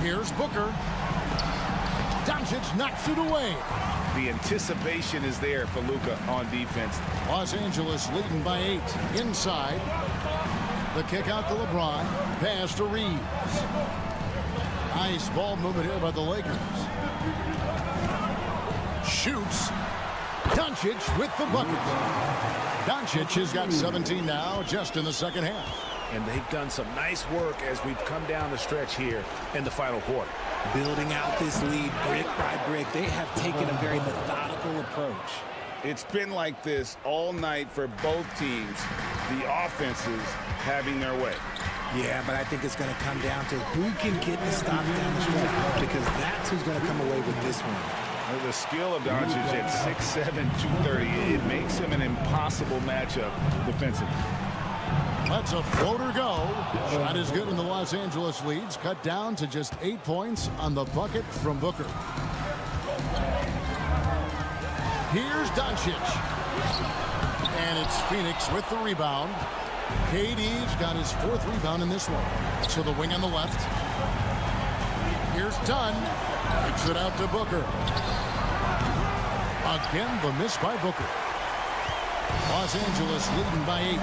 Here's Booker. Doncic knocks it away. The anticipation is there for Luka on defense. Los Angeles leading by 8. Inside. The kick out to LeBron. Pass to Reeves. Nice ball movement here by the Lakers. Shoots. Doncic with the bucket. Doncic has got 17 now just in the second half. And they've done some nice work as we've come down the stretch here in the final quarter. Building out this lead brick by brick, they have taken a very methodical approach. It's been like this all night for both teams. The offenses having their way. Yeah, but I think it's going to come down to who can get the stops down the stretch, because that's who's going to come away with this one. Well, the skill of Doncic at 6'7", 230, it makes him an impossible matchup defensively. Let's a floater go. Shot is good in the Los Angeles leads. Cut down to just 8 points on the bucket from Booker. Here's Doncic. And it's Phoenix with the rebound. KD's got his 4th rebound in this one. To the wing on the left. Here's Dunn. Kicks it out to Booker. Again, the miss by Booker. Los Angeles leading by 8.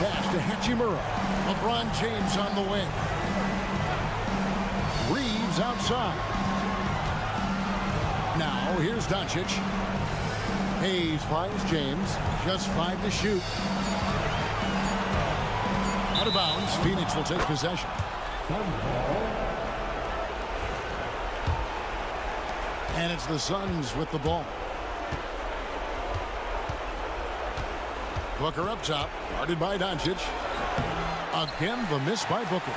Pass to Hachimura. LeBron James on the wing. Reeves outside. Now, here's Doncic. Hayes finds James. Just 5 to shoot. Out of bounds. Phoenix will take possession. And it's the Suns with the ball. Booker up top, guarded by Doncic. Again, the miss by Booker.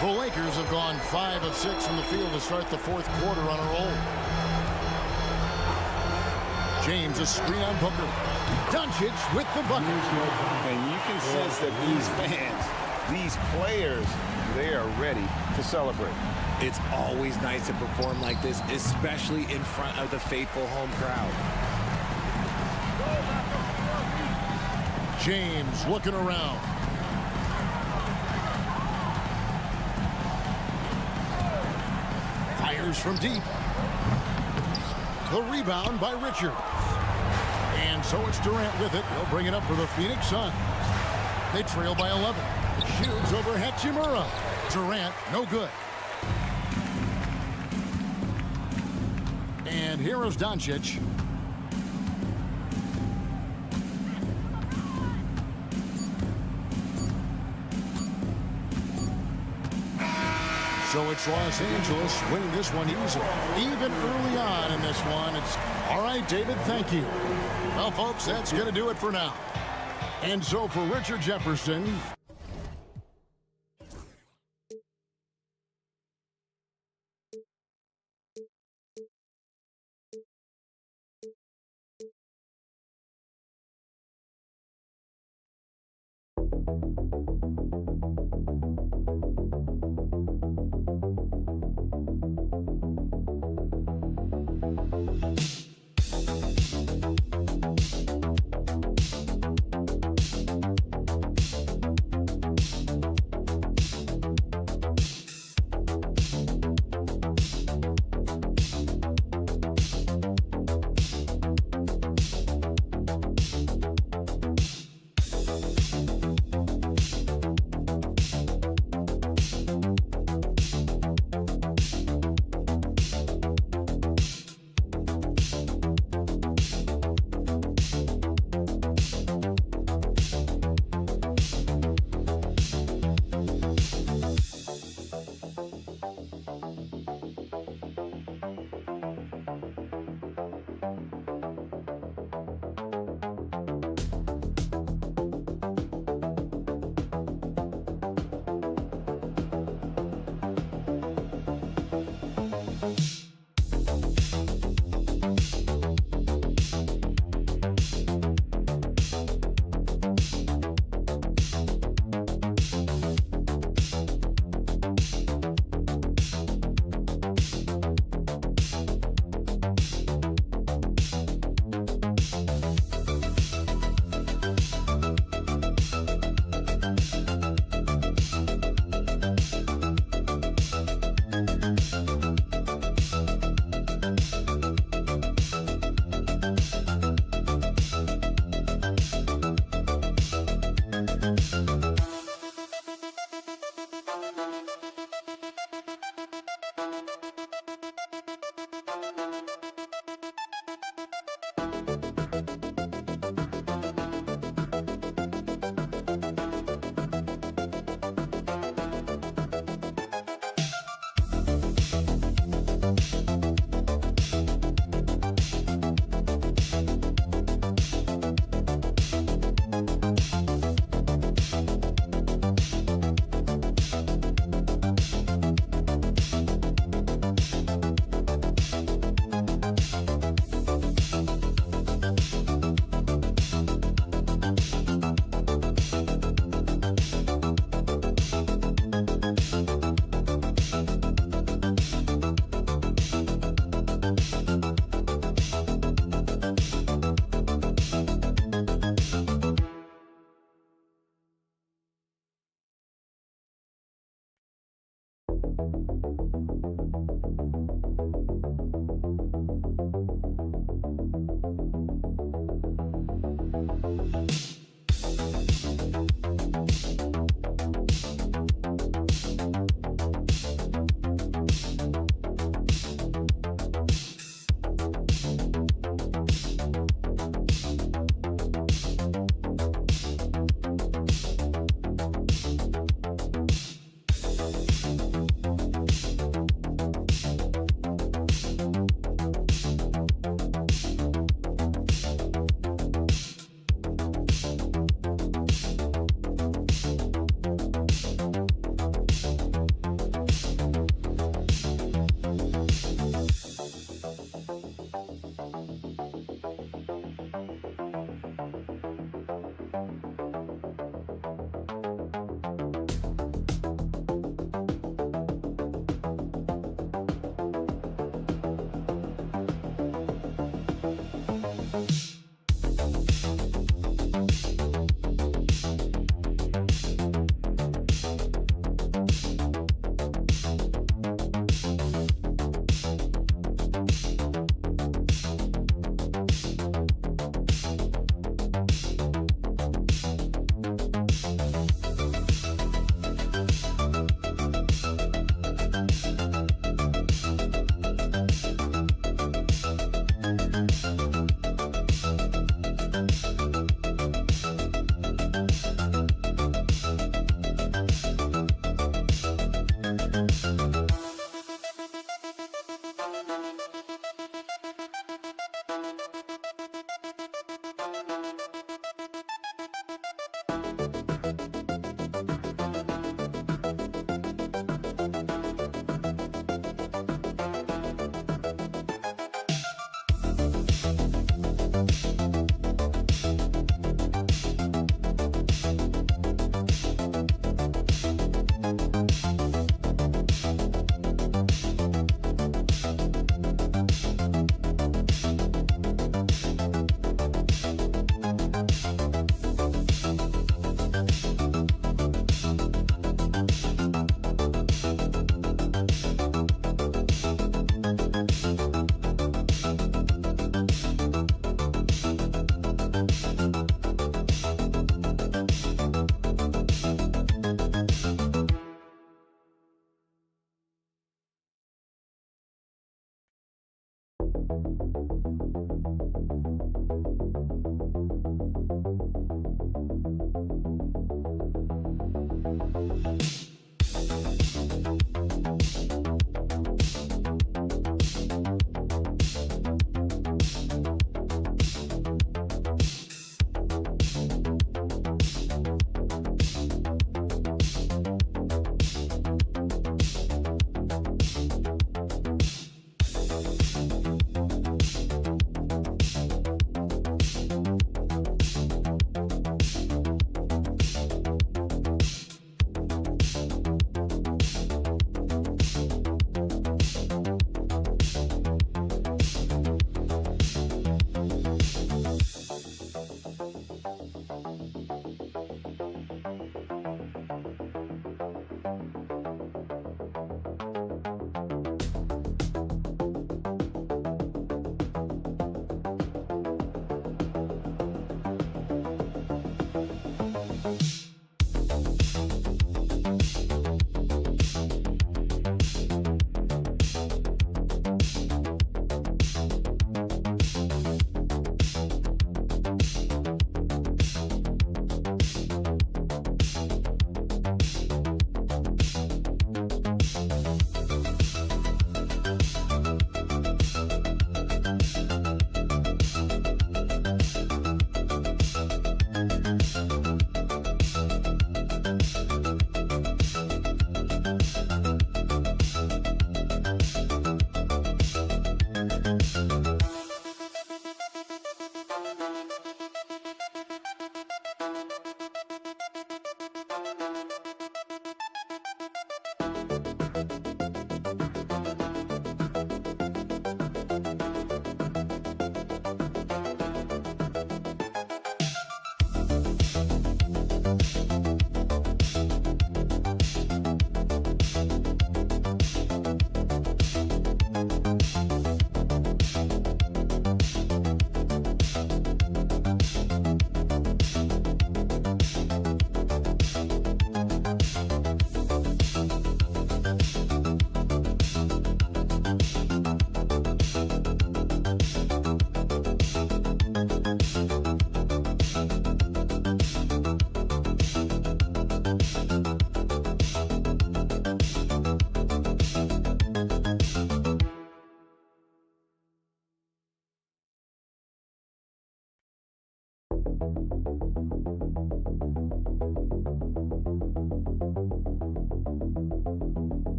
The Lakers have gone 5 of 6 from the field to start the 4th quarter on a roll. James, a screen on Booker. Doncic with the bucket. And you can sense that these fans, his players, they are ready to celebrate. It's always nice to perform like this, especially in front of the faithful home crowd. James looking around. Fires from deep. The rebound by Richards. And so it's Durant with it. He'll bring it up for the Phoenix Suns. They trail by 11. Shoots over Hachimura. Durant, no good. And here is Doncic. So it's Los Angeles winning this one easily. Even early on in this one, it's all right, David, thank you. Well, folks, that's going to do it for now. And so for Richard Jefferson,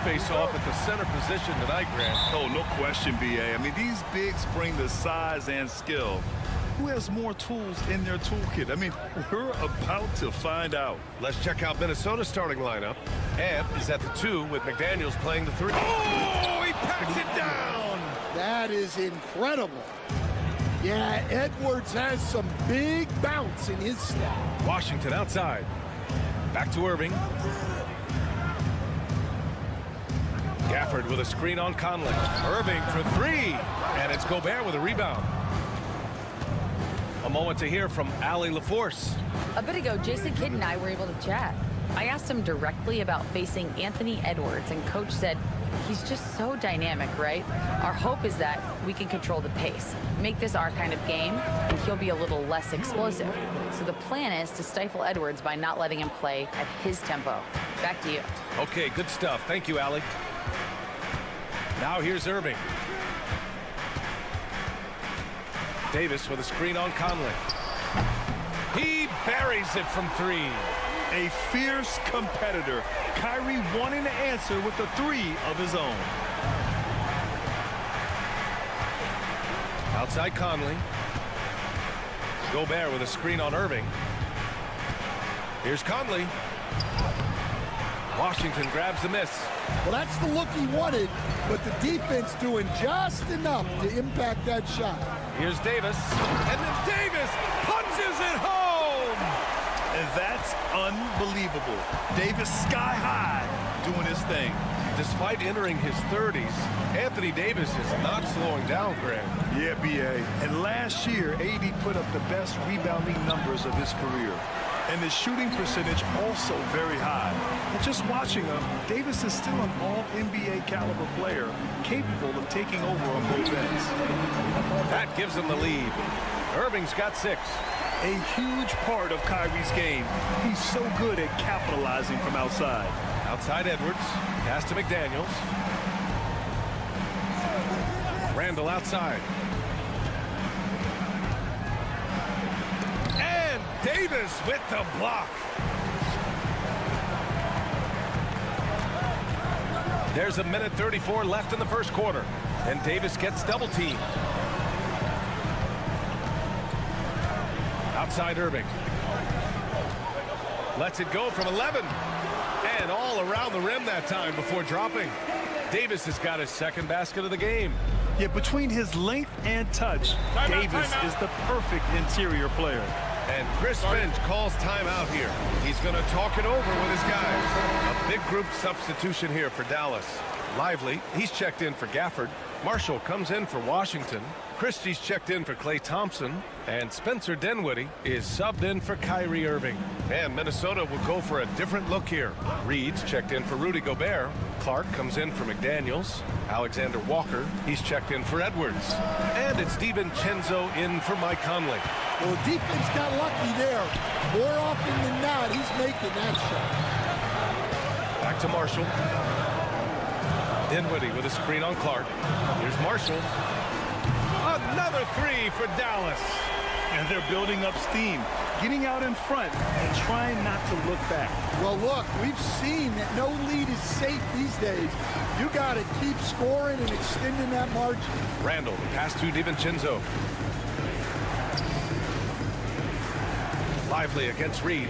face-off at the center position tonight, Grant. Oh, no question, B.A. I mean, these bigs bring the size and skill. Who has more tools in their toolkit? I mean, we're about to find out. Let's check out Minnesota's starting lineup. Ant is at the 2 with McDaniels playing the 3. Oh, he packs it down! That is incredible. Yeah, Edwards has some big bounce in his step. Washington outside. Back to Irving. Gafford with a screen on Conley. Irving for 3. And it's Gobert with a rebound. A moment to hear from Allie LaForce. A bit ago, Jason Kidd and I were able to chat. I asked him directly about facing Anthony Edwards, and Coach said, he's just so dynamic, right? Our hope is that we can control the pace, make this our kind of game, and he'll be a little less explosive. So the plan is to stifle Edwards by not letting him play at his tempo. Back to you. Okay, good stuff. Thank you, Allie. Now here's Irving. Davis with a screen on Conley. He buries it from 3. A fierce competitor. Kyrie wanting to answer with a 3 of his own. Outside Conley. Gobert with a screen on Irving. Here's Conley. Washington grabs the miss. Well, that's the look he wanted, but the defense doing just enough to impact that shot. Here's Davis. And then Davis punches it home! And that's unbelievable. Davis sky high doing his thing. despite entering his 30s, Anthony Davis is not slowing down, Grant. Yeah, B.A. And last year, AD put up the best rebounding numbers of his career. And the shooting percentage also very high. And just watching him, Davis is still an all-NBA caliber player, capable of taking over on both ends. That gives him the lead. Irving's got 6. A huge part of Kyrie's game. He's so good at capitalizing from outside. Outside Edwards, pass to McDaniels. Randall outside. And Davis with the block. There's a minute 34 left in the first quarter, and Davis gets double-teamed. Outside Irving. Lets it go from 11. And all around the rim that time before dropping. Davis has got his second basket of the game. Yeah, between his length and touch, Davis is the perfect interior player. And Chris Finch calls timeout here. He's going to talk it over with his guys. A big group substitution here for Dallas. Lively, he's checked in for Gafford. Marshall comes in for Washington. Christie's checked in for Klay Thompson. And Spencer Dinwiddie is subbed in for Kyrie Irving. And Minnesota will go for a different look here. Reed's checked in for Rudy Gobert. Clark comes in for McDaniels. Alexander Walker, he's checked in for Edwards. And it's DiVincenzo in for Mike Conley. Well, the defense got lucky there. More often than not, he's making that shot. Back to Marshall. Dinwiddie with a screen on Clark. Here's Marshall. Another 3 for Dallas. And they're building up steam, getting out in front and trying not to look back. Well, look, we've seen that no lead is safe these days. You got to keep scoring and extending that margin. Randall, pass to DiVincenzo. Lively against Reed.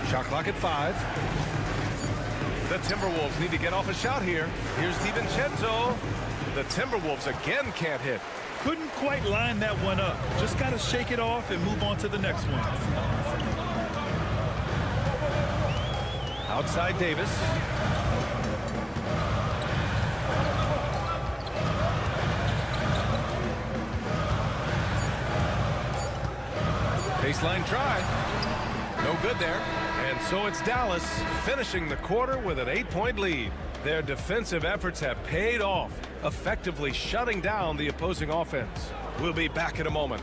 Shot clock at 5. The Timberwolves need to get off a shot here. Here's DiVincenzo. The Timberwolves again can't hit. Couldn't quite line that one up. Just got to shake it off and move on to the next one. Outside Davis. Baseline try. No good there. And so it's Dallas finishing the quarter with an 8-point lead. Their defensive efforts have paid off, effectively shutting down the opposing offense. We'll be back in a moment.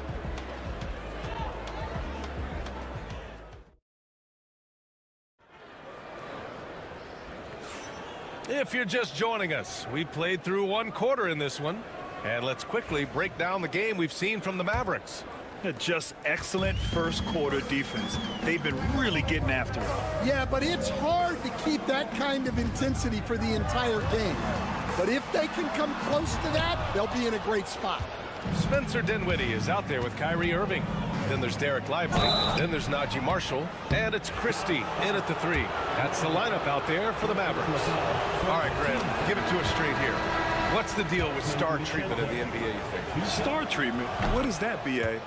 If you're just joining us, we played through one quarter in this one. And let's quickly break down the game we've seen from the Mavericks. Just excellent first quarter defense. They've been really getting after it. Yeah, but it's hard to keep that kind of intensity for the entire game. But if they can come close to that, they'll be in a great spot. Spencer Dinwiddie is out there with Kyrie Irving. Then there's Derek Lively. Then there's Najee Marshall. And it's Christie in at the 3. That's the lineup out there for the Mavericks. All right, Grant, give it to us straight here. What's the deal with star treatment in the NBA, you think? Star treatment? What is that, B.A.?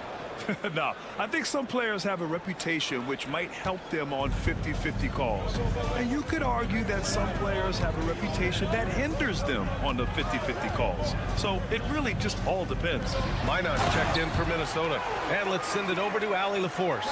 No, I think some players have a reputation which might help them on 50-50 calls. And you could argue that some players have a reputation that hinders them on the 50-50 calls. So it really just all depends. Minot checked in for Minnesota. And let's send it over to Allie LaForce.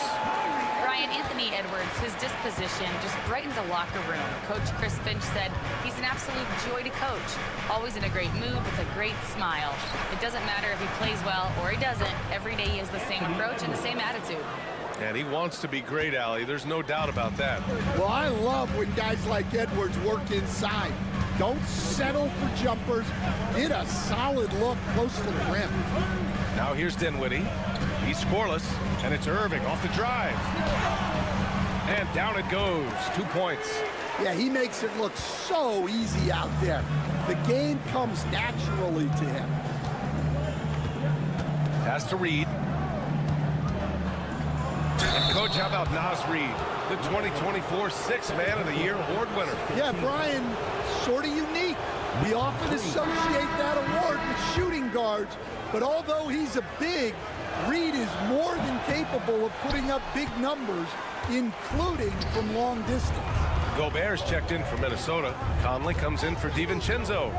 Ryan, Anthony Edwards, his disposition just brightens a locker room. Coach Chris Finch said he's an absolute joy to coach. Always in a great mood with a great smile. It doesn't matter if he plays well or he doesn't. Every day he has the same approach and the same attitude. And he wants to be great, Allie. There's no doubt about that. Well, I love when guys like Edwards work inside. Don't settle for jumpers. Get a solid look close to the rim. Now here's Dinwiddie. He's scoreless, and it's Irving off the drive. And down it goes. 2 points. Yeah, he makes it look so easy out there. The game comes naturally to him. Pass to Reed. And Coach, how about Naz Reed, the 2024 Sixth Man of the Year award winner? Yeah, Brian, sort of unique. We often associate that award with shooting guards, but although he's a big, Reed is more than capable of putting up big numbers, including from long distance. Gobert's checked in for Minnesota. Conley comes in for DiVincenzo.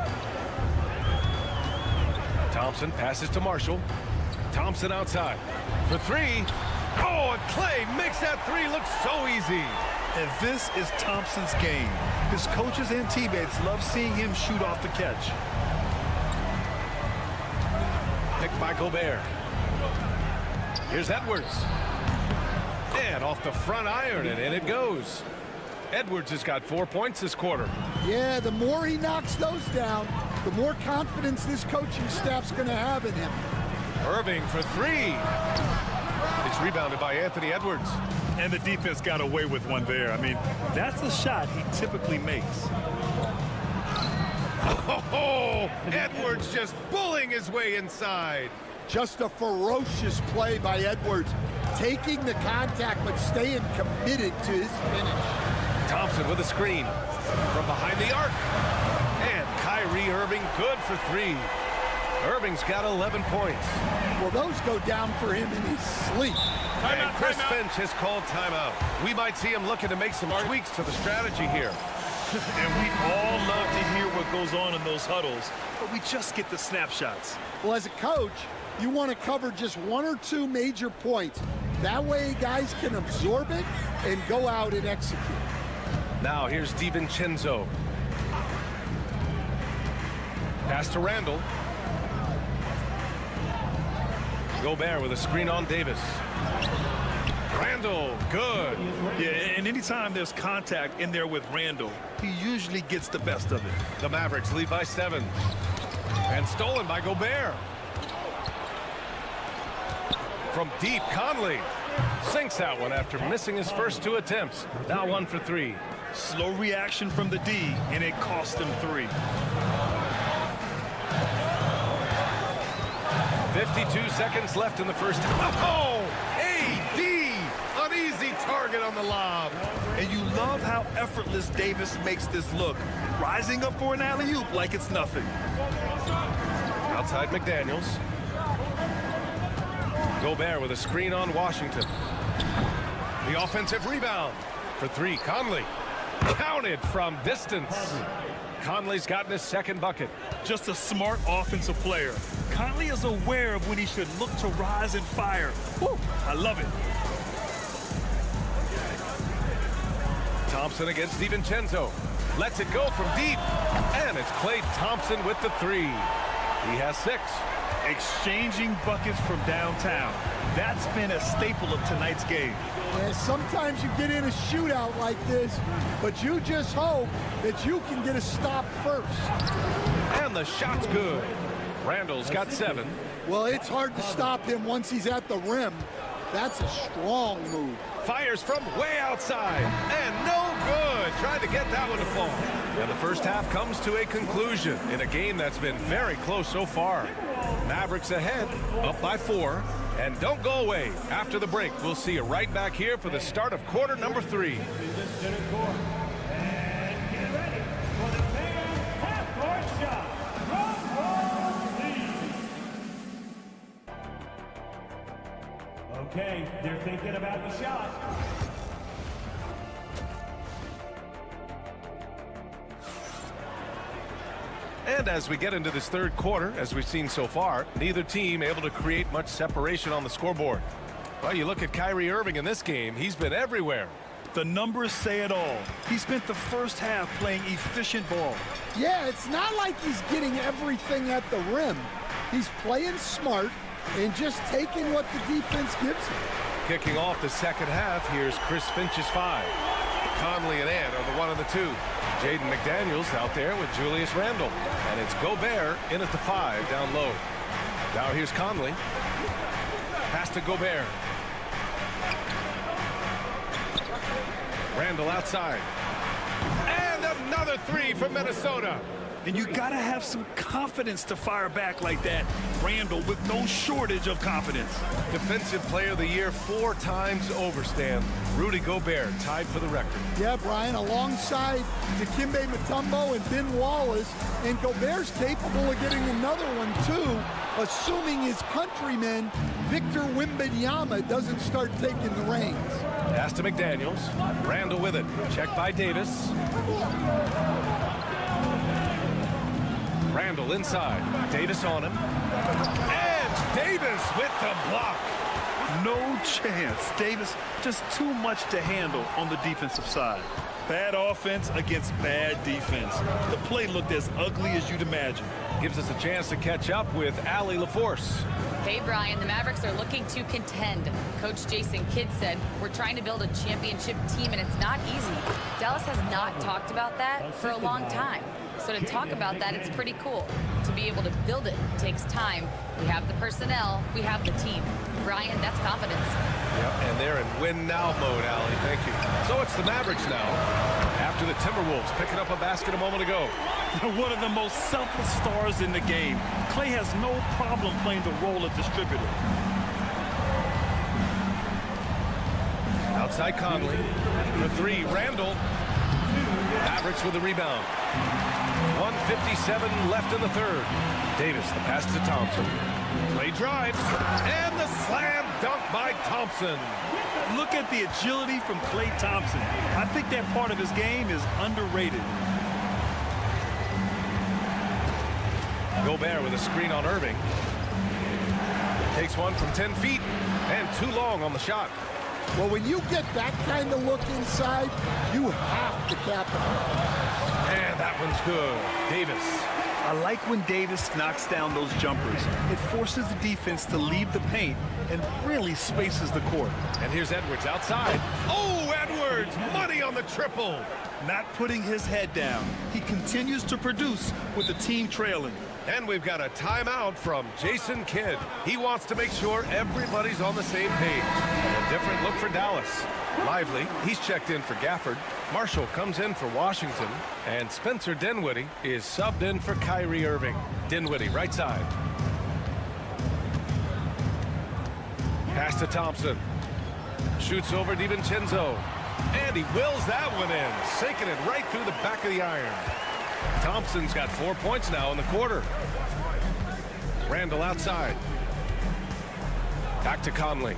Thompson passes to Marshall. Thompson outside for three. Oh, and Clay makes that three look so easy. And this is Thompson's game. His coaches and teammates love seeing him shoot off the catch. Picked by Gobert. Here's Edwards. And off the front iron, and in it goes. Edwards has got 4 points this quarter. Yeah, the more he knocks those down, the more confidence this coaching staff's going to have in him. Irving for three. It's rebounded by Anthony Edwards. And the defense got away with one there. I mean, that's a shot he typically makes. Oh, Edwards just bullying his way inside. Just a ferocious play by Edwards, taking the contact but staying committed to his finish. Thompson with a screen from behind the arc. And Kyrie Irving good for three. Irving's got 11 points. Well, those go down for him in his sleep. And Chris Finch has called timeout. We might see him looking to make some tweaks to the strategy here. And we all love to hear what goes on in those huddles, but we just get the snapshots. Well, as a coach, you want to cover just one or two major points. That way guys can absorb it and go out and execute. Now here's DiVincenzo. Pass to Randall. Gobert with a screen on Davis. Randall, good. Yeah, and anytime there's contact in there with Randall, he usually gets the best of it. The Mavericks lead by 7. And stolen by Gobert. From deep, Conley sinks that one after missing his first 2 attempts. Now 1 for 3. Slow reaction from the D, and it cost him 3. 52 seconds left in the first. Oh, AD, an easy target on the lob. And you love how effortless Davis makes this look, rising up for an alley-oop like it's nothing. Outside McDaniels. Gobert with a screen on Washington. The offensive rebound for 3. Conley counted from distance. Conley's gotten his second bucket. Just a smart offensive player. Conley is aware of when he should look to rise and fire. Woo, I love it. Thompson against DiVincenzo. Lets it go from deep. And it's Klay Thompson with the 3. He has 6. Exchanging buckets from downtown. That's been a staple of tonight's game. Yeah, sometimes you get in a shootout like this, but you just hope that you can get a stop first. And the shot's good. Randall's got 7. Well, it's hard to stop him once he's at the rim. That's a strong move. Fires from way outside. And no good. Tried to get that one to fall. And the first half comes to a conclusion in a game that's been very close so far. Mavericks ahead, up by 4. And don't go away. After the break, we'll see you right back here for the start of quarter number 3. Okay, they're thinking about the shot. And as we get into this third quarter, as we've seen so far, neither team able to create much separation on the scoreboard. Well, you look at Kyrie Irving in this game, he's been everywhere. The numbers say it all. He spent the first half playing efficient ball. Yeah, it's not like he's getting everything at the rim. He's playing smart and just taking what the defense gives him. Kicking off the second half, here's Chris Finch's 5. Conley and Ant are the 1 and the 2. Jaden McDaniels out there with Julius Randle. And it's Gobert in at the 5 down low. Now here's Conley. Pass to Gobert. Randle outside. And another 3 from Minnesota. And you got to have some confidence to fire back like that. Randall with no shortage of confidence. Defensive Player of the Year 4 times over, Stan. Rudy Gobert tied for the record. Yeah, Brian, alongside Dikembe Mutombo and Ben Wallace, and Gobert's capable of getting another one too, assuming his countryman Victor Wembanyama doesn't start taking the reins. Pass to McDaniels. Randall with it. Checked by Davis. Randall inside. Davis on him. And Davis with the block. No chance. Davis just too much to handle on the defensive side. Bad offense against bad defense. The play looked as ugly as you'd imagine. Gives us a chance to catch up with Allie LaForce. Hey, Brian, the Mavericks are looking to contend. Coach Jason Kidd said, we're trying to build a championship team, and it's not easy. Dallas has not talked about that for a long time. So to talk about that, it's pretty cool. To be able to build it takes time. We have the personnel, we have the team. Brian, that's confidence. Yep, and they're in win-now mode, Allie. Thank you. So it's the Mavericks now, after the Timberwolves picking up a basket a moment ago. One of the most selfless stars in the game. Clay has no problem playing the role of distributor. Outside Conley. For 3, Randall. Mavericks with the rebound. 1:57 left in the third. Davis, the pass to Thompson. Clay drives, and the slam dunk by Thompson. Look at the agility from Klay Thompson. I think that part of his game is underrated. Gobert with a screen on Irving. Takes one from 10 feet, and too long on the shot. Well, when you get that kind of look inside, you have to capitalize. And that one's good. Davis. I like when Davis knocks down those jumpers. It forces the defense to leave the paint and really spaces the court. And here's Edwards outside. Oh, Edwards! Money on the triple. Not putting his head down. He continues to produce with the team trailing. And we've got a timeout from Jason Kidd. He wants to make sure everybody's on the same page. A different look for Dallas. Lively, he's checked in for Gafford. Marshall comes in for Washington. And Spencer Dinwiddie is subbed in for Kyrie Irving. Dinwiddie, right side. Pass to Thompson. Shoots over DiVincenzo. And he wills that one in, sinking it right through the back of the iron. Thompson's got 4 points now in the quarter. Randall outside. Back to Conley.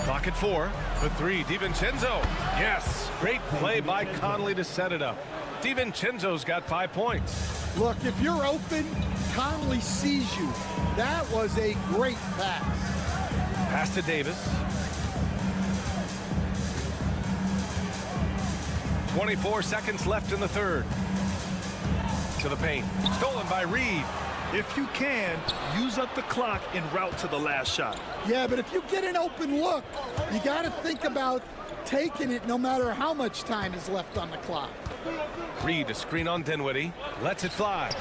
Clock at 4. For 3, DiVincenzo. Yes, great play by Conley to set it up. DiVincenzo's got 5 points. Look, if you're open, Conley sees you. That was a great pass. Pass to Davis. 24 seconds left in the third. To the paint. Stolen by Reed. If you can, use up the clock en route to the last shot. Yeah, but if you get an open look, you got to think about taking it no matter how much time is left on the clock. Reed, a screen on Dinwiddie, lets it fly.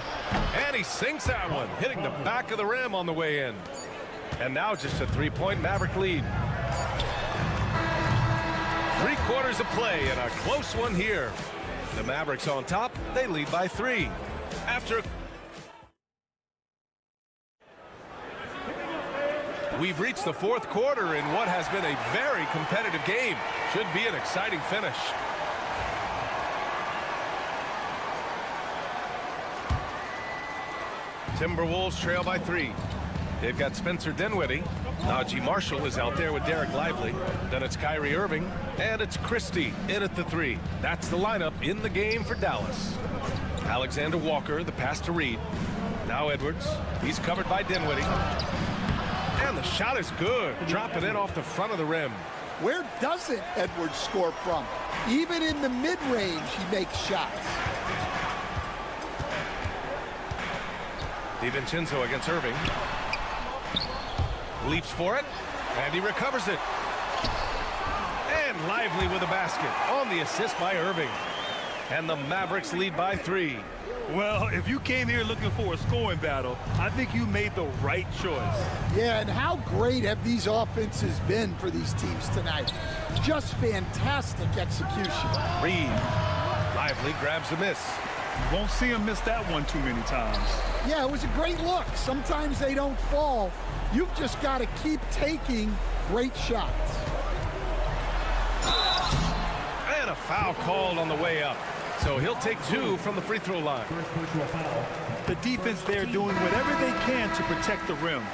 And he sinks that one, hitting the back of the rim on the way in. And now just a 3-point Maverick lead. 3 quarters of play and a close one here. The Mavericks on top, they lead by 3. After we've reached the 4th quarter in what has been a very competitive game. Should be an exciting finish. Timberwolves trail by 3. They've got Spencer Dinwiddie. Najee Marshall is out there with Derek Lively. Then it's Kyrie Irving. And it's Christie in at the 3. That's the lineup in the game for Dallas. Alexander Walker, the pass to Reed. Now Edwards. He's covered by Dinwiddie. And the shot is good. Dropping in off the front of the rim. Where doesn't Edwards score from? Even in the mid-range, he makes shots. DiVincenzo against Irving. Leaps for it, and he recovers it. And Lively with a basket on the assist by Irving. And the Mavericks lead by 3. Well, if you came here looking for a scoring battle, I think you made the right choice. Yeah, and how great have these offenses been for these teams tonight? Just fantastic execution. Reed. Lively grabs the miss. Won't see him miss that one too many times. Yeah, it was a great look. Sometimes they don't fall. You've just got to keep taking great shots. And a foul called on the way up. So he'll take 2 from the free throw line. The defense there doing whatever they can to protect the rim.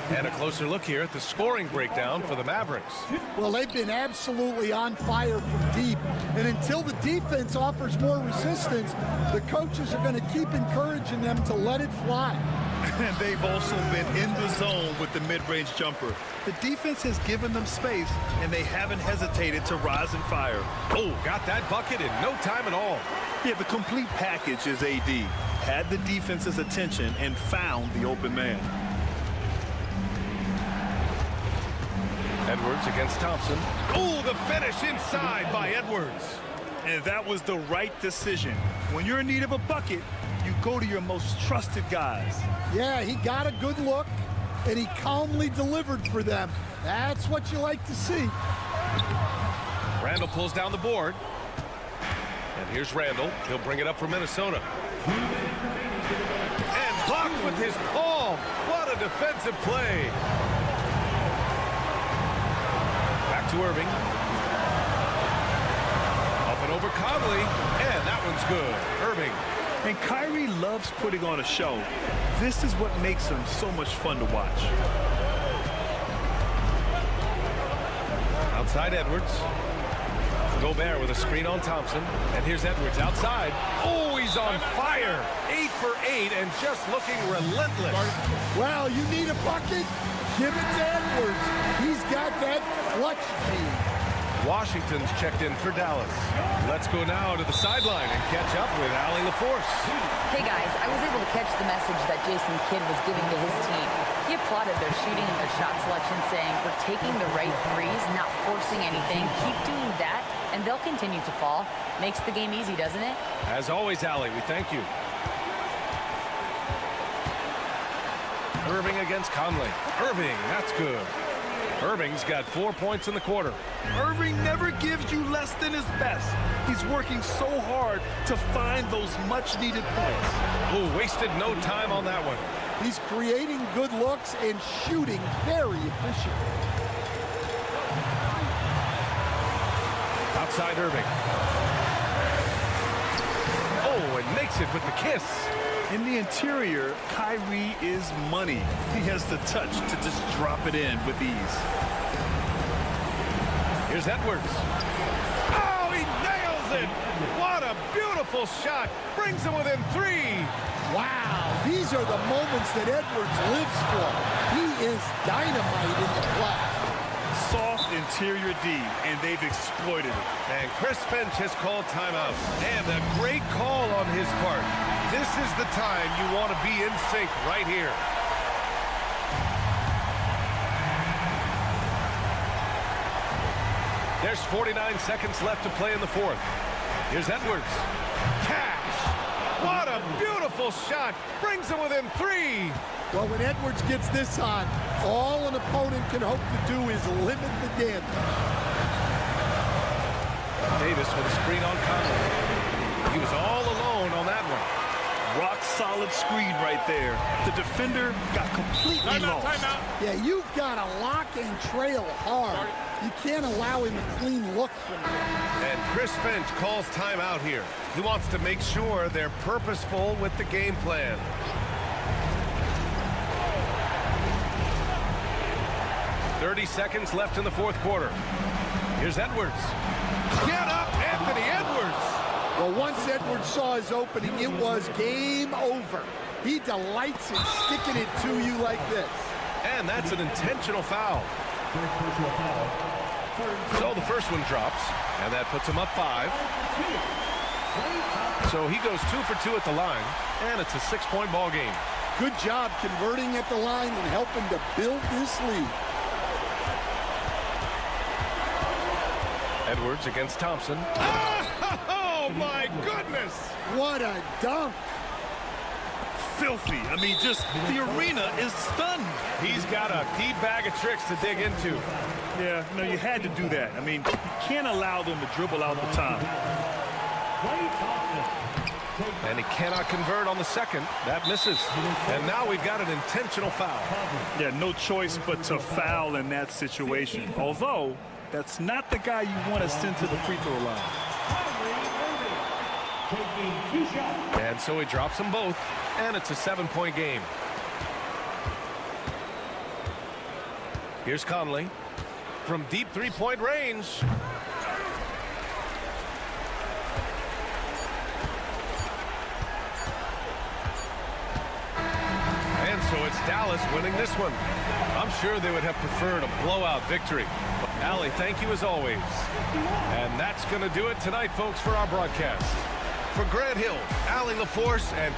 And a closer look here at the scoring breakdown for the Mavericks. Well, they've been absolutely on fire from deep. And until the defense offers more resistance, the coaches are going to keep encouraging them to let it fly. And they've also been in the zone with the mid-range jumper. The defense has given them space, and they haven't hesitated to rise and fire. Oh, got that bucket in no time at all. Yeah, the complete package is AD. Had the defense's attention and found the open man. Edwards against Thompson. Oh, the finish inside by Edwards. And that was the right decision. When you're in need of a bucket, you go to your most trusted guys. Yeah, he got a good look, and he calmly delivered for them. That's what you like to see. Randall pulls down the board. And here's Randall. He'll bring it up for Minnesota. And blocked with his palm. What a defensive play. Back to Irving. Up and over Conley. And that one's good. Irving. And Kyrie loves putting on a show. This is what makes him so much fun to watch. Outside Edwards. Gobert with a screen on Thompson. And here's Edwards outside. Oh, he's on fire. 8 for 8 and just looking relentless. Well, you need a bucket? Give it to Edwards. He's got that clutch speed. Washington's checked in for Dallas. Let's go now to the sideline and catch up with Allie LaForce. Hey guys, I was able to catch the message that Jason Kidd was giving to his team. He applauded their shooting and their shot selection, saying, "We're taking the right threes, not forcing anything. Keep doing that, and they'll continue to fall." Makes the game easy, doesn't it? As always, Allie, we thank you. Irving against Conley. Irving, that's good. Irving's got 4 points in the quarter. Irving never gives you less than his best. He's working so hard to find those much-needed points. Oh, wasted no time on that one. He's creating good looks and shooting very efficient. Outside Irving. Oh, and makes it with the kiss. In the interior, Kyrie is money. He has the touch to just drop it in with ease. Here's Edwards. Oh, he nails it! What a beautiful shot! Brings him within 3. Wow, these are the moments that Edwards lives for. He is dynamite in the clutch. Soft interior D, and they've exploited it. And Chris Finch has called timeout. And a great call on his part. This is the time you want to be in sync right here. There's 49 seconds left to play in the fourth. Here's Edwards. Cash! What a beautiful shot! Brings him within 3. Well, when Edwards gets this on, all an opponent can hope to do is limit the damage. Davis with a screen on Conley. He was all alone on that one. Rock solid screen right there. The defender got completely lost. Yeah, you've got to lock and trail hard. You can't allow him a clean look from there. And Chris Finch calls timeout here. He wants to make sure they're purposeful with the game plan. .30 seconds left in the fourth quarter. Here's Edwards. Get up, Anthony Edwards! Well, once Edwards saw his opening, it was game over. He delights in sticking it to you like this. And that's an intentional foul. So the first one drops, and that puts him up 5. So he goes 2 for 2 at the line, and it's a 6-point ball game. Good job converting at the line and helping to build this lead. Edwards against Thompson. Oh, my goodness! What a dunk! filthy. I mean, just the arena is stunned. He's got a deep bag of tricks to dig into. Yeah, no, you had to do that. I mean, you can't allow them to dribble out the time. And he cannot convert on the second. That misses. And now we've got an intentional foul. Yeah, no choice but to foul in that situation. Although, that's not the guy you want to send to the free throw line. And so he drops them both, and it's a 7-point game. Here's Conley from deep three-point range. And so it's Dallas winning this one. I'm sure they would have preferred a blowout victory. But Allie, thank you as always. And that's going to do it tonight, folks, for our broadcast. For Grant Hill, Allie LaForce, and